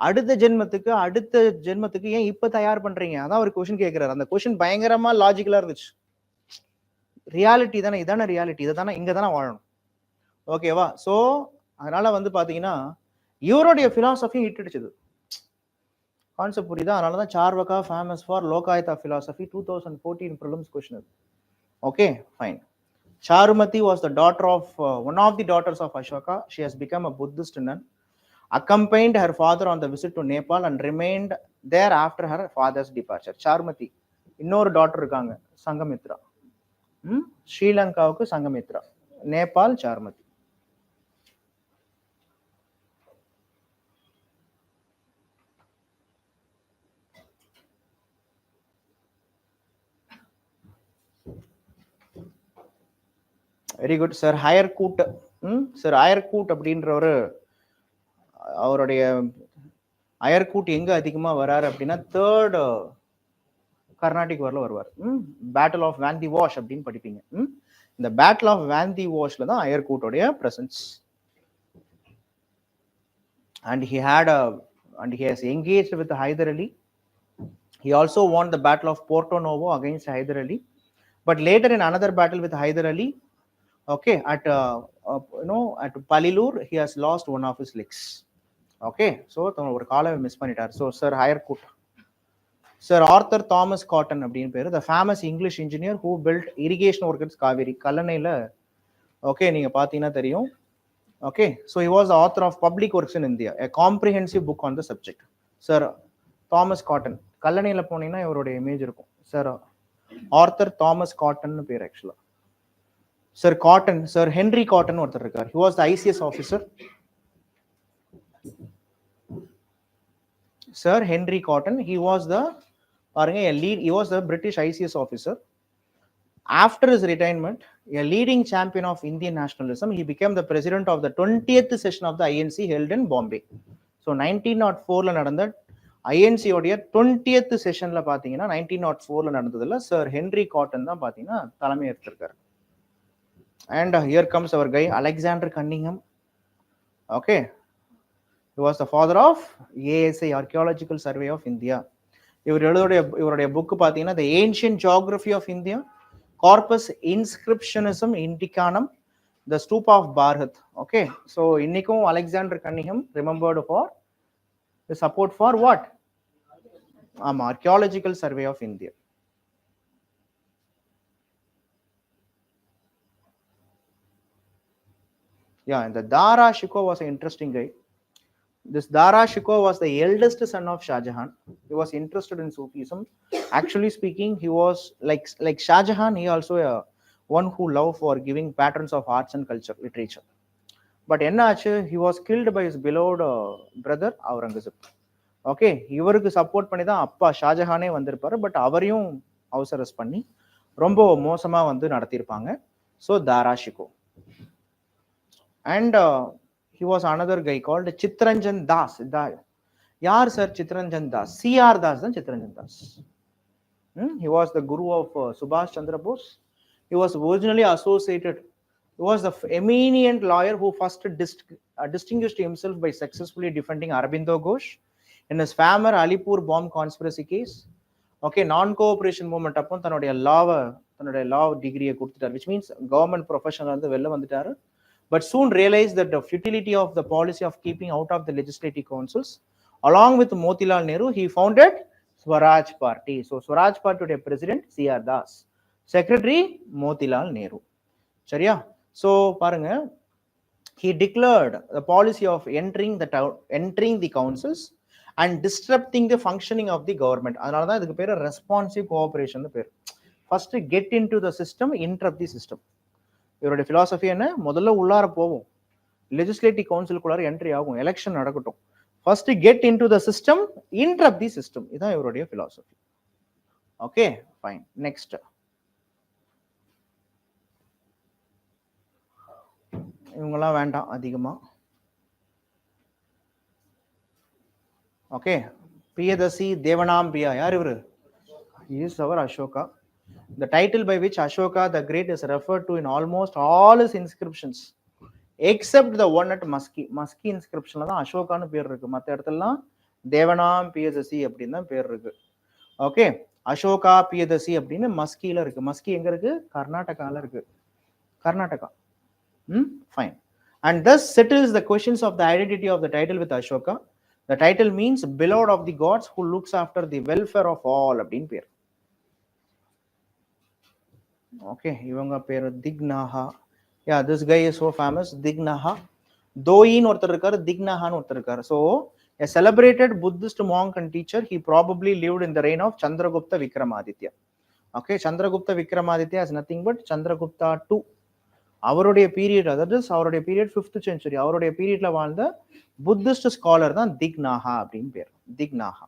அடுத்த ஜென்மத்துக்கு ஏன் இப்போ தயார் பண்றீங்க? அதான் ஒரு கொஸ்டின் கேட்கிறாரு. அந்த கொஸ்டின் பயங்கரமா லாஜிக்கலா இருந்துச்சு. ரியாலிட்டி தானே, இதான ரியாலிட்டி, இதை தானே இங்க தானே வாழணும். ஓகேவா? ஸோ அதனால வந்து பாத்தீங்கன்னா இவருடைய பிலாசபி இட்டுடுச்சுது. கான்செப்ட் புரியுதா? அதனால தான் Charvaka famous for Lokayata philosophy. 2014 prelims question. Okay fine. Charumati was the daughter of one of the daughters of Ashoka. She has become a Buddhist nun, accompanied her father on the visit to Nepal and remained there after her father's departure. Charumati இன்னொரு daughter இருக்காங்க, சங்கமித்ரா. ஸ்ரீலங்காவுக்கு Sanghamitra, Nepal Charumati. Very good sir. ஹயர்கூட் sir, ஹயர்கூட் அப்படின்றவர் அவருடைய ஹயர்கூட் எங்க அதிகமா வராரு அப்படின்னா தேர்ட் கர்நாடிக் வரல வருவார். பேட்டில் ஆஃப் வேந்தி வாஷ் அப்படின்னு படிப்பீங்க. இந்த பேட்டில் ஆஃப் வேந்தி வாஷ்ல தான் ஹயர்கூட்டோடைய presence. and he has engaged with Hyder Ali. He also won the battle of Porto Novo against Hyder Ali, but later in another battle with Hyder Ali, okay, at at Palilur, he has lost one of his legs. Okay, so ஒரு காலை miss பண்ணிட்டார். So sir Hiercourt, sir Arthur Thomas Cotton அப்படின்னு பேரு, the famous English engineer who built irrigation works Kaveri கல்லணையில. Okay நீங்க பாத்தீங்கன்னா தெரியும். Okay, so he was the author of Public Works in India, a comprehensive book on the subject. Sir Thomas Cotton, கல்லணையில போனீங்கன்னா இவருடைய image இருக்கும். Sir author Thomas cotton பேர் ஆக்சுவலா. Sir cotton, sir Henry cotton ஒருத்தர் இருக்கார். he was the ICS officer. Sir Henry Cotton, he was the he was the British ICS officer. After his retirement, a leading champion of Indian nationalism, he became the president of the 20th session of the INC held in Bombay. So 1904 நடந்த INC உடைய 20th செஷன்ல பாத்தீங்கன்னா 1904 நடந்ததுல sir Henry cotton தான் பாத்தீங்கன்னா தலைமை ஏற்றிருக்காரு. And here comes our guy Alexander Cunningham. Okay, he was the father of ASI, Archaeological Survey of India. இவருடைய book பாத்தீங்கன்னா The Ancient Geography of India, Corpus Inscriptionism Indicanum, The Stupa of Bharat. Okay, so இன்னைக்கும் Alexander Cunningham remembered for the support for what? Archaeological Survey of India. Yeah, and the Dara Shikoh was an interesting guy. This Dara Shikoh was the eldest son of Shah Jahan. He was interested in Sufism. Actually speaking, he was like Shah Jahan. He also one who loved for giving patterns of arts and culture, literature. But ennachu, he was killed by his beloved brother Aurangzeb. Okay, இவருக்கு support பண்ணி தான் அப்பா ஷாஜஹானே வந்திருப்பாரு. But அவரையும் house arrest பண்ணி ரொம்ப மோசமா வந்து நடத்தியிருப்பாங்க. So Dara Shikoh. And he was another guy called Chitranjan Das. Yaar sir Chitranjan Das? C.R. Das than Chitranjan Das. He was the guru of Subhash Chandra Bose. He was originally associated. He was the eminent lawyer who first distinguished himself by successfully defending Aurobindo Ghosh in his famous Alipur bomb conspiracy case. Okay, non-cooperation movement அப்போ தன்னுடைய law degree கொடுத்துட்டார், which means government professional வந்து வெளில வந்துட்டாரு. But soon realized that the futility of the policy of keeping out of the legislative councils Along with Motilal Nehru, he founded Swaraj Party. So Swaraj Party president C.R. Das, secretary Motilal Nehru. சரியா? So பாருங்க, he declared the policy of entering the councils and disrupting the functioning of the government. அதனால தான் இதுக்கு பேர் responsive cooperation பேர். First get in to the system, interrupt the system. இவருடைய philosophy என்ன? முதல்ல உள்ளார போவோம், லெஜிஸ்லேட்டிவ் கவுன்சிலுக்குள்ளார என்ட்ரி ஆகும், எலெக்ஷன் நடக்கட்டும், first get in to the system, interrupt the system. இதுதான் இவருடைய பிலாசபி. Okay, fine. நெக்ஸ்ட், இவங்கெல்லாம் வேண்டாம் அதிகமா. ஓகே, பிரியதசி தேவனாம்பியா, யார் இவரு? இஸ் அவர் Ashoka. The title by which Ashoka the Great is referred to in almost all his inscriptions except the one at Maski. Maski inscriptionல தான் அசோகான்னு பேர் இருக்கு, மற்ற இடத்துலலாம் தேவனாம் பியதசி அப்படின்னு தான் பேர் இருக்கு. ஓகே, அசோகா பியதசி அப்படின்னு மஸ்கில இருக்கு. மஸ்கி எங்க இருக்கு? கர்நாடகால இருக்கு. Karnataka. Fine. And thus settles the questions of the identity of the title with Ashoka. The title means beloved of the gods who looks after the welfare of all அப்படின்னு பேர். ஓகே, இவங்க பேர் Dignaga. Yeah, this guy is so famous. Dignaga. தோயின் ஒருத்தர் இருக்காரு, திக்னாஹான்னு ஒருத்தர் இருக்காரு. So a celebrated Buddhist monk and teacher. He probably lived in the reign of Chandragupta Vikramaditya. Okay, Chandragupta Vikramaditya is nothing but Chandragupta II. அவருடைய period, அதாவது அவருடைய period 5th century. அவருடைய பீரியட்ல வாழ்ந்த புத்திஸ்ட் ஸ்காலர் தான் திக்னாஹா அப்படின்னு பேர். Dignaga.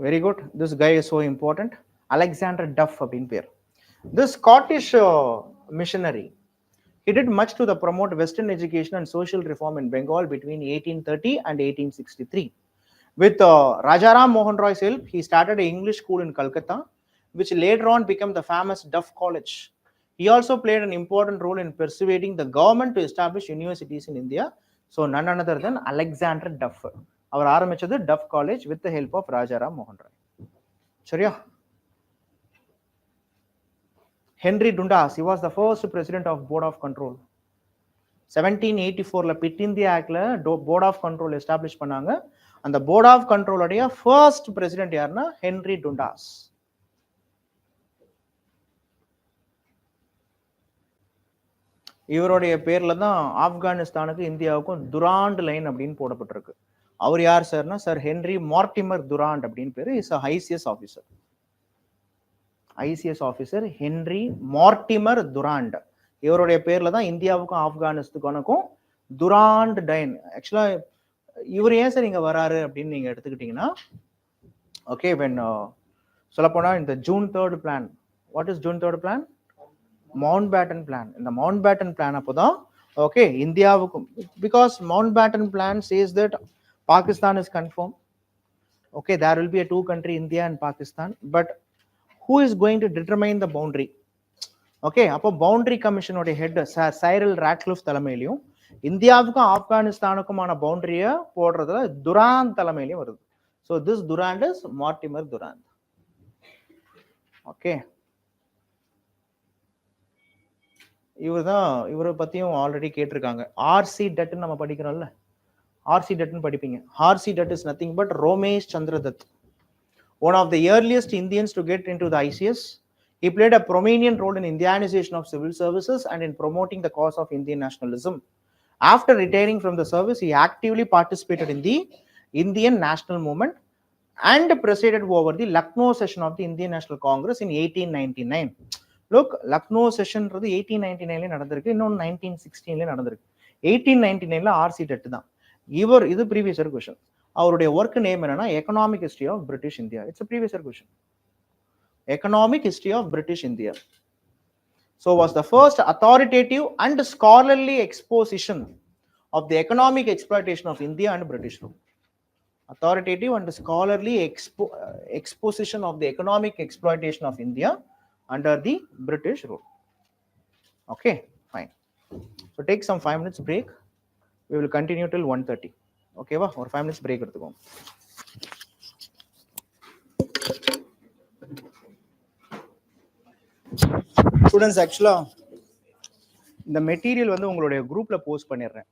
Very good. This guy is so important. Alexander Duff அப்படின்னு பேர். This Scottish missionary, he did much to promote Western education and social reform in Bengal between 1830 and 1863. With Rajaram Mohan Roy's help, he started an English school in Calcutta, which later on became the famous Duff College. He also played an important role in persuading the government to establish universities in India. So none other than Alexander Duff. அவர் ஆரம்பிச்சது Duff College with the help of Rajaram Mohan Roy. சரியா? Henry Dundas, he was the first president of Board of Control. 1784ல Pitt India ஆக்ட்ல Board of Control establish பண்ணாங்க. அந்த Board of கண்ட்ரோலுடைய first president யாருன்னா Henry Dundas. இவருடைய பேர்ல தான் ஆப்கானிஸ்தானுக்கு இந்தியாவுக்கும் துராண்ட் லைன் அப்படின்னு போடப்பட்டிருக்கு. அவர் யார் சார்னா சார் ஹென்ரி மார்டிமர் துராண்ட் அப்படின்னு பேரு. Is ICS officer. ICS officer Henry Mortimer Durand. இவருடைய பேர்ல தான் இந்தியாவுக்கும் ஆப்கானிஸ்தானுக்கும் துராண்ட் லைன். ஆக்சுவலா இவர் ஏன் சார் இங்க வராரு அப்படின்னு நீங்க எடுத்துக்கிட்டீங்கன்னா, ஓகே, வென் சொல்லப்போனா இந்த June 3rd plan. What is June 3rd plan? Mountbatten plan. இந்த மவுண்ட் பேட்டன் பிளான் அப்போதான் ஓகே இந்தியாவுக்கும், because Mountbatten plan says that Pakistan is confirmed. Okay, there will be a 2 country, India and Pakistan, but who is going to determine the boundary? Okay, அப்போ boundary கமிஷனோட head Cyril Radcliffe தலைமையிலையும் இந்தியாவுக்கும் ஆப்கானிஸ்தானுக்குமான பவுண்டரியை போடுறதுல Durand தலைமையிலையும் வருது. So this Durand is Mortimer Durand. Okay, இவரை பத்தியும் ஆல்ரெடி கேட்டிருக்காங்க. ஆர்சி டட்னு நம்ம படிக்கிறோம்ல, ஆர்சி டட்னு படிப்பீங்க. R C Dutt is nothing but Romesh Chandra Dutt, one of the earliest Indians to get into the ICS. He played a prominent role in Indianization of civil services and in promoting the cause of Indian nationalism. After retiring from the service, he actively participated in the Indian national movement and presided over the Lucknow session of the Indian National Congress in 1899. Look, Lucknow session 1899 நடந்திருக்கு, இன்னொன்று 1916 நடந்திருக்கு. 1899 RC டட் தான். இவர் இது previous year question. அவருடைய work name என்னன்னா economic history of British India. It's a previous year question. Economic history of British India. So was the first authoritative and scholarly exposition of the economic exploitation of India and British rule. Authoritative and scholarly exposition of the economic exploitation of India under the British rule. Okay, fine. So take some 5 minutes break. We will continue till 1:30. Okay va, or 5 minutes break எடுத்துக்கோங்க. Students, ஆக்சுவலா இந்த material வந்து உங்களுடைய குரூப்ல post பண்ணிடுறேன்.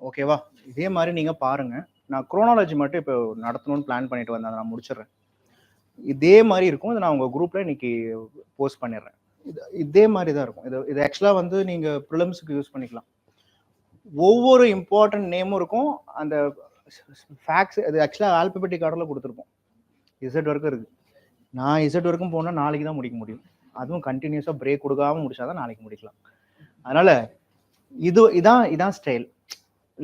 ஓகேவா? இதே மாதிரி நீங்கள் பாருங்கள். நான் குரோனாலஜி மட்டும் இப்போ நடத்தணும்னு பிளான் பண்ணிட்டு வந்தேன், அதை நான் முடிச்சிடுறேன். இதே மாதிரி இருக்கும். இதை நான் உங்கள் குரூப்பில் இன்னைக்கு போஸ்ட் பண்ணிடுறேன். இதே மாதிரி தான் இருக்கும். இது ஆக்சுவலாக வந்து நீங்கள் ப்ரிலிம்ஸுக்கு யூஸ் பண்ணிக்கலாம். ஒவ்வொரு இம்பார்ட்டன்ட் நேமும் இருக்கும். அந்த ஃபேக்ட்ஸ் அது ஆக்சுவலாக ஆல்பபெட்டிக் ஆர்டரில் கொடுத்துருப்போம். இசட் வரைக்கும் இருக்குது. நான் இசட் வரைக்கும் போனால் நாளைக்கு தான் முடிக்க முடியும். அதுவும் கண்டினியூஸாக பிரேக் கொடுக்காம முடிச்சாதான் நாளைக்கு முடிக்கலாம். அதனால் இதான் ஸ்டைல்.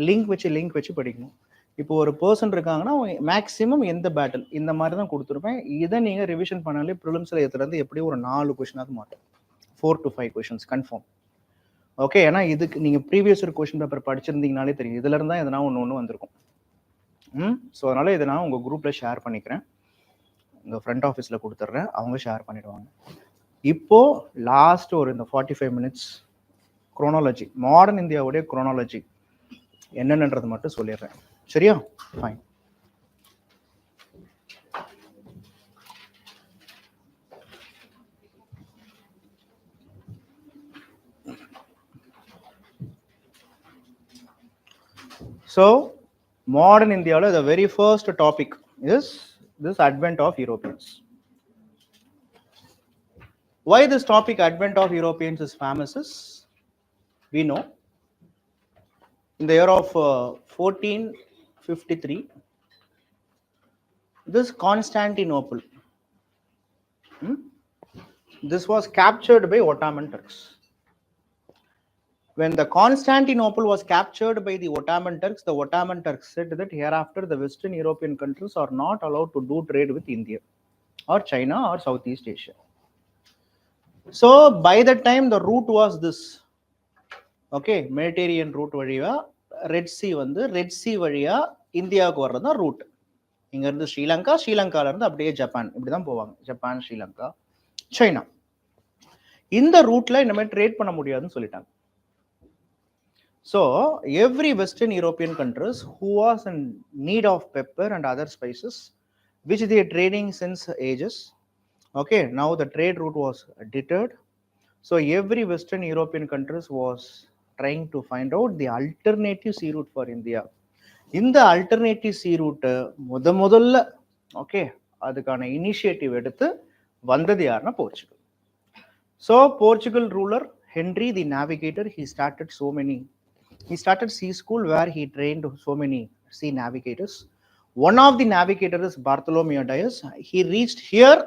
லிங்க் வச்சு படிக்கணும். இப்போ ஒரு பர்சன் இருக்காங்கன்னா மேக்ஸிமம் எந்த பேட்டில் இந்த மாதிரி தான் கொடுத்துருப்பேன். இதை நீங்கள் ரிவிஷன் பண்ணாலே ப்ரிலிம்ஸில் ஏற்றுறது எப்படியும் ஒரு 4 கொஷினாவது மாட்டேன். 4 to 5 கொஷின்ஸ் கன்ஃபார்ம். ஓகே, ஏன்னா இதுக்கு நீங்கள் ப்ரீவியஸ் ஒரு கொஷின் பேப்பர் படிச்சிருந்தீங்கனாலே தெரியும். இதுலேருந்து தான் எதனா ஒன்று வந்திருக்கும். ஸோ அதனால் இதை நான் உங்கள் குரூப்பில் ஷேர் பண்ணிக்கிறேன். உங்கள் ஃப்ரண்ட் ஆஃபீஸில் கொடுத்துட்றேன், அவங்க ஷேர் பண்ணிவிடுவாங்க. இப்போது லாஸ்ட் ஒரு இந்த 45 மினிட்ஸ் குரோனாலஜி, மாடர்ன் இந்தியாவுடைய குரோனாலஜி என்னென்னன்றது மட்டும் சொல்லிடுறேன். சரியா? Fine. So modern India, the very first topic is this advent of Europeans. Why this topic advent of Europeans is famous is, we know in the year of 1453, this Constantinople, this was captured by Ottoman Turks. When the Constantinople was captured by the Ottoman Turks said that hereafter the Western European countries are not allowed to do trade with India or China or Southeast Asia. So by that time the route was this. Okay, Mediterranean route valiya Red Sea valiya இந்தியாவுக்கு வர்றது தான் root. இங்க இருந்து ஸ்ரீலங்கால இருந்து அப்படியே Japan, இப்படிதான் போவாங்க. Japan, Sri Lanka, China. இந்த ரூட்ல இந்த மாதிரி ட்ரேட் பண்ண முடியாதுன்னு சொல்லிட்டாங்க. So every Western European countries who was in need of pepper and other spices, which they are trading since ages, okay, now the trade route was deterred. So every Western European countries was trying to find out the alternative sea route for India. In the alternative sea route, முதல்ல okay அதுக்கான initiative எடுத்து வந்தது யாருன்னா Portugal. So Portugal ruler Henry the Navigator, he started sea school where he trained so many sea navigators. One of the navigators is Bartholomew Dias. He reached here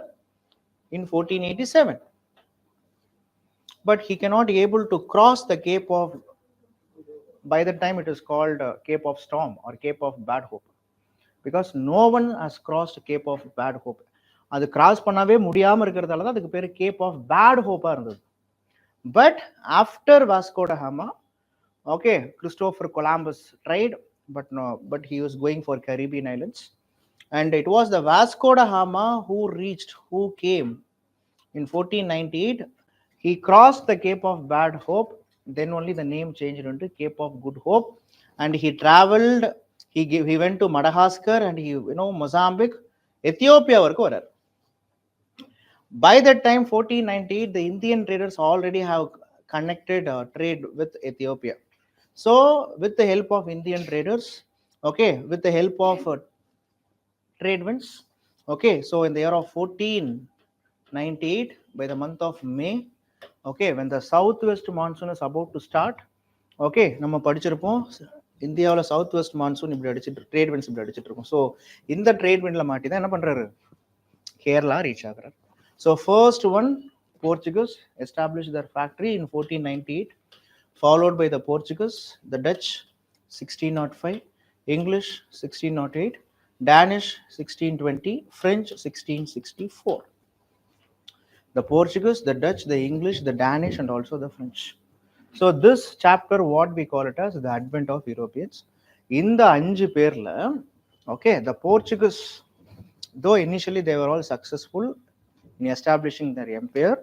in 1487, but he cannot able to cross the Cape of, by the time it is called Cape of Storm or Cape of Bad Hope, because no one has crossed Cape of Bad Hope. அது cross பண்ணவே முடியாம இருக்கிறதால தான் அதுக்கு பேரு Cape of Bad Hope இருந்தது. But after Vasco da Gama, okay, Christopher Columbus tried, but he was going for Caribbean islands, and it was the Vasco da Gama who came in 1498. He crossed the Cape of Bad Hope, then only the name changed into Cape of Good Hope, and he traveled. He went to Madagascar and Mozambique, Ethiopia varku varar. By that time 1498, the Indian traders already have connected trade with Ethiopia. So with the help of Indian traders, okay, with the help of trade winds, okay, so in the year of 1498, by the month of May, okay, when the southwest monsoon is about to start, okay, நம்ம படிச்சிருப்போம் இந்தியாவில் south west monsoon இப்படி அடிச்சிட்டு trade winds இப்படி அடிச்சிட்டு இருக்கும். So இந்த trade விண்ட்ல மாட்டி தான் என்ன பண்றாரு, கேரளா ரீச் ஆகுறாரு. So first one Portuguese established their factory in 1498, followed by the Portuguese, the Dutch 1605, English 1608, Danish 1620, French 1664. The Portuguese, the Dutch, the English, the Danish, and also the French. So this chapter, what we call it as the advent of Europeans. In the 5 பேர்ல, okay, the Portuguese, though initially they were all successful in establishing their empire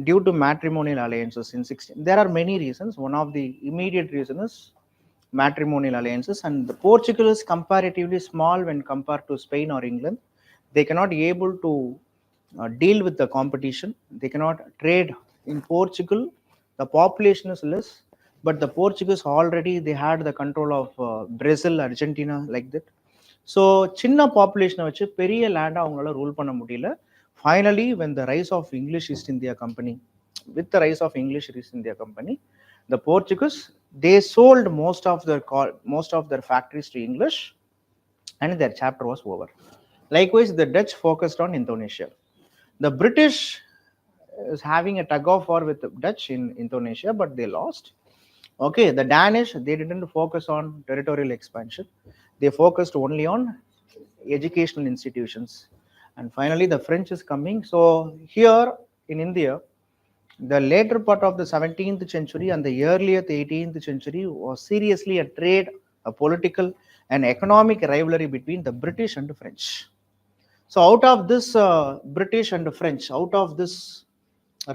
due to matrimonial alliances in 16. There are many reasons. One of the immediate reasons is matrimonial alliances, and the Portugal is comparatively small when compared to Spain or England. They cannot be able to deal with the competition. They cannot trade in Portugal. The population is less. but the Portuguese already they had the control of Brazil, Argentina, like that. So சின்ன பாப்புலேஷனை வச்சு பெரிய லேண்டை அவங்களால rule பண்ண முடியல. Finally, when the rise of English East India Company, with the rise of English East India Company, the Portuguese they sold most of their factories to English, and their chapter was over. Likewise, the Dutch focused on Indonesia. The British is having a tug of war with the Dutch in Indonesia, but they lost. Okay, the Danish, they didn't focus on territorial expansion. They focused only on educational institutions. And finally, the French is coming. So here in India, the later part of the 17th century and the earlier 18th century was seriously a trade, a political and economic rivalry between the British and the French. So out of this British and the French, out of this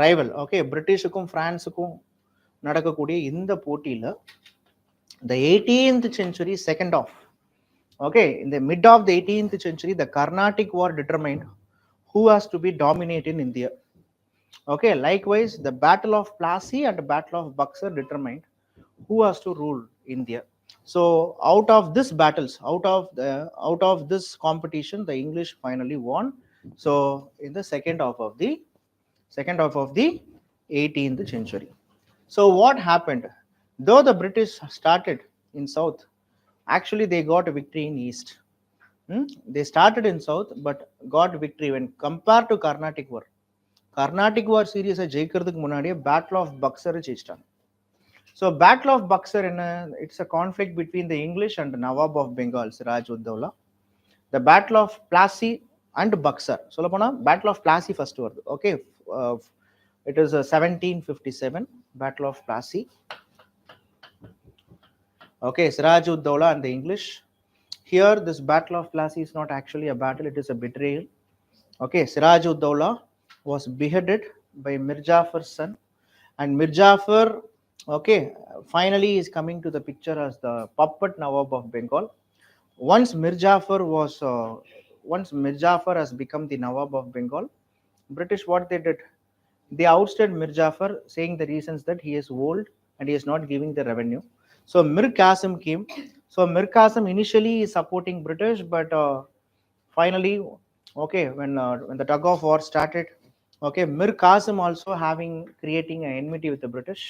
rival, okay, Britishக்கும் ஃப்ரான்ஸுக்கும் நடக்கக்கூடிய இந்த போட்டியில் the 18th century second half, okay, in the mid of the 18th century, the Carnatic War determined who has to be dominant in India. Okay, likewise, the Battle of Plassey and the Battle of Buxar determined who has to rule India. So out of this battles, out of this competition, the English finally won. So in the second half of the 18th century. So what happened? Though the British started in south, actually they got a victory in east. They started in south but got victory when compared to Carnatic War. Carnatic War series ஜெயிக்கிறதுக்கு முன்னாடியே Battle of Buxar ஜெயிச்சிட்டாங்க. So Battle of Buxar, it's a conflict between the English and the Nawab of Bengal, Siraj-ud-Dowla. The Battle of Plassey and Buxar. சொல்ல போனா Battle of Plassey first வருது. Okay, it is 1757 Battle of Plassey. Okay, Siraj-ud-Dowla and the English. Here, this Battle of Plassey is not actually a battle; it is a betrayal. Okay, Siraj-ud-Dowla was beheaded by Mir Jafar's son, and Mir Jafar, okay, finally is coming to the picture as the puppet Nawab of Bengal. Once Mir Jafar has become the Nawab of Bengal, British, what they did, they ousted Mir Jafar, saying the reasons that he is old and he is not giving the revenue. So Mir Qasim came. So Mir Qasim initially is supporting British, but finally, okay, when the tug of war started, okay, Mir Qasim also creating an enmity with the British.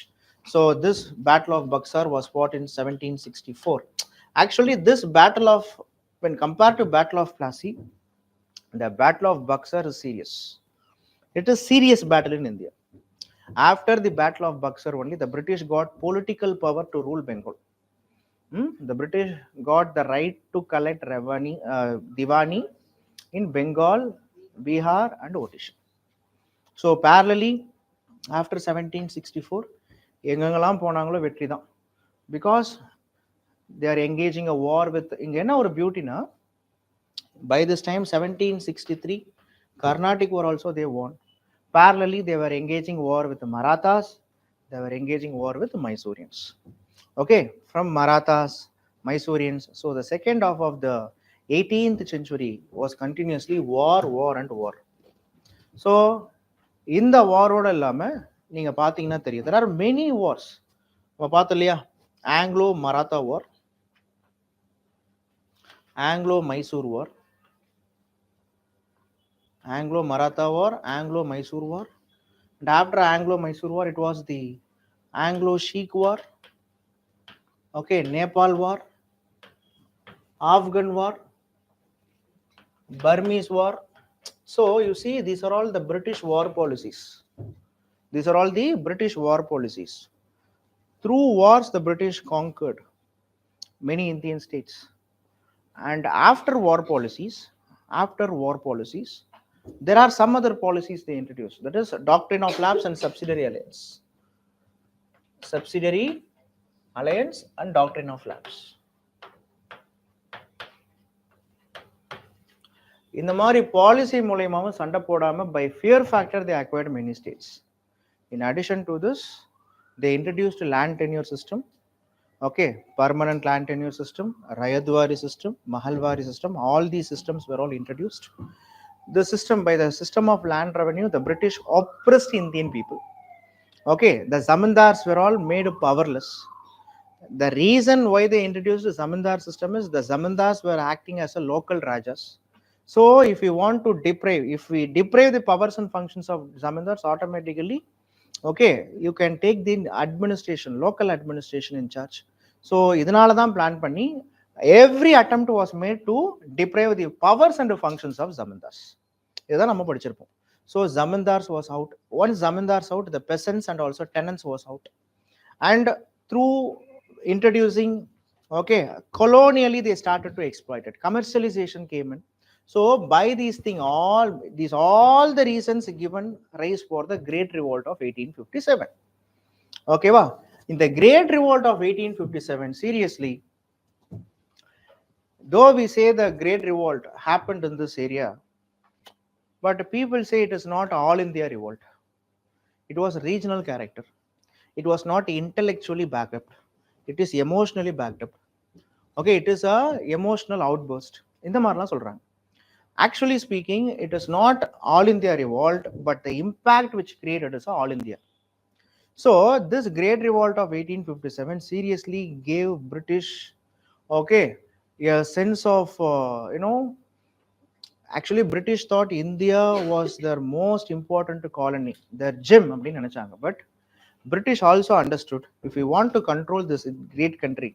So this Battle of Buxar was fought in 1764. Actually, this battle of, when compared to Battle of Plassey, the Battle of Buxar is serious. It is serious battle in India. After the Battle of Buxar only, the British got political power to rule Bengal. The British got the right to collect Diwani in Bengal, Bihar and Odisha. So parallelly, after 1764, எங்கெங்கெல்லாம் போனாங்களோ வெற்றி தான். Because they are engaging a war with, இங்க என்ன ஒரு பியூட்டினா, by this time 1763, Carnatic War also they won. Parallelly, they were engaging war with the Marathas, they were engaging war with the Mysoreans. Okay, from Marathas, Mysoreans. So the second half of the 18th century was continuously war and war. So இந்த வாரோட இல்லாம நீங்க பாத்தீங்கன்னா தெரியும், there are many wars. நம்ம பார்த்தோம் இல்லையா, Anglo Maratha war, Anglo Mysore war, Anglo Maratha War, Anglo Mysore War, and after Anglo Mysore War, it was the Anglo Sikh War, okay, Nepal War, Afghan War, Burmese War. So you see, these are all the British war policies. These are all the British war policies. Through wars, the British conquered many Indian states, and after war policies, there are some other policies they introduced. That is doctrine of lapse and subsidiary alliance. Subsidiary alliance and doctrine of lapse. இந்த மாதிரி policy மூலமாவும் சண்டை போடாம by fear factor they acquired many states. In addition to this, they introduced land tenure system. Okay, permanent land tenure system, Ryotwari system, Mahalwari system. All these systems were all introduced. The system, by the system of land revenue, the British oppressed Indian people. Okay, the zamindars were all made powerless. The reason why they introduced the zamindar system is the zamindars were acting as a local rajas. So if you want to deprive, if we deprive the powers and functions of zamindars, automatically, okay, you can take the administration, local administration in charge. So இதனால தான் plan பண்ணி every attempt was made to deprive the powers and functions of zamindars. இதுதான் நம்ம படிச்சிருப்போம். So zamindars was out. Once zamindars out, the peasants and also tenants was out. And through introducing, okay, colonially they started to exploit it. Commercialization came in. So by these thing, all the reasons given rise for the Great Revolt of 1857. Okay, wow. In the Great Revolt of 1857, seriously, though we say the Great Revolt happened in this area, but people say it is not all India revolt. It was regional character. It was not intellectually backed up. It is emotionally backed up. Okay, it is a emotional outburst. இந்த மாதிரிலாம் சொல்றாங்க. Actually speaking, it is not all India revolt, but the impact which created is all India. So this Great Revolt of 1857 seriously gave British, okay, a sense of actually British thought India was their most important colony, their gem அப்படின்னு நினைச்சாங்க. But British also understood, if we want to control this great country,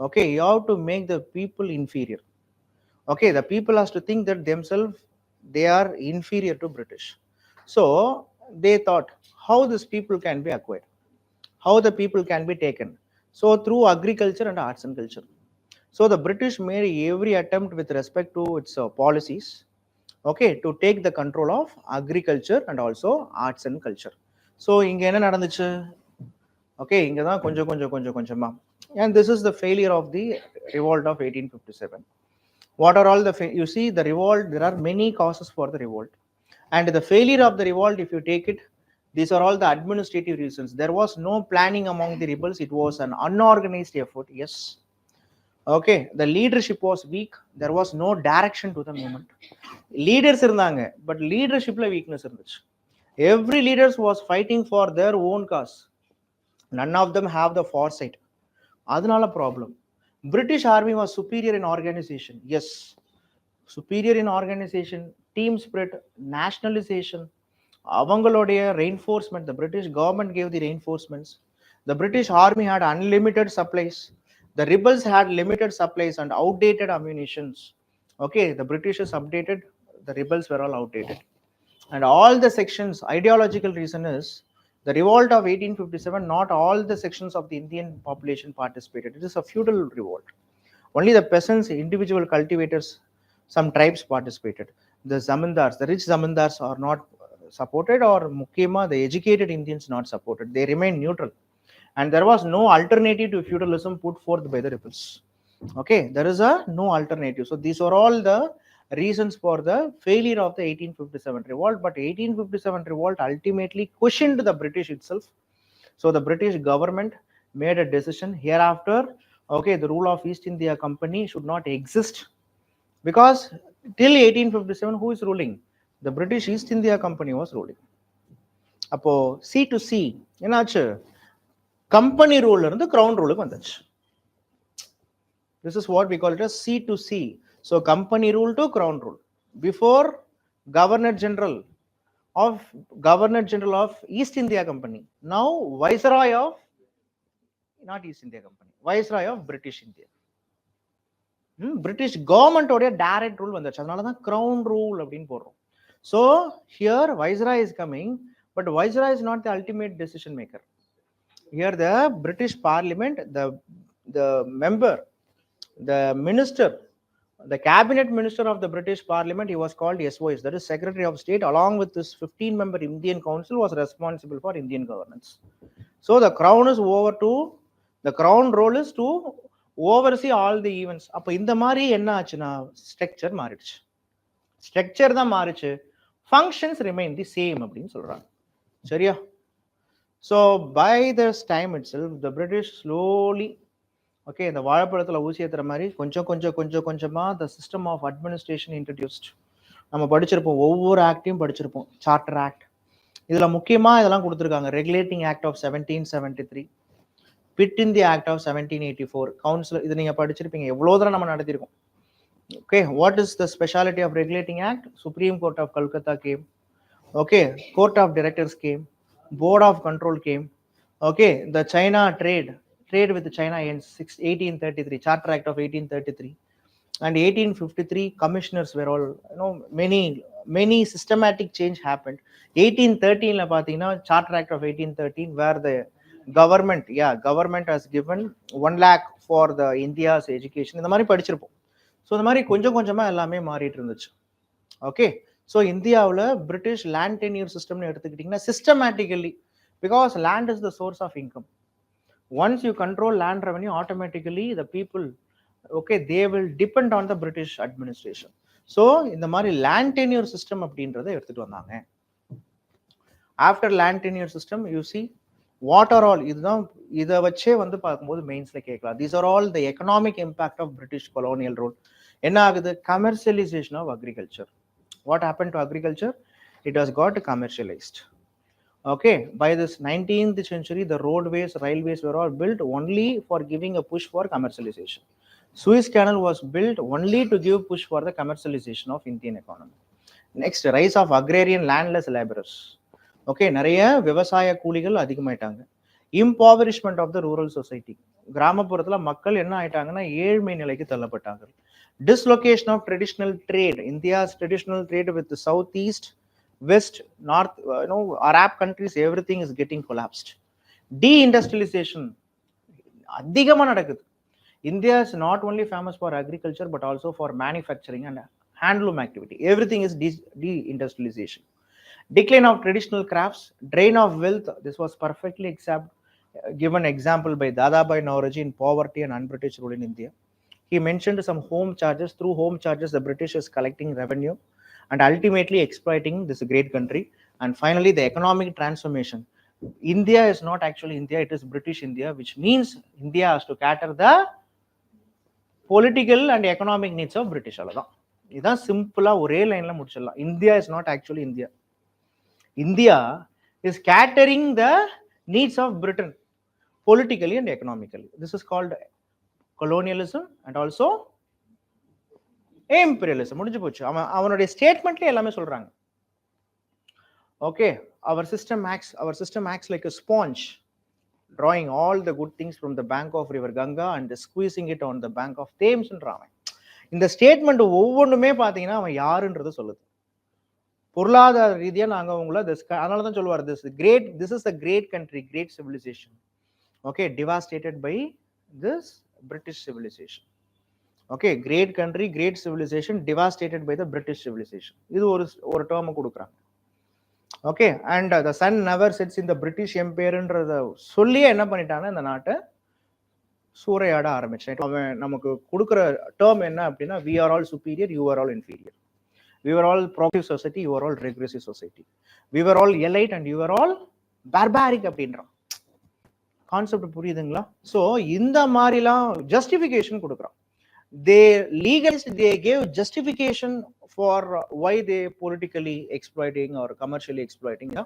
okay, you have to make the people inferior. Okay, the people has to think that themselves they are inferior to British. So they thought how these people can be acquired, how the people can be taken. So through agriculture and arts and culture. So the British made every attempt with respect to its policies, okay, to take the control of agriculture and also arts and culture. So இங்க என்ன நடந்துச்சு? Okay, இங்க தான் கொஞ்சமா. And this is the failure of the revolt of 1857. What are all the you see the revolt? There are many causes for the revolt, and the failure of the revolt, if you take it, these are all the administrative reasons. There was no planning among the rebels. It was an unorganized effort. Yes. Okay, the leadership was weak. There was no direction to the movement. Leaders இருந்தாங்க, but leadershipல weakness இருந்துச்சு. Every leaders was fighting for their own cause. None of them have the foresight. அதனால problem. British army was superior in organization. Yes, superior in organization, team spirit, nationalization. அவங்களுடைய reinforcement, the British government gave the reinforcements. The British army had unlimited supplies. The rebels had limited supplies and outdated ammunitions. Okay, the British is updated, the rebels were all outdated. And all the sections, ideological reason is the revolt of 1857, not all the sections of the Indian population participated. It is a feudal revolt. Only the peasants, individual cultivators, some tribes participated. The zamindars, the rich zamindars are not supported, or Mukima, the educated Indians not supported. They remain neutral. And there was no alternative to feudalism put forth by the rebels. Okay, there is no alternative. So these are all the reasons for the failure of the 1857 revolt. But 1857 revolt ultimately cushioned the British itself. So the British government made a decision hereafter, okay, the rule of East India Company should not exist, because till 1857 who is ruling? The British East India Company was ruling. அப்போ C to C என்னாச்சு? Company ரூல்ல இருந்து crown ரூலுக்கு வந்துச்சு. This is what we call it as C to C. So company rule to crown rule. Before Governor General of East India Company. Now Viceroy of, not East India Company, Viceroy of British India. British government oda direct rule வந்துச்சு. அதனால தான் crown rule அப்படினு போடுறோம். So here Viceroy is coming, but Viceroy is not the ultimate decision maker. Here the British Parliament, the member, the minister, the cabinet minister of the British Parliament, he was called SOS, that is Secretary of State, along with this 15-member Indian Council, was responsible for Indian governance. So the crown is over to, the crown role is to oversee all the events. அப்போ இந்த மாதிரி என்ன ஆச்சுன்னா structure மாறிடுச்சு. Structure தான் மாறிச்சு, functions remain the same அப்படின்னு சொல்றாங்க. சரியா? So by this time itself, the British slowly, okay, இந்த வாழைப்பழத்தில் ஊசி ஏற்றுற மாதிரி கொஞ்சமா the system of administration introduced. நம்ம படிச்சிருப்போம், ஒவ்வொரு ஆக்டையும் படிச்சிருப்போம். சார்ட்டர் ஆக்ட், இதில் முக்கியமாக இதெல்லாம் கொடுத்துருக்காங்க. Regulating act of 1773, Pitt in the act of 1784, council. இது நீங்கள் படிச்சிருப்பீங்க, எவ்வளோ தூரம் நம்ம நடத்திருக்கோம். Okay, what is the speciality of regulating act? Supreme Court of Calcutta came. Okay, Court of Directors came. Board of Control came. Okay, the China trade with China ends 1833, Charter Act of 1833, and 1853 commissioners were all, many systematic change happened. 1813 la pathina Charter Act of 1813, where the government has given 1 lakh for the India's education. இந்த மாதிரி படிச்சிருப்போம். So இந்த மாதிரி கொஞ்சம் கொஞ்சமாக எல்லாமே மாறிட்டு இருந்துச்சு. ஓகே, ஸோ இந்தியாவில் பிரிட்டிஷ் லேண்ட் டென்யூர் சிஸ்டம்னு எடுத்துக்கிட்டிங்கன்னா systematically, because land is the source of income. Once you control land revenue, automatically the people, okay, they will depend on the British administration. So இந்த மாதிரி லேண்ட் டென்யூர் சிஸ்டம் அப்படின்றத எடுத்துகிட்டு வந்தாங்க. After land tenure system you see what are all, இதுதான் இதை வச்சே வந்து பார்க்கும்போது மெயின்ஸ்ல கேட்கலாம். These are all the economic impact of British colonial rule. என்ன ஆகுது? Commercialisation of agriculture. What happen to agriculture? It has got commercialised. Okay, by this 19th century, the roadways, railways were all built only for giving a push for commercialization. Suez Canal was built only to give push for the commercialization of Indian economy. Next, rise of agrarian landless laborers. Okay, நிறைய விவசாய கூலிகள் அதிகமாயிட்டாங்க. Impoverishment of the rural society. கிராமப்புறத்தில் மக்கள் என்ன ஆயிட்டாங்கன்னா ஏழ்மை நிலைக்கு தள்ளப்பட்டாங்க. Dislocation of traditional trade. India's traditional trade with south east, West, North, Arab countries, everything is getting collapsed. Deindustrialization அதிகமா நடக்குது. India is not only famous for agriculture but also for manufacturing and handloom activity. Everything is deindustrialization. Decline of traditional crafts, drain of wealth. This was perfectly given example by Dadabhai Naoroji in Poverty and Un-British Rule in India. He mentioned some home charges. Through home charges, the British is collecting revenue and ultimately exploiting this great country. And finally, the economic transformation. India is not actually India, it is British India, which means India has to cater the political and economic needs of British. Idan simple ஒரே லைன்ல முடிச்சிடலாம். India is not actually India. India is catering the needs of Britain politically and economically. This is called colonialism and also imperialism. முடிஞ்சு போச்சு. அவனுடைய ஸ்டேட்மெண்ட்ல எல்லாமே சொல்றாங்க. Okay, our system acts like a sponge, drawing all the good things from the bank of river Ganga and squeezing it on the bank of Thames ன்றாங்க. இந்த statement ஒவ்வொன்றுமே பாத்தீங்கன்னா அவன் யாருன்றது சொல்லுது. பொருளாதார ரீதியா நாங்க உங்களை அதனால தான் சொல்லுவார், this is a great country, great civilization. Okay, devastated by this British civilization. Okay, great country, great civilization devastated by the British civilization. இது ஒரு டேர்ம் கொடுக்குறாங்க. Okay, and the sun never sets in the British empireன்றத சொல்லியே என்ன பண்ணிட்டாங்கன்னா இந்த நாட்டை சூறையாட ஆரம்பிச்சேன். அவன் நமக்கு கொடுக்குற டேர்ம் என்ன அப்படின்னா, we are all superior, you are all inferior. We were all progressive society, you are all regressive society. We were all elite and you were all barbaric அப்படின்றான். கான்செப்ட் புரியுதுங்களா? ஸோ இந்த மாதிரிலாம் ஜஸ்டிஃபிகேஷன் கொடுக்குறான். They legalized, they gave justification for why they politically exploiting or commercially exploiting. Yeah?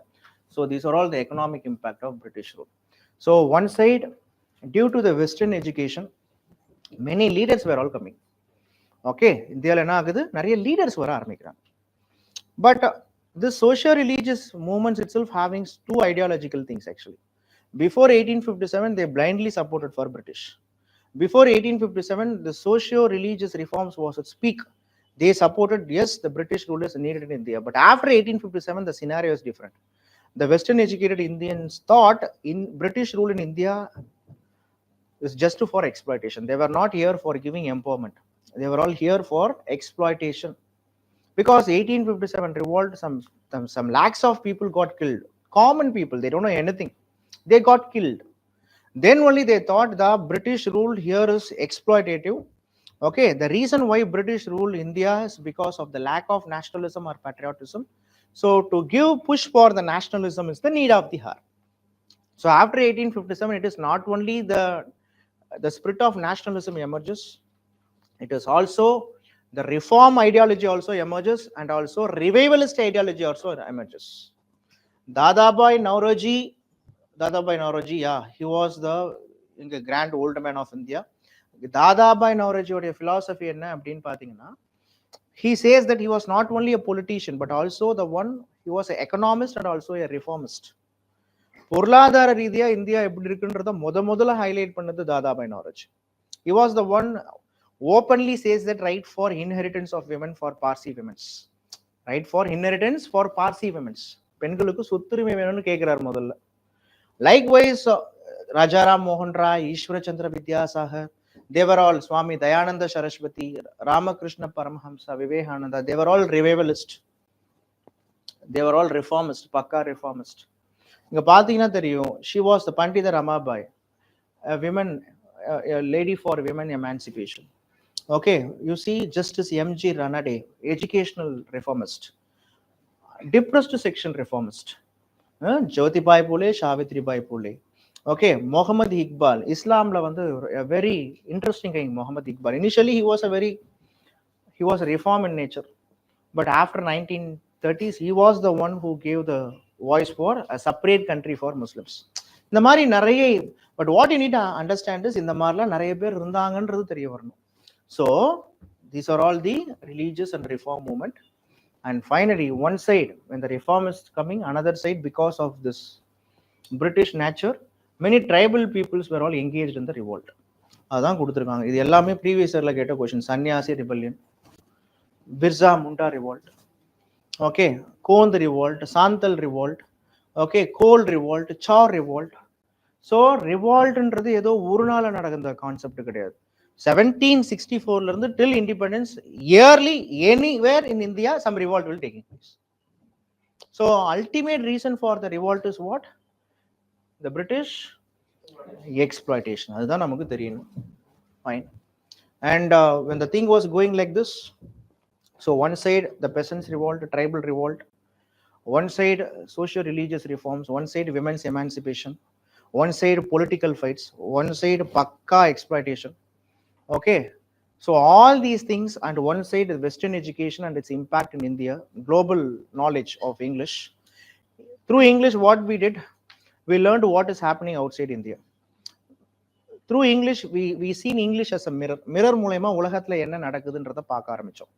So these are all the economic impact of British rule. So one side, due to the Western education, many leaders were all coming. Okay, இந்தியாவில் என்ன ஆகுது, நிறைய leaders வர ஆரம்பிக்கிறாங்க. But this socio-religious movements itself having two ideological things actually. Before 1857, they blindly supported for British. Before 1857, the socio-religious reforms was at peak. They supported, yes, the British rule is needed in India. But after 1857, the scenario is different. The Western educated Indians thought in British rule in India is just for exploitation. They were not here for giving empowerment. They were all here for exploitation. Because 1857 revolt, some lakhs of people got killed. Common people, they don't know anything. They got killed. Then only they thought the British rule here is exploitative. Okay, the reason why British rule India is because of the lack of nationalism or patriotism. So to give push for the nationalism is the need of the hour. So after 1857, it is not only the spirit of nationalism emerges, it is also the reform ideology also emerges, and also revivalist ideology also emerges. Dadabhai Naoroji, yeah, he was the grand old man of India. Dadabhai Naoroji's philosophy என்ன அப்படின்னு பார்த்தீங்கன்னா, he says that he was not only a politician but also he was an economist and also a reformist. பொருளாதார ரீதியா India எப்படி இருக்குன்றத முதல்ல highlight பண்ணது Dadabhai Naoroji. He was the one openly says that right for inheritance of women for Parsi women's. Right for inheritance for Parsi women's. பெண்களுக்கு சொத்துரிமை வேணும்னு கேட்கிறார் முதல்ல. Likewise, Rajaram Mohan Rai, Ishwara Chandra Vidyasagar, they were all Swami Dayananda Saraswati, Ramakrishna Paramahamsa, Vivekananda, they were all revivalists. They were all reformist, Pakka reformist. She was the Pandita Ramabai, a lady for women emancipation. Okay, you see Justice M.G. Ranade, educational reformist, depressed section reformist. Jyotibai Phule, Savitribai Phule. Okay, Muhammad Iqbal, Islam la vandu a very interesting guy. Muhammad Iqbal, initially he was a reform in nature, but after 1930s he was the one who gave the voice for a separate country for Muslims. இந்த மாதிரி நிறைய, but what you need to understand is இந்த மாதிரிலாம் நிறைய பேர் இருந்தாங்கன்றது தெரிய வரணும். So these are all the religious and reform movement, and finally one side when the reform is coming, another side because of this British nature, many tribal peoples were all engaged in the revolt. அதான் கொடுத்துருக்காங்க. இது எல்லாமே previous இயர்ல கேட்ட question. Sannyasi rebellion, Birsa Munda revolt, okay, Gond revolt, Santhal revolt, okay, Kol revolt, Chuar revolt. So ரிவால்ட்ன்றது ஏதோ ஒரு நாள் நடக்கிற கான்செப்ட் கிடையாது. 1764 இருந்து till independence yearly anywhere in India some revolt will taking place. So ultimate reason for the revolt is what? The British exploitation. அதுதான் நமக்கு தெரியணும். Fine. And when the thing was going like this, so one side the peasants revolt, tribal revolt, one side socio-religious reforms, one side women's emancipation, one side political fights, one side pakka exploitation. Okay, so all these things, and one side the Western education and its impact in India, global knowledge of English. Through English, what we did, we learned what is happening outside India. Through English, we seen English as a mirror மூலமா உலகத்துல என்ன நடக்குதுன்றத பார்க்க ஆரம்பிச்சோம்.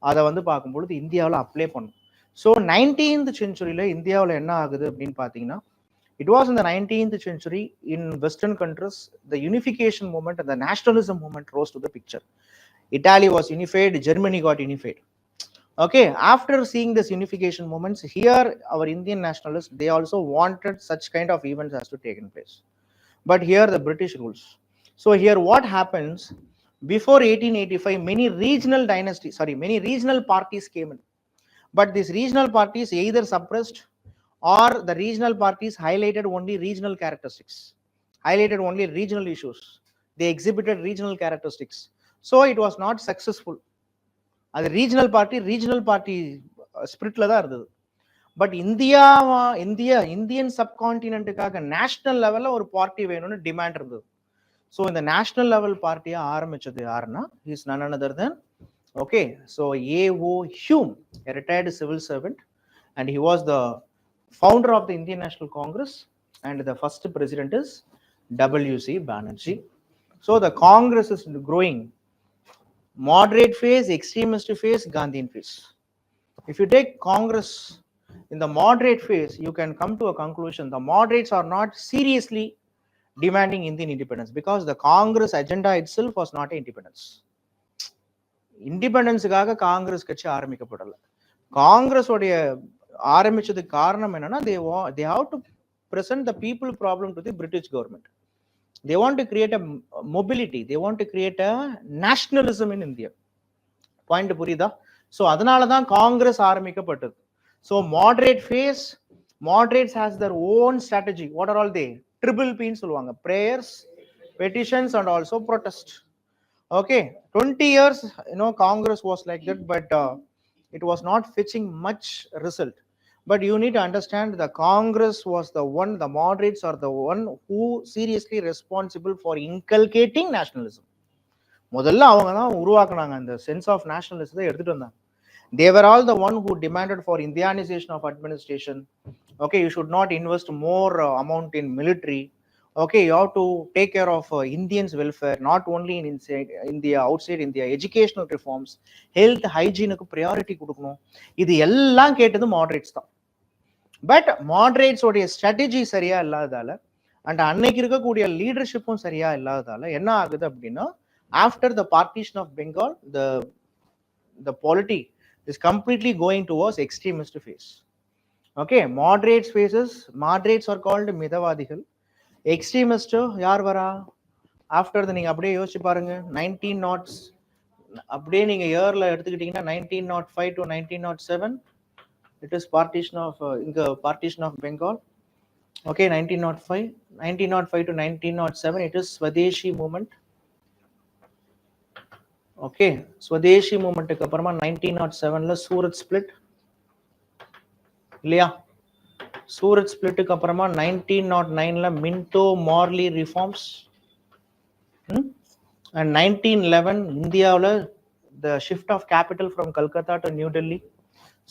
அதை வந்து பார்க்கும்பொழுது இந்தியாவில் apply பண்ணும். ஸோ 19th centuryல இந்தியாவில் என்ன ஆகுது அப்படின்னு பார்த்தீங்கன்னா, it was in the 19th century in Western countries, the unification movement and the nationalism movement rose to the picture. Italy was unified, Germany got unified. Okay, after seeing this unification movements, here our Indian nationalists, they also wanted such kind of events as to take in place. But here the British rules. So here what happens, before 1885, many regional parties came in. But these regional parties either suppressed or the regional parties highlighted only regional characteristics, highlighted only regional issues. They exhibited regional characteristics. So it was not successful. அது regional party ஸ்பிரிட்ல தான் இருந்தது. But Indian சப்கான்டினென்ட்டுக்காக national லெவல்ல ஒரு party வேணும்னு demand இருந்தது. So இந்த national level பார்ட்டியா ஆரம்பிச்சது யாருன்னா, is none other than, okay, so A.O. Hume, a retired civil servant, and he was the founder of the Indian National Congress, and the first president is W.C. Banerjee. So the Congress is growing. Moderate phase, extremist phase, Gandhian phase. If you take Congress in the moderate phase, you can come to a conclusion. The moderates are not seriously demanding Indian independence because the Congress agenda itself was not independence. Independence-காக காங்கிரஸ் கட்சி ஆரம்பிக்கப்படல. காங்கிரஸ் உடைய ஆரம்பிச்சதுக்கு காரணம் என்னன்னா, they have to present the people problem to the British government. They want to create a mobility. They want to create a nationalism in India. Point புரியுதா? So அதனால தான் காங்கிரஸ் ஆரம்பிக்கப்பட்டது. So moderate phase, moderates has their own strategy. What are all they? Triple P ன்னு சொல்லுவாங்க. Prayers, petitions and also protest. Okay, 20 years, Congress was like that, but it was not fetching much result. But you need to understand, the Congress was the one, the moderates are the one who seriously responsible for inculcating nationalism. முதல்ல அவங்க தான் உருவாக்குனாங்க அந்த sense of நேஷனலிசத்தை எடுத்துட்டு வந்தாங்க. They were all the one who demanded for Indianization of administration, Okay, you should not invest more amount in military. Okay, you have to take care of Indians welfare, not only in inside India, outside India. Educational reforms, health, hygiene க்கு priority கொடுக்கணும். இது எல்லாம் கேட்டது moderates தான். But moderates உடைய strategy சரியா இல்லாததால and அன்னைக்கு இருக்கக்கூடிய லீடர்ஷிப்பும் சரியா இல்லாததால என்ன ஆகுது அப்படின்னா, after the partition of Bengal, the polity is completely going towards extremist phase. Okay, moderates are called மிதவாதிகள். எக்ஸ்ட்ரீமிஸ்ட் யார் வரா? ஆஃப்டர் த நீங்க அப்படியே யோசிச்சு பாருங்க, 1900s அப்படியே நீங்க இயர்ல எடுத்துக்கிட்டீங்கன்னா 1905 to 1907 it is partition of இங்க partition of Bengal. Okay, 1905 to 1907 it is Swadeshi movement. Okay, Swadeshi movement க்கு அப்புறமா 1907ல சூரத் ஸ்பிளிட் இல்லையா? சூரத் ஸ்பிளிட்டுக்கு அப்புறமா 1909ல மின்டோ மார்லி ரிஃபார்ம்ஸ் and 1911 இந்தியாவில் the shift of capital from Calcutta to New Delhi.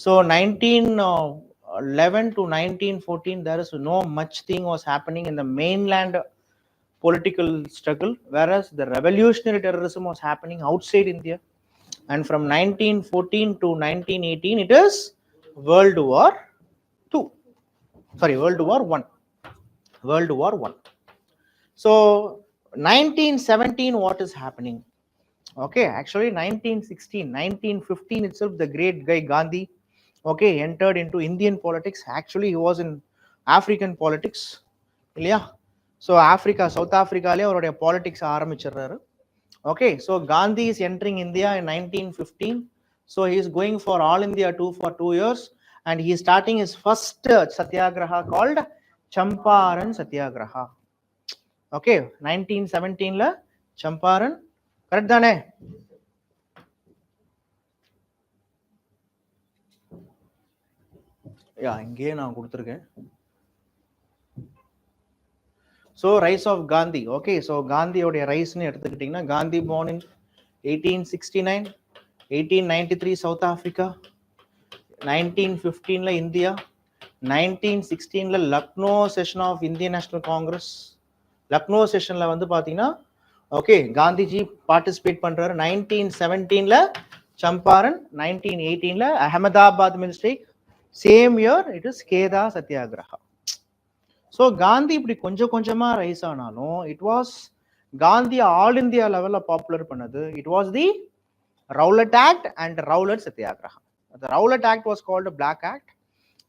So 1911 to 1914 there is no much thing was happening in the mainland political struggle, whereas the revolutionary terrorism was happening outside India. And from 1914 to 1918 it is World War II. Sorry, World War I. World War I. So 1917 what is happening? Okay, actually 1915 itself the great guy Gandhi, okay, entered into Indian politics. Actually he was in African politics இல்லையா? So Africa, South Africa லே அவருடைய politics ஆரம்பிச்சிடுறாரு. Okay, so Gandhi is entering India in 1915. So he is going for All India tour for 2 years and he is starting his first satyagraha called Champaran Satyagraha. Okay, 1917ல Champaran, correct தானே? Yeah, இங்கே நான் கொடுத்துருக்கேன். So rise of Gandhi. Okay, so காந்தியோடைய ரைஸ்ன்னு எடுத்துக்கிட்டிங்கன்னா, Gandhi born in 1869, 1893 south Africa, 1915ல India, 1916ல Lucknow session of Indian national Congress. Lucknow செஷன்ல வந்து பார்த்தீங்கன்னா, ஓகே, காந்திஜி பார்ட்டிசிபேட் பண்றாரு. 1917ல சம்பாரன், 1918ல Ahmedabad mill strike, same year it is Kheda Satyagraha. So Gandhi இப்படி கொஞ்சம் கொஞ்சமா ரைஸ் ஆனாலும் it was Gandhi all India லெவல்ல பாப்புலர் பண்ணது. It was the Rowlatt act and Rowlatt Satyagraha. Rowlatt act was called black act.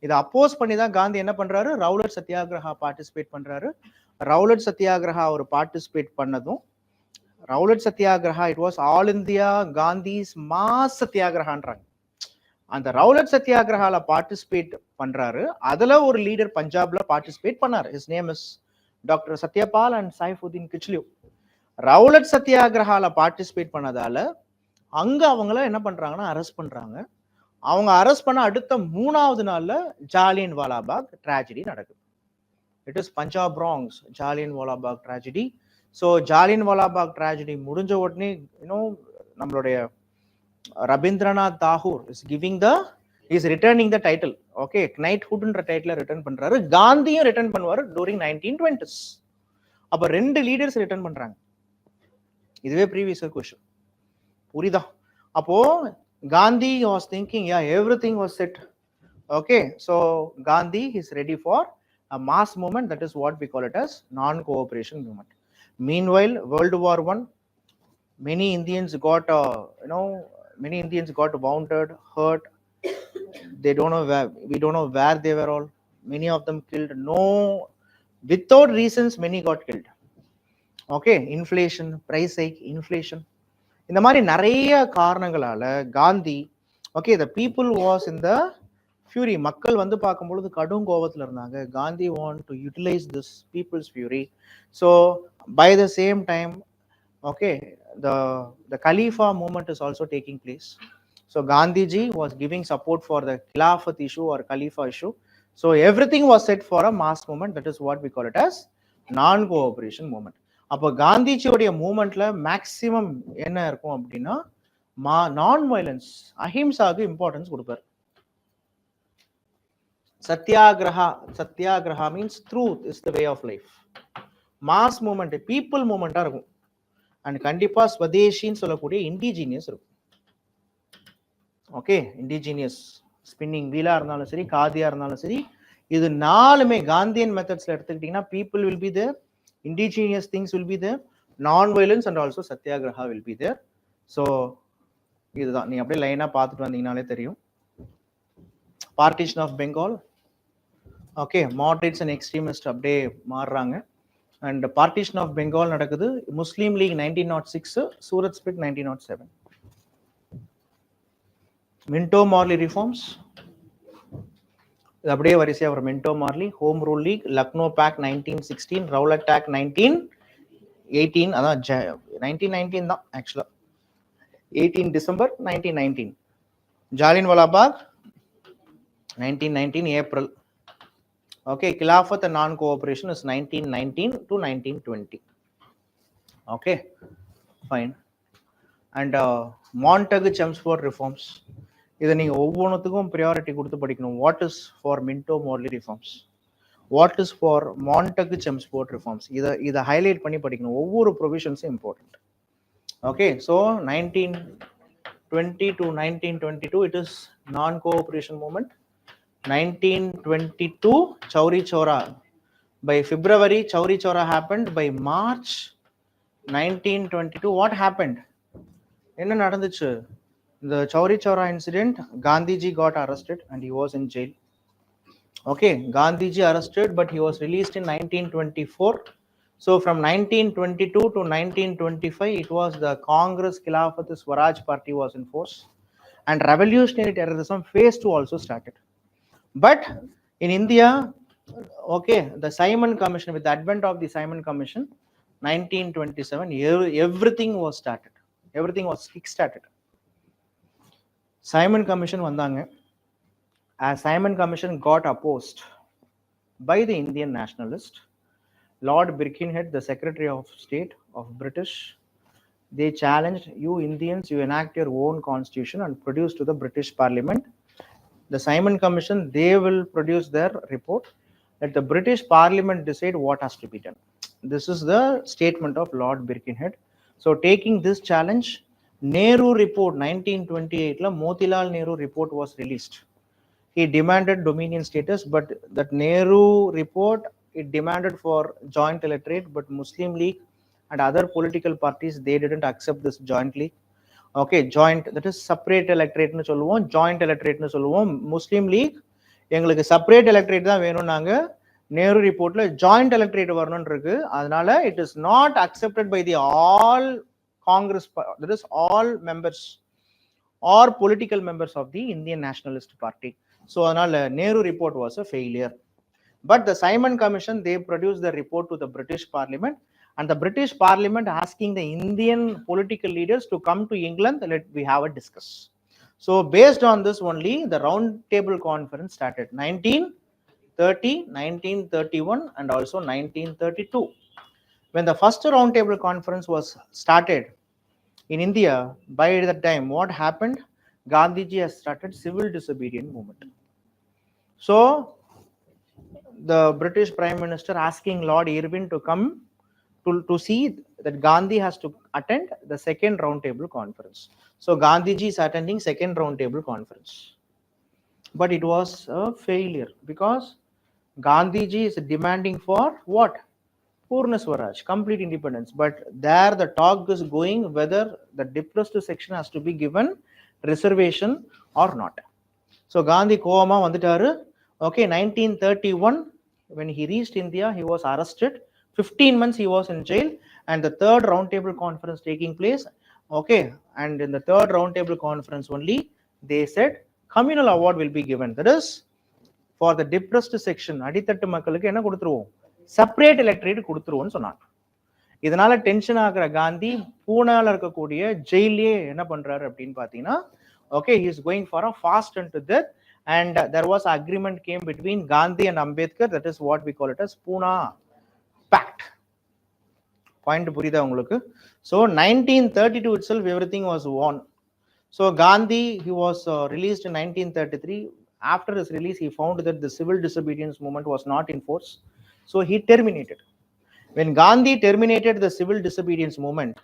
இதை அப்போஸ் பண்ணி தான் காந்தி என்ன பண்றாரு, ரவுலட் சத்தியாகிரகா பார்ட்டிசிபேட் பண்றாரு. ரவுலட் சத்தியாகிரகா அவர் பார்ட்டிசிபேட் பண்ணதும், Rowlatt Satyagraha it was all India Gandhi's mass சத்தியாகிரகான்றாங்க. அந்த ரவுலட் சத்தியாகிரகால பார்ட்டிசிபேட் பண்றாரு. அதுல ஒரு லீடர் பஞ்சாப்ல பார்ட்டிசிபேட் பண்ணாரு. His name is doctor Satyapal and Saifuddin Kitchlew. Rowlatt சத்தியாகிரகால பார்ட்டிசிபேட் பண்ணதால அங்க அவங்கள என்ன பண்றாங்கன்னா அரெஸ்ட் பண்றாங்க. அவங்க அரெஸ்ட் பண்ண அடுத்த 3வது நாள்ல ஜாலியன் வாலாபாக் ட்ராஜடி நடக்குது. It is Punjab wrongs Jallian Walabagh tragedy. So Jallian Walabagh tragedy முடிஞ்ச உடனே நம்மளுடைய Rabindranath Tagore is returning the title. Okay, நைட்ஹுட்ன்ற டைட்டில் ரிட்டர்ன் பண்றாரு. காந்தியும் ரிட்டர்ன் பண்ணுவாரு டூரிங் 1920s. அப்ப 2 லீடர்ஸ் ரிட்டர்ன் பண்றாங்க. இதுவே ப்ரீவியஸ் கொஸ்டின், புரியுதா? அப்போ Gandhi was thinking, yeah, everything was set. Okay, so Gandhi is ready for a mass movement, that is what we call it as non-cooperation movement. Meanwhile, World War I, many Indians got wounded, hurt. We don't know where they were all. Many of them killed. No, without reasons, many got killed. Okay, inflation, price hike, inflation. இந்த மாதிரி நிறைய காரணங்களால Gandhi, okay, the people was in the fury. மக்கள் வந்து பார்க்கும்பொழுது கடும் கோபத்தில் இருந்தாங்க. Gandhi want to utilize this people's fury. So by the same time, okay, the Khalifa movement is also taking place. So Gandhiji was giving support for the Khilafat issue or Khalifa issue. So everything was set for a mass movement. That is what we call it as non-cooperation movement. அப்போ காந்திஜியோடைய மூமெண்ட்ல maximum என்ன இருக்கும் அப்படின்னா, non violence, அஹிம்சாவுக்கு importance கொடுப்பாரு. Satyagraha means truth is the way of life. Mass movement, people movement இருக்கும். And கண்டிப்பா ஸ்வதேஷின்னு சொல்லக்கூடிய indigenous இருக்கும். Okay, indigenous spinning வீலா இருந்தாலும் சரி, காதியா இருந்தாலும் சரி, இது நாலுமே காந்தியன் மெத்தட்ஸ்ல எடுத்துக்கிட்டீங்கன்னா people will be there, indigenous things will be there, non-violence and also satyagraha will be there. So இதுதான், நீ அப்படியே லைனா பார்த்துட்டு வந்தீங்கனாலே தெரியும். Partition of Bengal, okay, moderates and extremist அப்படியே மாறுறாங்க. அண்ட் பார்ட்டிஷன் ஆஃப் பெங்கால் நடக்குது. Muslim league 1906, Surat split 1907. Minto Morley reforms, இது அப்படியே வரிசையாக வரும். Minto Morley, home rule league, Lucknow pact 1916, Rowlatt டேக் 1918, அதான் 1919 தான் ஆக்சுவலா, 18 December 1919. Jallianwala Bagh 1919 April. Okay, Khilafat and non-cooperation is 1919 to 1920. Okay, fine. And Montagu-Chelmsford reforms. இதை நீங்க ஒவ்வொன்றுத்துக்கும் ப்ரியாரிட்டி கொடுத்து படிக்கணும். What is for Minto Morley reforms, what is for Montagu-Chelmsford reforms, இதை ஹைலைட் பண்ணி படிக்கணும். ஒவ்வொரு ப்ரொவிஷன்ஸும் important. Okay, so 1920 to 1922 it is non-cooperation movement. 1922 Chauri Chora. By February Chauri Chora happened. By March 1922 what happened? Enna nadanduchu? The Chauri Chora incident, Gandhiji got arrested and he was in jail. Okay, Gandhiji arrested but he was released in 1924. So from 1922 to 1925 it was the Congress Khilafat Swaraj party was in force, and revolutionary terrorism phase 2 also started. But in India, okay, the Simon Commission, with the advent of the Simon Commission, 1927, everything was started. Everything was kick-started. Simon Commission vandanga. As Simon Commission got opposed by the Indian nationalist, Lord Birkenhead, the Secretary of State of British, they challenged, you Indians, you enact your own constitution and produce to the British Parliament. The Simon Commission, they will produce their report. Let the British Parliament decide what has to be done. This is the statement of Lord Birkenhead. So taking this challenge, Nehru report 1928 la Motilal Nehru report was released. He demanded dominion status, but that Nehru report, it demanded for joint electorate, but Muslim League and other political parties, they didn't accept this jointly. Okay, joint, that is separate electorate nu solluvom, joint electorate nu solluvom. Muslim League எங்களுக்கு separate electorate தான் வேணும், நாங்க Nehru ரிப்போர்ட்ல joint electorate வரணும்னு இருக்கு. அதனால it is not accepted by the all Congress, that is all members are political members of the Indian nationalist party. So அதனால Nehru report was a failure. But the Simon Commission, they produced the report to the British Parliament, and the British Parliament asking the Indian political leaders to come to England, let we have a discuss. So based on this only, the round table conference started 1930, 1931 and also 1932. When the first round table conference was started in India, by that time what happened? Gandhiji has started civil disobedience movement. So the British Prime Minister asking Lord Irwin to come to see that Gandhi has to attend the second round table conference. So Gandhiji is attending second round table conference. But it was a failure because Gandhiji is demanding for what? Purna Swaraj, complete independence. But there the talk is going whether the depressed section has to be given reservation or not. So Gandhi Koma vanditaru. Okay, 1931, when he reached India, he was arrested. 15 months he was in jail, and the third roundtable conference taking place. Okay, and in the third roundtable conference only, they said communal award will be given. That is for the depressed section. அடித்தட்டு மக்களுக்கு என்ன கொடுத்துருவோம்? Separate electorate கொடுத்துருவோம்னு சொன்னாங்க. இதனால tension ஆகிற காந்தி பூனால இருக்கக்கூடிய ஜெயிலே என்ன பண்றாரு அப்படின்னு பாத்தீங்கன்னா, okay, he is going for a fast unto death. And there was an agreement came between Gandhi and Ambedkar, that is what we call it as Pune Pact. Point புரியுதா உங்களுக்கு? So 1932 itself everything was won. So Gandhi, he was released in 1933. After his release, he found that the civil disobedience movement was not in force, so he terminated. When Gandhi terminated the civil disobedience movement,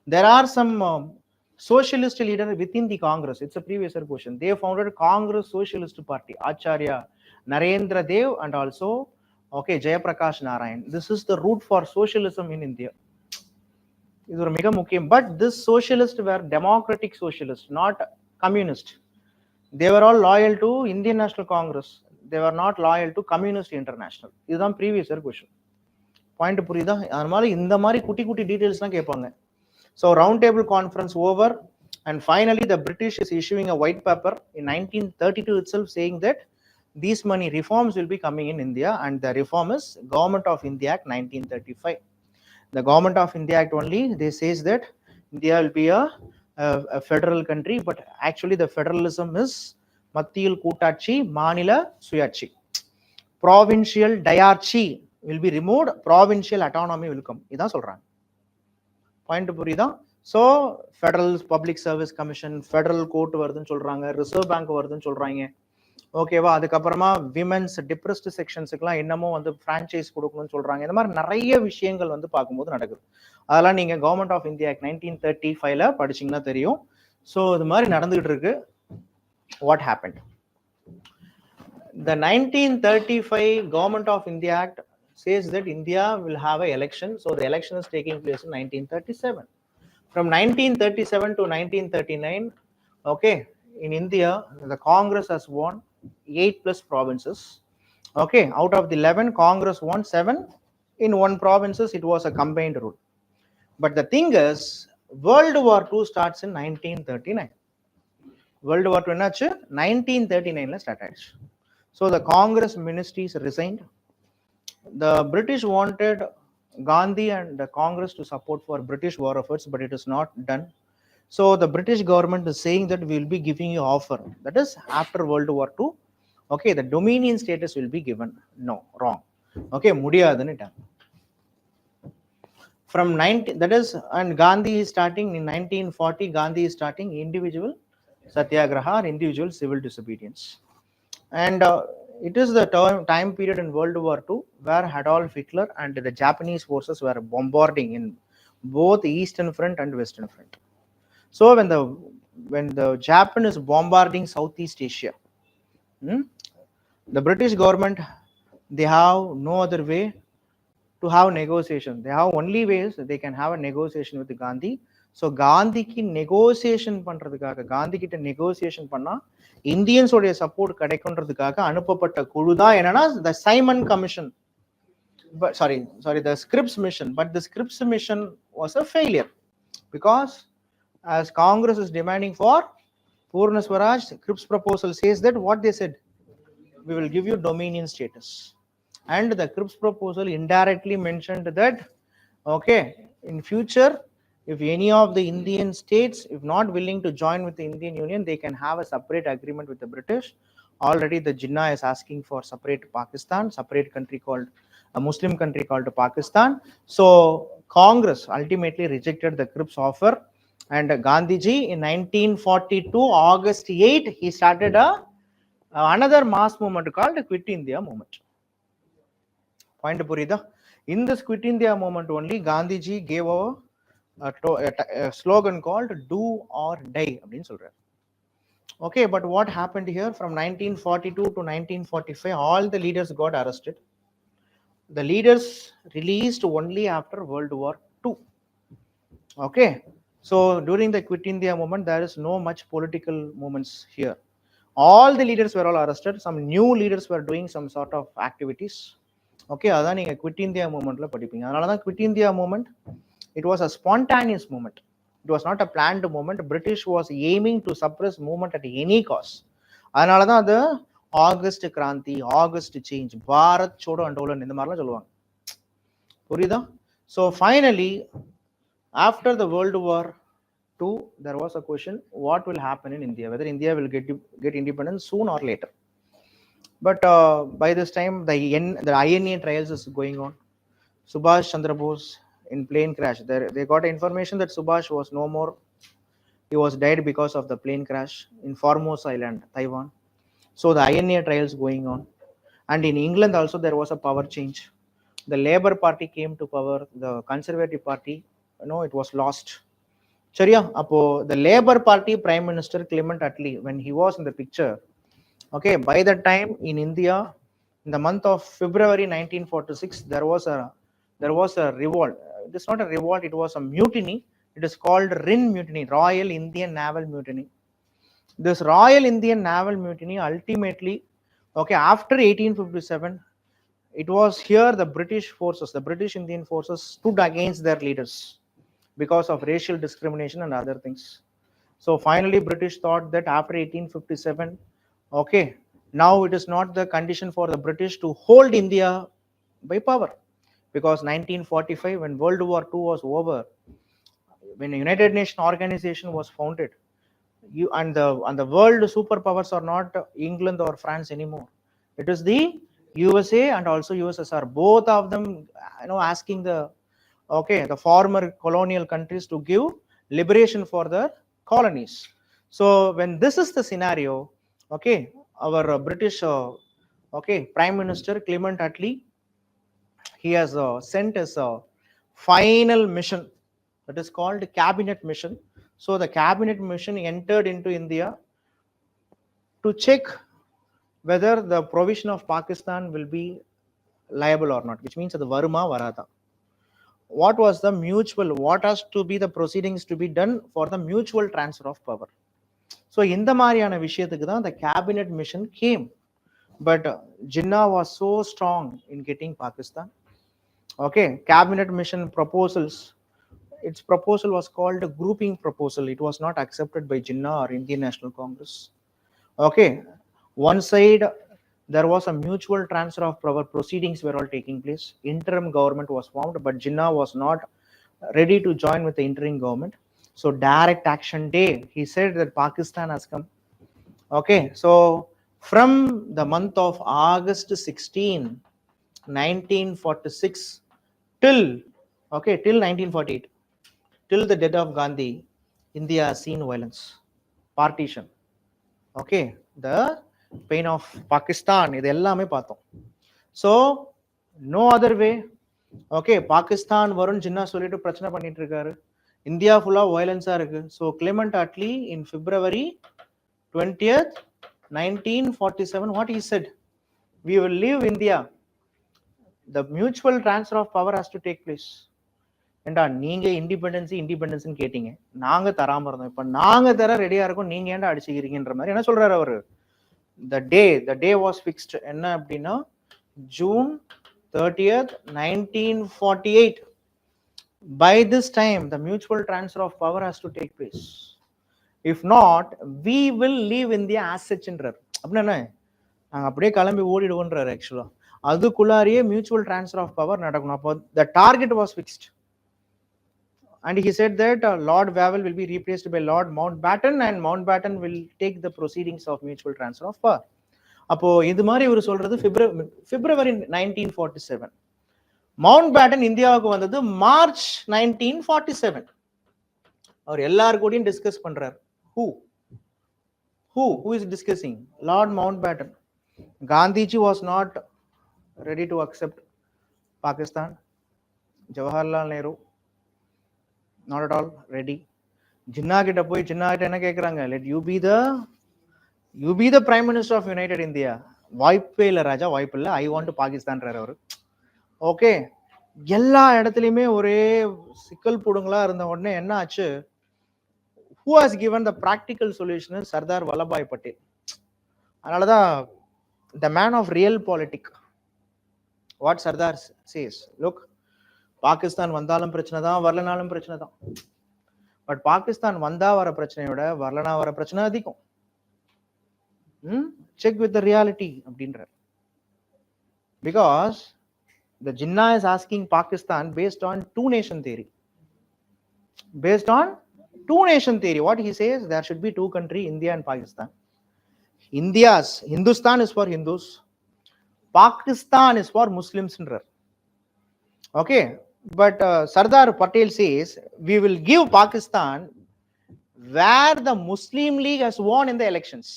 there are some socialist leaders within the Congress. It's a previous question. They founded Congress Socialist Party, Acharya Narendra Dev and also Jayaprakash Narayan. This is the root for socialism in India. But this socialists were democratic socialists, not communist. They were all loyal to Indian National Congress. They were not loyal to Communist International. This is the previous question. Point புரியுதா? அதனால இந்த மாதிரி குட்டி குட்டி டீடைல்ஸ்லாம் கேட்பாங்க. So round table conference over, and finally the British is issuing a white paper in 1932 itself saying that these many reforms will be coming in India, and the reform is Government of India Act 1935. The Government of India Act only, they says that India will be a federal country, but actually the federalism is Mattiyil Kootachi, Manila Suyachi. Provincial diarchy will be removed, provincial autonomy will come. இதான் சொல்றாங்க. Point புரியுதா? So federal public service commission, federal court வருதுன்னு சொல்றாங்க, reserve bank வருதுன்னு சொல்றாங்க. ஓகேவா? அதுக்கப்புறமா women's depressed செக்ஷன்ஸுக்குலாம் என்னமோ வந்து ஃப்ரான்ச்சைஸ் கொடுக்கணும்னு சொல்றாங்க. இந்த மாதிரி நிறைய விஷயங்கள் வந்து பார்க்கும்போது நடக்குது. அதெல்லாம் நீங்க கவர்மெண்ட் ஆஃப் இந்தியா ஆக்ட் 1935 படிச்சீங்கன்னா தெரியும். ஸோ இது மாதிரி நடந்துகிட்டு இருக்கு. What happened? The 1935 Government of India Act says that India will have an election. So the election is taking place in 1937. From 1937 to 1939, okay, in India, the Congress has won 8+ provinces. Okay, out of the 11, Congress won 7. In 1 provinces, it was a combined rule. But the thing is, World War II starts in 1939. World War II என்னாச்சு? 1939 start ஆயிடுச்சு. So the Congress ministries resigned. The British wanted Gandhi and the Congress to support for British war efforts, but it is not done. So the British government is saying that we will be giving you offer. That is after World War II. Okay, the dominion status will be given. No, wrong. Okay, mudiyadunu. From 19, that is, and Gandhi is starting in 1940. Gandhi is starting individual satyagraha or individual civil disobedience. And it is the time period in World War II where Adolf Hitler and the Japanese forces were bombarding in both Eastern Front and Western Front. So when the Japan is bombarding Southeast Asia, the British government, they have no other way to have negotiation. They have only ways they can have a negotiation with Gandhi. So Gandhi ki negotiation பண்றதுக்காக, காந்தி கிட்ட negotiation பண்ணா Indians உடைய support கிடைக்கும்ன்றதுக்காக அனுப்பப்பட்ட குழு தான் என்னன்னா the Simon Commission. But sorry, the Scripps Mission. But the Scripps Mission was a failure because as Congress is demanding for Purna Swaraj, Scripps proposal says that what they said, we will give you dominion status. And the Scripps proposal indirectly mentioned that, okay, in future, if any of the Indian states, if not willing to join with the Indian Union, they can have a separate agreement with the British. Already the Jinnah is asking for separate Pakistan, separate country called, a Muslim country called Pakistan. So Congress ultimately rejected the Scripps offer, and Gandhiji in 1942, August 8, he started another mass movement called Quit India movement. Point purida? In this Quit India movement only, Gandhiji gave a slogan called do or die. Okay, but what happened here? From 1942 to 1945, all the leaders got arrested. The leaders released only after World War II. Okay, so during the Quit India movement, there is no much political movements here. All the leaders were all arrested. Some new leaders were doing some sort of activities. Okay, அதான் நீங்க Quit India movementல படிப்பீங்க. அதனால தான் Quit India movement, it was a spontaneous movement. It was not a planned movement. British was aiming to suppress movement at any cost. அதனால தான் அது August Kranti, August change, Bharat Chhodo Andolan இந்த மாதிரிலாம் சொல்லுவாங்க. புரியுதா? So finally, after the World War II, there was a question: what will happen in India? Whether India will get independence soon or later. But by this time, the INA trials is going on. Subhash Chandra Bose in plane crash. They got information that Subhash was no more. He was died because of the plane crash in Formosa Island, Taiwan. So the INA trials going on. And in England also there was a power change. The Labour Party came to power, the Conservative Party, it was lost. Chariya, apo the Labour Party Prime Minister Clement Attlee, when he was in the picture, okay, by that time in India, in the month of February 1946, there was a revolt. It is not a revolt, it was a mutiny. It is called RIN mutiny, Royal Indian Naval Mutiny. This Royal Indian Naval Mutiny ultimately, okay, after 1857, it was here the British forces, the British Indian forces stood against their leaders because of racial discrimination and other things. So finally, British thought that after 1857, okay, now it is not the condition for the British to hold India by power, because 1945, when World War II was over, when the United Nations organization was founded, you and the world superpowers are not England or France anymore. It is the USA and also USSR. Both of them, asking the former colonial countries to give liberation for their colonies. So when this is the scenario, okay, our British Prime Minister Clement Attlee, he has sent his final mission, that is called cabinet mission. So the cabinet mission entered into India to check whether the provision of Pakistan will be liable or not, which means the Varuma Varada. What was the mutual, what has to be the proceedings to be done for the mutual transfer of power. So in the Mariana Vishayathukku, the cabinet mission came, but Jinnah was so strong in getting Pakistan. Okay, cabinet mission proposals, its proposal was called a grouping proposal. It was not accepted by Jinnah or Indian National Congress. Okay, one side there was a mutual transfer of power, proceedings were all taking place. Interim government was formed, but Jinnah was not ready to join with the interim government. So direct action day, he said that Pakistan has come. Okay, so from the month of August 16, 1946 till 1948, till the death of Gandhi, India has seen violence, partition. Okay, the pain of Pakistan, இது எல்லாமே பார்த்தோம். So no other way. Okay, Pakistan வரும் ஜின்னா சொல்லிட்டு பிரச்சனை பண்ணிட்டு இருக்காரு. India ஃபுல்லா வயலன்ஸா இருக்கு. So Clement Attlee in February 20th 1947, what he said, we will leave India, the mutual transfer of power has to take place. ஏண்டா நீங்க இண்டிபெண்டன்ஸ் கேட்டீங்க, நாங்க தராம இருந்தோம், இப்ப நாங்க தர ரெடியா இருக்கோம், நீங்க ஏன்டா அடிச்சுக்கிறீங்கன்ற மாதிரி என்ன சொல்றாரு அவரு. the day was fixed, என்ன அப்படின்னா June 30th 1948. by this time the mutual transfer of power has to take place. if not we will leave India as such ன்றார். அப்படின்னா நாங்க அப்படியே கிளம்பி ஓடிடுவோன்றாரு. ஆக்சுவலா அதுக்குள்ளாரியே மியூச்சுவல் டிரான்ஸ்ஃபர் ஆஃப் பவர் நடக்கணும். அப்போ the target was fixed. And he said that Lord Wavell will be replaced by Lord Mountbatten, and Mountbatten will take the proceedings of mutual transfer of power. அப்போ இது மாதிரி இவர் சொல்றது February 1947. Mountbatten இந்தியாவுக்கு வந்தது March 1947. அவர் எல்லாரு கூடயும் டிஸ்கஸ் பண்றாரு. who is discussing? Lord Mountbatten. Gandhiji was not ready to accept Pakistan. Jawaharlal Nehru not at all ready. Jinnah கிட்ட போய் Jinnah கிட்ட என்ன கேக்குறாங்க, let you be the prime minister of United India. வாய்ப்பே இல்ல ராஜா, வாய்ப்பு இல்ல, I want to Pakistan-ன்றாரு அவரு. ஓகே, எல்லா இடத்துலயுமே ஒரே சிக்கல் புடுங்களா இருந்த உடனே என்ன ஆச்சு, who has given the practical solution is Sardar Vallabhbhai Patel. அதனாலதான் the man of real politics, what Sardar says, look, Pakistan வந்தாலும் பிரச்சனை தான், வரலனாலும் பிரச்சனை தான். பட் பாகிஸ்தான் வந்தா வர பிரச்சனையோட வரலனா வர பிரச்சனை அதிகம். செக் வித் த ரியாலிட்டி அப்படின்ற. Because the Jinnah is asking Pakistan based on two nation theory. Based on two nation theory, what he says, there should be two countries, India and Pakistan. Hindustan is for Hindus, Pakistan is for Muslims. Okay, but Sardar Patel says we will give Pakistan where the Muslim League has won in the elections.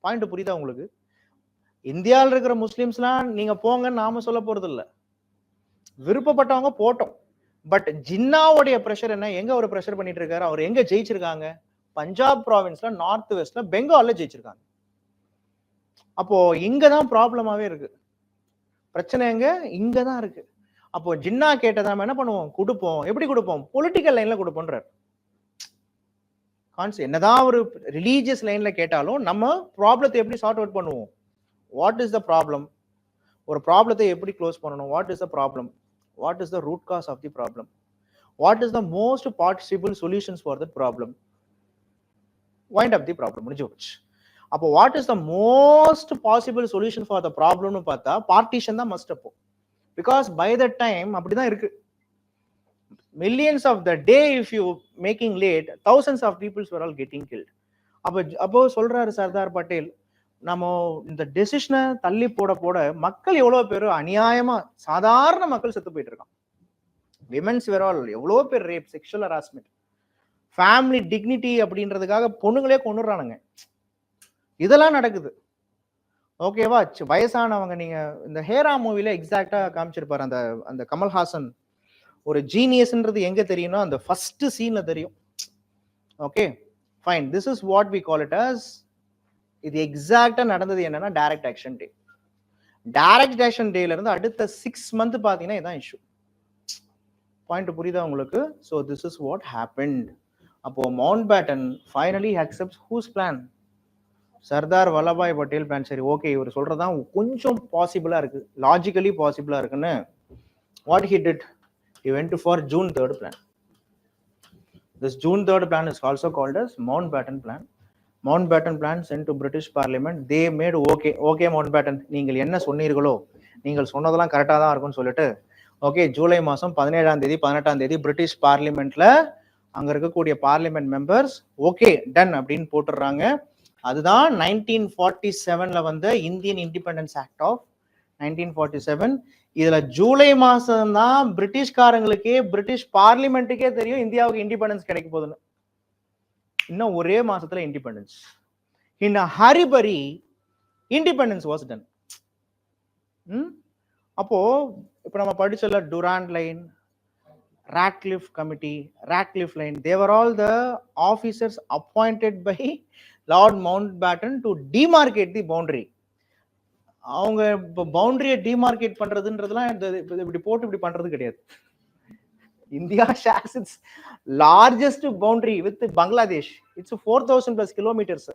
Point புரியுதா உங்களுக்கு? இந்தியாவில் இருக்கிற முஸ்லிம்ஸ்லாம் நீங்க போங்கன்னு நாம சொல்ல போறது இல்ல, விருப்பப்பட்டவங்க போட்டோம். பட் ஜின்னாவுடைய பிரஷர் என்ன? எங்க அவர் பிரஷர் பண்ணிட்டு இருக்காரு? அவர் எங்க ஜெயிச்சிருக்காங்க? பஞ்சாப் ப்ராவின்ஸ்ல, நார்த் வெஸ்ட்ல, பெங்கால்ல ஜெயிச்சிருக்காங்க. அப்போ இங்கதான் ப்ராப்ளமாவே இருக்கு. பிரச்சனை எங்க? இங்கதான் இருக்கு. அப்போ ஜின்னா கேட்டதா என்ன பண்ணுவோம்? கொடுப்போம். எப்படி கொடுப்போம்? பொலிட்டிக்கல் லைன்ல கொடுப்போன்றார். என்னதான் ஒரு ரிலீஜியஸ் லைன்ல கேட்டாலும் நம்ம ப்ராப்ளத்தை எப்படி சார்ட் அவுட் பண்ணுவோம்? What is the problem? ஒரு ப்ராப்ளத்தை எப்படி க்ளோஸ் பண்ணணும்? What is the problem? What is the root cause of the problem? What is the most possible solutions for that problem? Wind up the problem. முடிஞ்சு போச்சு. அப்போ what is the most possible solution for the ப்ராப்ளம்னு பார்த்தா partition தான் must. அப்போ because by the time அப்படிதான் இருக்கு. Millions of the day if you making late, thousands of peoples were all getting killed. அப்போ சொல்றாரு சர்தார் பட்டேல், நம்ம இந்த டெசிஷனை தள்ளி போட போட மக்கள் எவ்வளவு பேர் அநியாயமா சாதாரண மக்கள் செத்து போயிட்டு இருக்கான். விமென்ஸ் வேர் ஆல் எவ்வளவு பேர் rape, sexual harassment, family dignity அப்படின்றதுக்காக பொண்ணுங்களே கொண்டுறானுங்க. இதெல்லாம் நடக்குது. ஓகேவா? வயசானவங்க, நீங்க இந்த ஹேரா மூவில எக்ஸாக்டா காமிச்சிருப்பாரு அந்த அந்த கமல்ஹாசன் ஒரு ஜீனியஸ்ன்றது எங்க தெரியும்னா அந்த ஃபர்ஸ்ட் சீன்ல தெரியும். Okay fine, this is what we call it as. இது எக்ஸாக்டா நடந்தது என்னன்னா direct action day. Direct action டேல இருந்து அடுத்த 6 months பாத்தீங்கன்னா இதான் இஷ்யூ. பாயிண்ட் புரியுதா உங்களுக்கு? So this is what happened. அப்போ Mountbatten finally accepts whose plan? Sardar Vallabhbhai Patel plan. சரி, ஓகே, இவர் சொல்றதான் கொஞ்சம் பாசிபிளா இருக்கு, லாஜிக்கலி பாசிபிளா இருக்குன்னு what he did, he went for June 3rd plan. This June 3rd plan is also called as Mountbatten plan. Mountbatten plan sent to British Parliament. They made okay Mountbatten, நீங்கள் என்ன சொன்னீர்களோ, நீங்கள் சொன்னதெல்லாம் கரெக்டா தான் இருக்கும்னு சொல்லிட்டு ஓகே ஜூலை மாசம் 17ஆம் தேதி 18ஆம் தேதி பிரிட்டிஷ் பார்லிமெண்ட்ல அங்க இருக்கக்கூடிய பார்லிமெண்ட் மெம்பர்ஸ் ஓகே டன் அப்படின்னு போட்டுடுறாங்க. அதுதான் 1947ல வந்த இந்தியன் இண்டிபெண்டன்ஸ் ஆக்ட் ஆஃப் 1947. இதுல ஜூலை மாசம் தான் பிரிட்டிஷ்காரங்களுக்கே, பிரிட்டிஷ் பார்லிமெண்ட்டுக்கே தெரியும் இந்தியாவுக்கு இண்டிபெண்டன்ஸ் கிடைக்க போகுதுன்னு. இன்னும் ஒரே மாசத்துல independence. In hurry burry independence was done. அப்போ இப்ப நம்ம படிச்சல Durand line, Radcliffe committee, Radcliffe line, they were all the officers appointed by Lord Mountbatten to demarcate the boundary. அவங்க இப்போ பவுண்டரியை டிமார்கேட் பண்றதுன்றதுலாம் இப்படி போட்டு இப்படி பண்றது கிடையாது. India shares it's largest boundary with Bangladesh. It's 4000+ kilometres.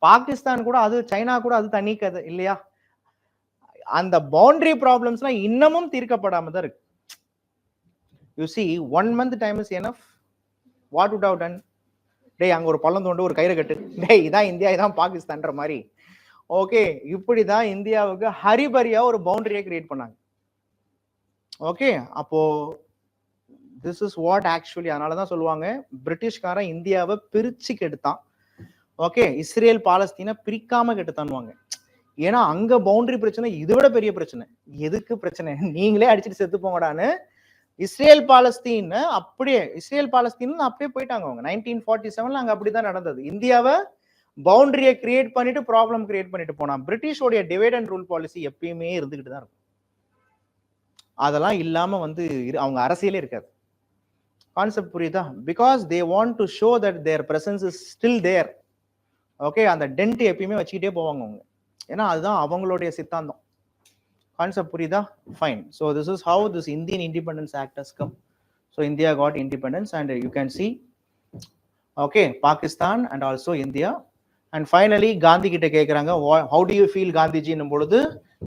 Pakistan கூட அது, சைனா கூட அது தனி கதை இல்லையா? அந்த பவுண்டரி ப்ராப்ளம்ஸ்லாம் இன்னமும் தீர்க்கப்படாம தான் இருக்கு. You see 1 month time is enough. What would have done? டேய் அங்க ஒரு பள்ளம் தோண்டு, ஒரு கயிறு கட்டு, டேய் இதான் இந்தியா இதான் பாகிஸ்தான்ற மாதிரி. ஓகே, இப்படிதான் இந்தியாவுக்கு ஹரிபரியா ஒரு பவுண்டரியை கிரியேட் பண்ணாங்க. ஓகே, அப்போ திஸ் இஸ் வாட் ஆக்சுவலி, அதனாலதான் சொல்லுவாங்க பிரிட்டிஷ்காரன் இந்தியாவை பிரிச்சு கெடுத்தான். Okay, Israel பாலஸ்தீனை பிரிக்காம கெடுத்தான்வாங்க. ஏன்னா அங்க பவுண்டரி பிரச்சனை இதை விட பெரிய பிரச்சனை. எதுக்கு பிரச்சனை? நீங்களே அடிச்சுட்டு செத்து போங்கடான்னு இஸ்ரேல் பாலஸ்தீன் அப்படியே போயிட்டாங்க அவங்க. 1947ல அங்க அப்படிதான் நடந்தது. இந்தியாவை பவுண்டரியை கிரியேட் பண்ணிட்டு ப்ராப்ளம் கிரியேட் பண்ணிட்டு போனா. பிரிட்டிஷோடைய டிவைட் அண்ட் ரூல் பாலிசி எப்பயுமே இருந்துகிட்டு தான் இருக்கும். அதெல்லாம் இல்லாம வந்து அவங்க அரசியலே இருக்காது. கான்செப்ட் புரியுதா? Because they want to show that their presence is still there. Okay, அந்த டென்ட் எப்பயுமே வச்சுக்கிட்டே போவாங்க அவங்க. ஏன்னா அதுதான் அவங்களுடைய சித்தாந்தம். கான்செப்ட் புரியுதா? Fine. So this is how this Indian independence act has come. So India got independence and you can see okay Pakistan and also India. And finally Gandhi கிட்ட கேட்குறாங்க ஹவு டு யூ ஃபீல் காந்திஜின்னும் பொழுது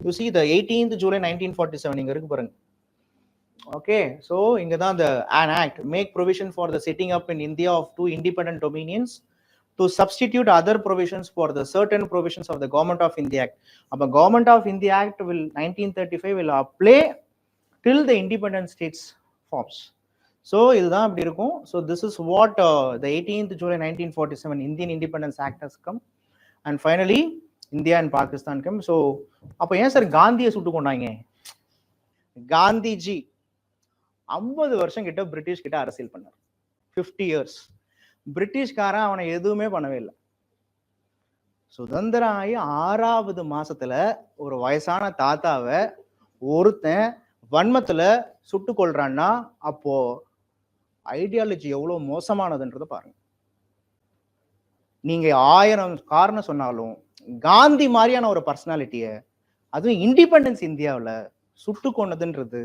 you see the 18th July 1947 இங்க இருக்கு பாருங்க. Okay, so இங்க தான் the an act make provision for the setting up in India of 2 independent dominions to substitute other provisions for the certain provisions of the Government of India Act. அப்ப Government of India Act will 1935 will apply till the independent states forms. So இதுதான் அப்படி இருக்கும். So this is what the 18th July 1947 Indian Independence Act has come. And finally India and Pakistan come. So அப்ப ஏன் sir காந்தியை சுட்டு கொண்டாங்க? காந்திஜி 50 வருஷம் கிட்ட பிரிட்டிஷ் கிட்ட அரசியல் பண்ணார். 50 years. பிரிட்டிஷ்காரன் அவனை எதுவுமே பண்ணவே இல்லை. சுதந்திரம் ஆகி 6வது மாசத்துல ஒரு வயசான தாத்தாவை ஒருத்தன் வன்மத்துல சுட்டு கொள்றான்னா அப்போ ஐடியாலஜி எவ்வளவு மோசமானதுன்றத பாருங்க. நீங்க 1000 காரணம் சொன்னாலும் காந்தி மாதிரியான ஒரு பர்சனாலிட்டிய, அதுவும் இண்டிபெண்டன்ஸ் இந்தியாவில் சுட்டு கொண்டதுன்றது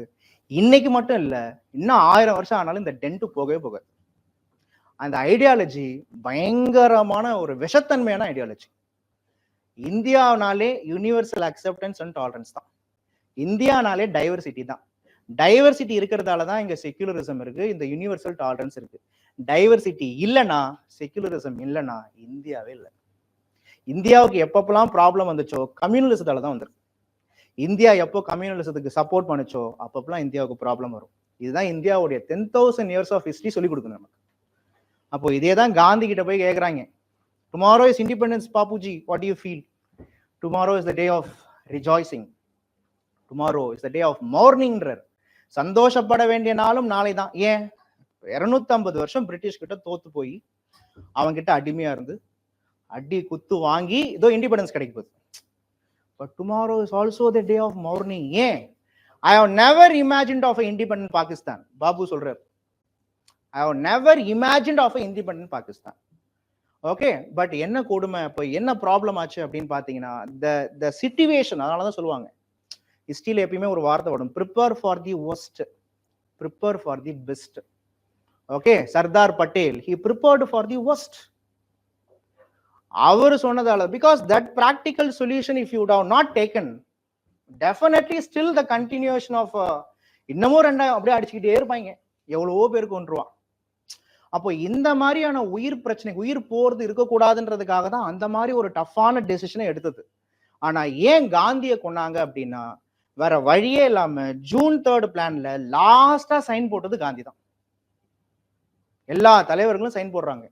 இன்னைக்கு மட்டும் இல்ல, இன்னும் 1000 வருஷம் ஆனாலும் இந்த டென்ட் போகவே போகாது. அந்த ஐடியாலஜி பயங்கரமான ஒரு விஷத்தன்மையான ஐடியாலஜி. இந்தியானாலே யூனிவர்சல் அக்செப்டன்ஸ் அண்ட் டாலரன்ஸ் தான். இந்தியானாலே டைவர்சிட்டி தான். டைவர்சிட்டி இருக்கிறதால தான் இங்க செக்யூலரிசம் இருக்கு, இந்த யூனிவர்சல் டாலரன்ஸ் இருக்கு. டைவர்சிட்டி இல்லைன்னா, செக்யூலரிசம் இல்லைன்னா இந்தியாவே இல்லை. இந்தியாவுக்கு எப்பப்பெல்லாம் ப்ராப்ளம் வந்துச்சோ கம்யூனலிசத்தால தான் வந்திருக்கு. இந்தியா எப்போ கம்யூனலிசத்துக்கு சப்போர்ட் பண்ணுச்சோ அப்பப்பெல்லாம் இந்தியாவுக்கு ப்ராப்ளம் வரும். இதுதான் இந்தியாவுடைய 10,000 years ஆஃப் ஹிஸ்டரி சொல்லி கொடுக்கணும் நமக்கு. அப்போ இதே தான் காந்தி கிட்ட போய் கேட்குறாங்க, tomorrow is independence Bapuji, what you feel? Tomorrow is the day of rejoicing, tomorrow is the day of மார்னிங்ன்றார். சந்தோஷப்பட வேண்டிய நாளும் நாளை தான். ஏன்? 250 வருஷம் பிரிட்டிஷ் கிட்ட தோத்து போய் அவங்கிட்ட அடிமையா இருந்து அடி குத்து வாங்கி இதோ இண்டிபெண்டன்ஸ் கிடைக்க போகுது. But tomorrow is also the day of mourning. ஏன்? I have never imagined of independent Pakistan. Bapu சொல்றாரு, I have never imagined of independent Pakistan. Okay, but என்ன கொடுமை, இப்போ என்ன ப்ராப்ளம் ஆச்சு அப்படின்னு பாத்தீங்கன்னா, த சிச்சுவேஷன். அதனாலதான் சொல்லுவாங்க ஹிஸ்டரியில எப்பயுமே ஒரு வார்த்தை வரும், prepare for the worst, prepare for the best. Okay, Sardar Patel he prepared for the worst. அவர் சொன்னதால, because that practical solution if you would have not taken, definitely still the continuation of இன்னமும் 2 அப்படியே அடிச்சுக்கிட்டே இருப்பாங்க, எவ்வளவோ பேர் கொன்றுவான். அப்போ இந்த மாதிரியான உயிர் பிரச்சனை, உயிர் போறது இருக்கக்கூடாதுன்றதுக்காக தான் அந்த மாதிரி ஒரு டஃப்பான டெசிஷனை எடுத்தது. ஆனா ஏன் காந்தியை கொண்டாங்க அப்படின்னா, வேற வழியே இல்லாம ஜூன் 3 பிளான்ல லாஸ்டா சைன் போட்டது காந்தி தான். எல்லா தலைவர்களும் சைன் போடுறாங்க,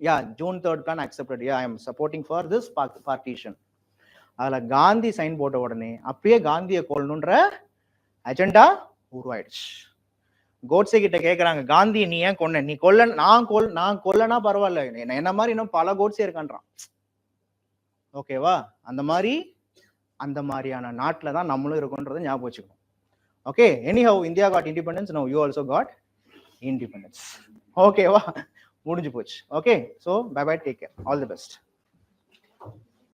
yeah June 3 plan accepted, yeah I am supporting for this partition. அதுல காந்தி சைன் போட்ட உடனே அப்பயே காந்தியை கொல்லணுன்ற அஜெண்டா உருவாயிடுச்சு. கோட்ஸே கிட்ட கேட்கறாங்க, காந்தி நீ ஏன் கொன்ன? நீ கொல்ல, நான் கொல்லனா பரவாயில்ல, என்ன மாதிரி இன்னும் பல கோட்ஸே இருக்கான்றான். ஓகேவா? அந்த மாதிரியான நாட்டில் தான் நம்மளும் இருக்கோன்றதை ஞாபகம் வச்சுக்கணும். Okay, anyhow India got independence, now you also got independence. ஓகேவா? முடிஞ்சு போச்சு. Okay, so bye bye, take care, all the best.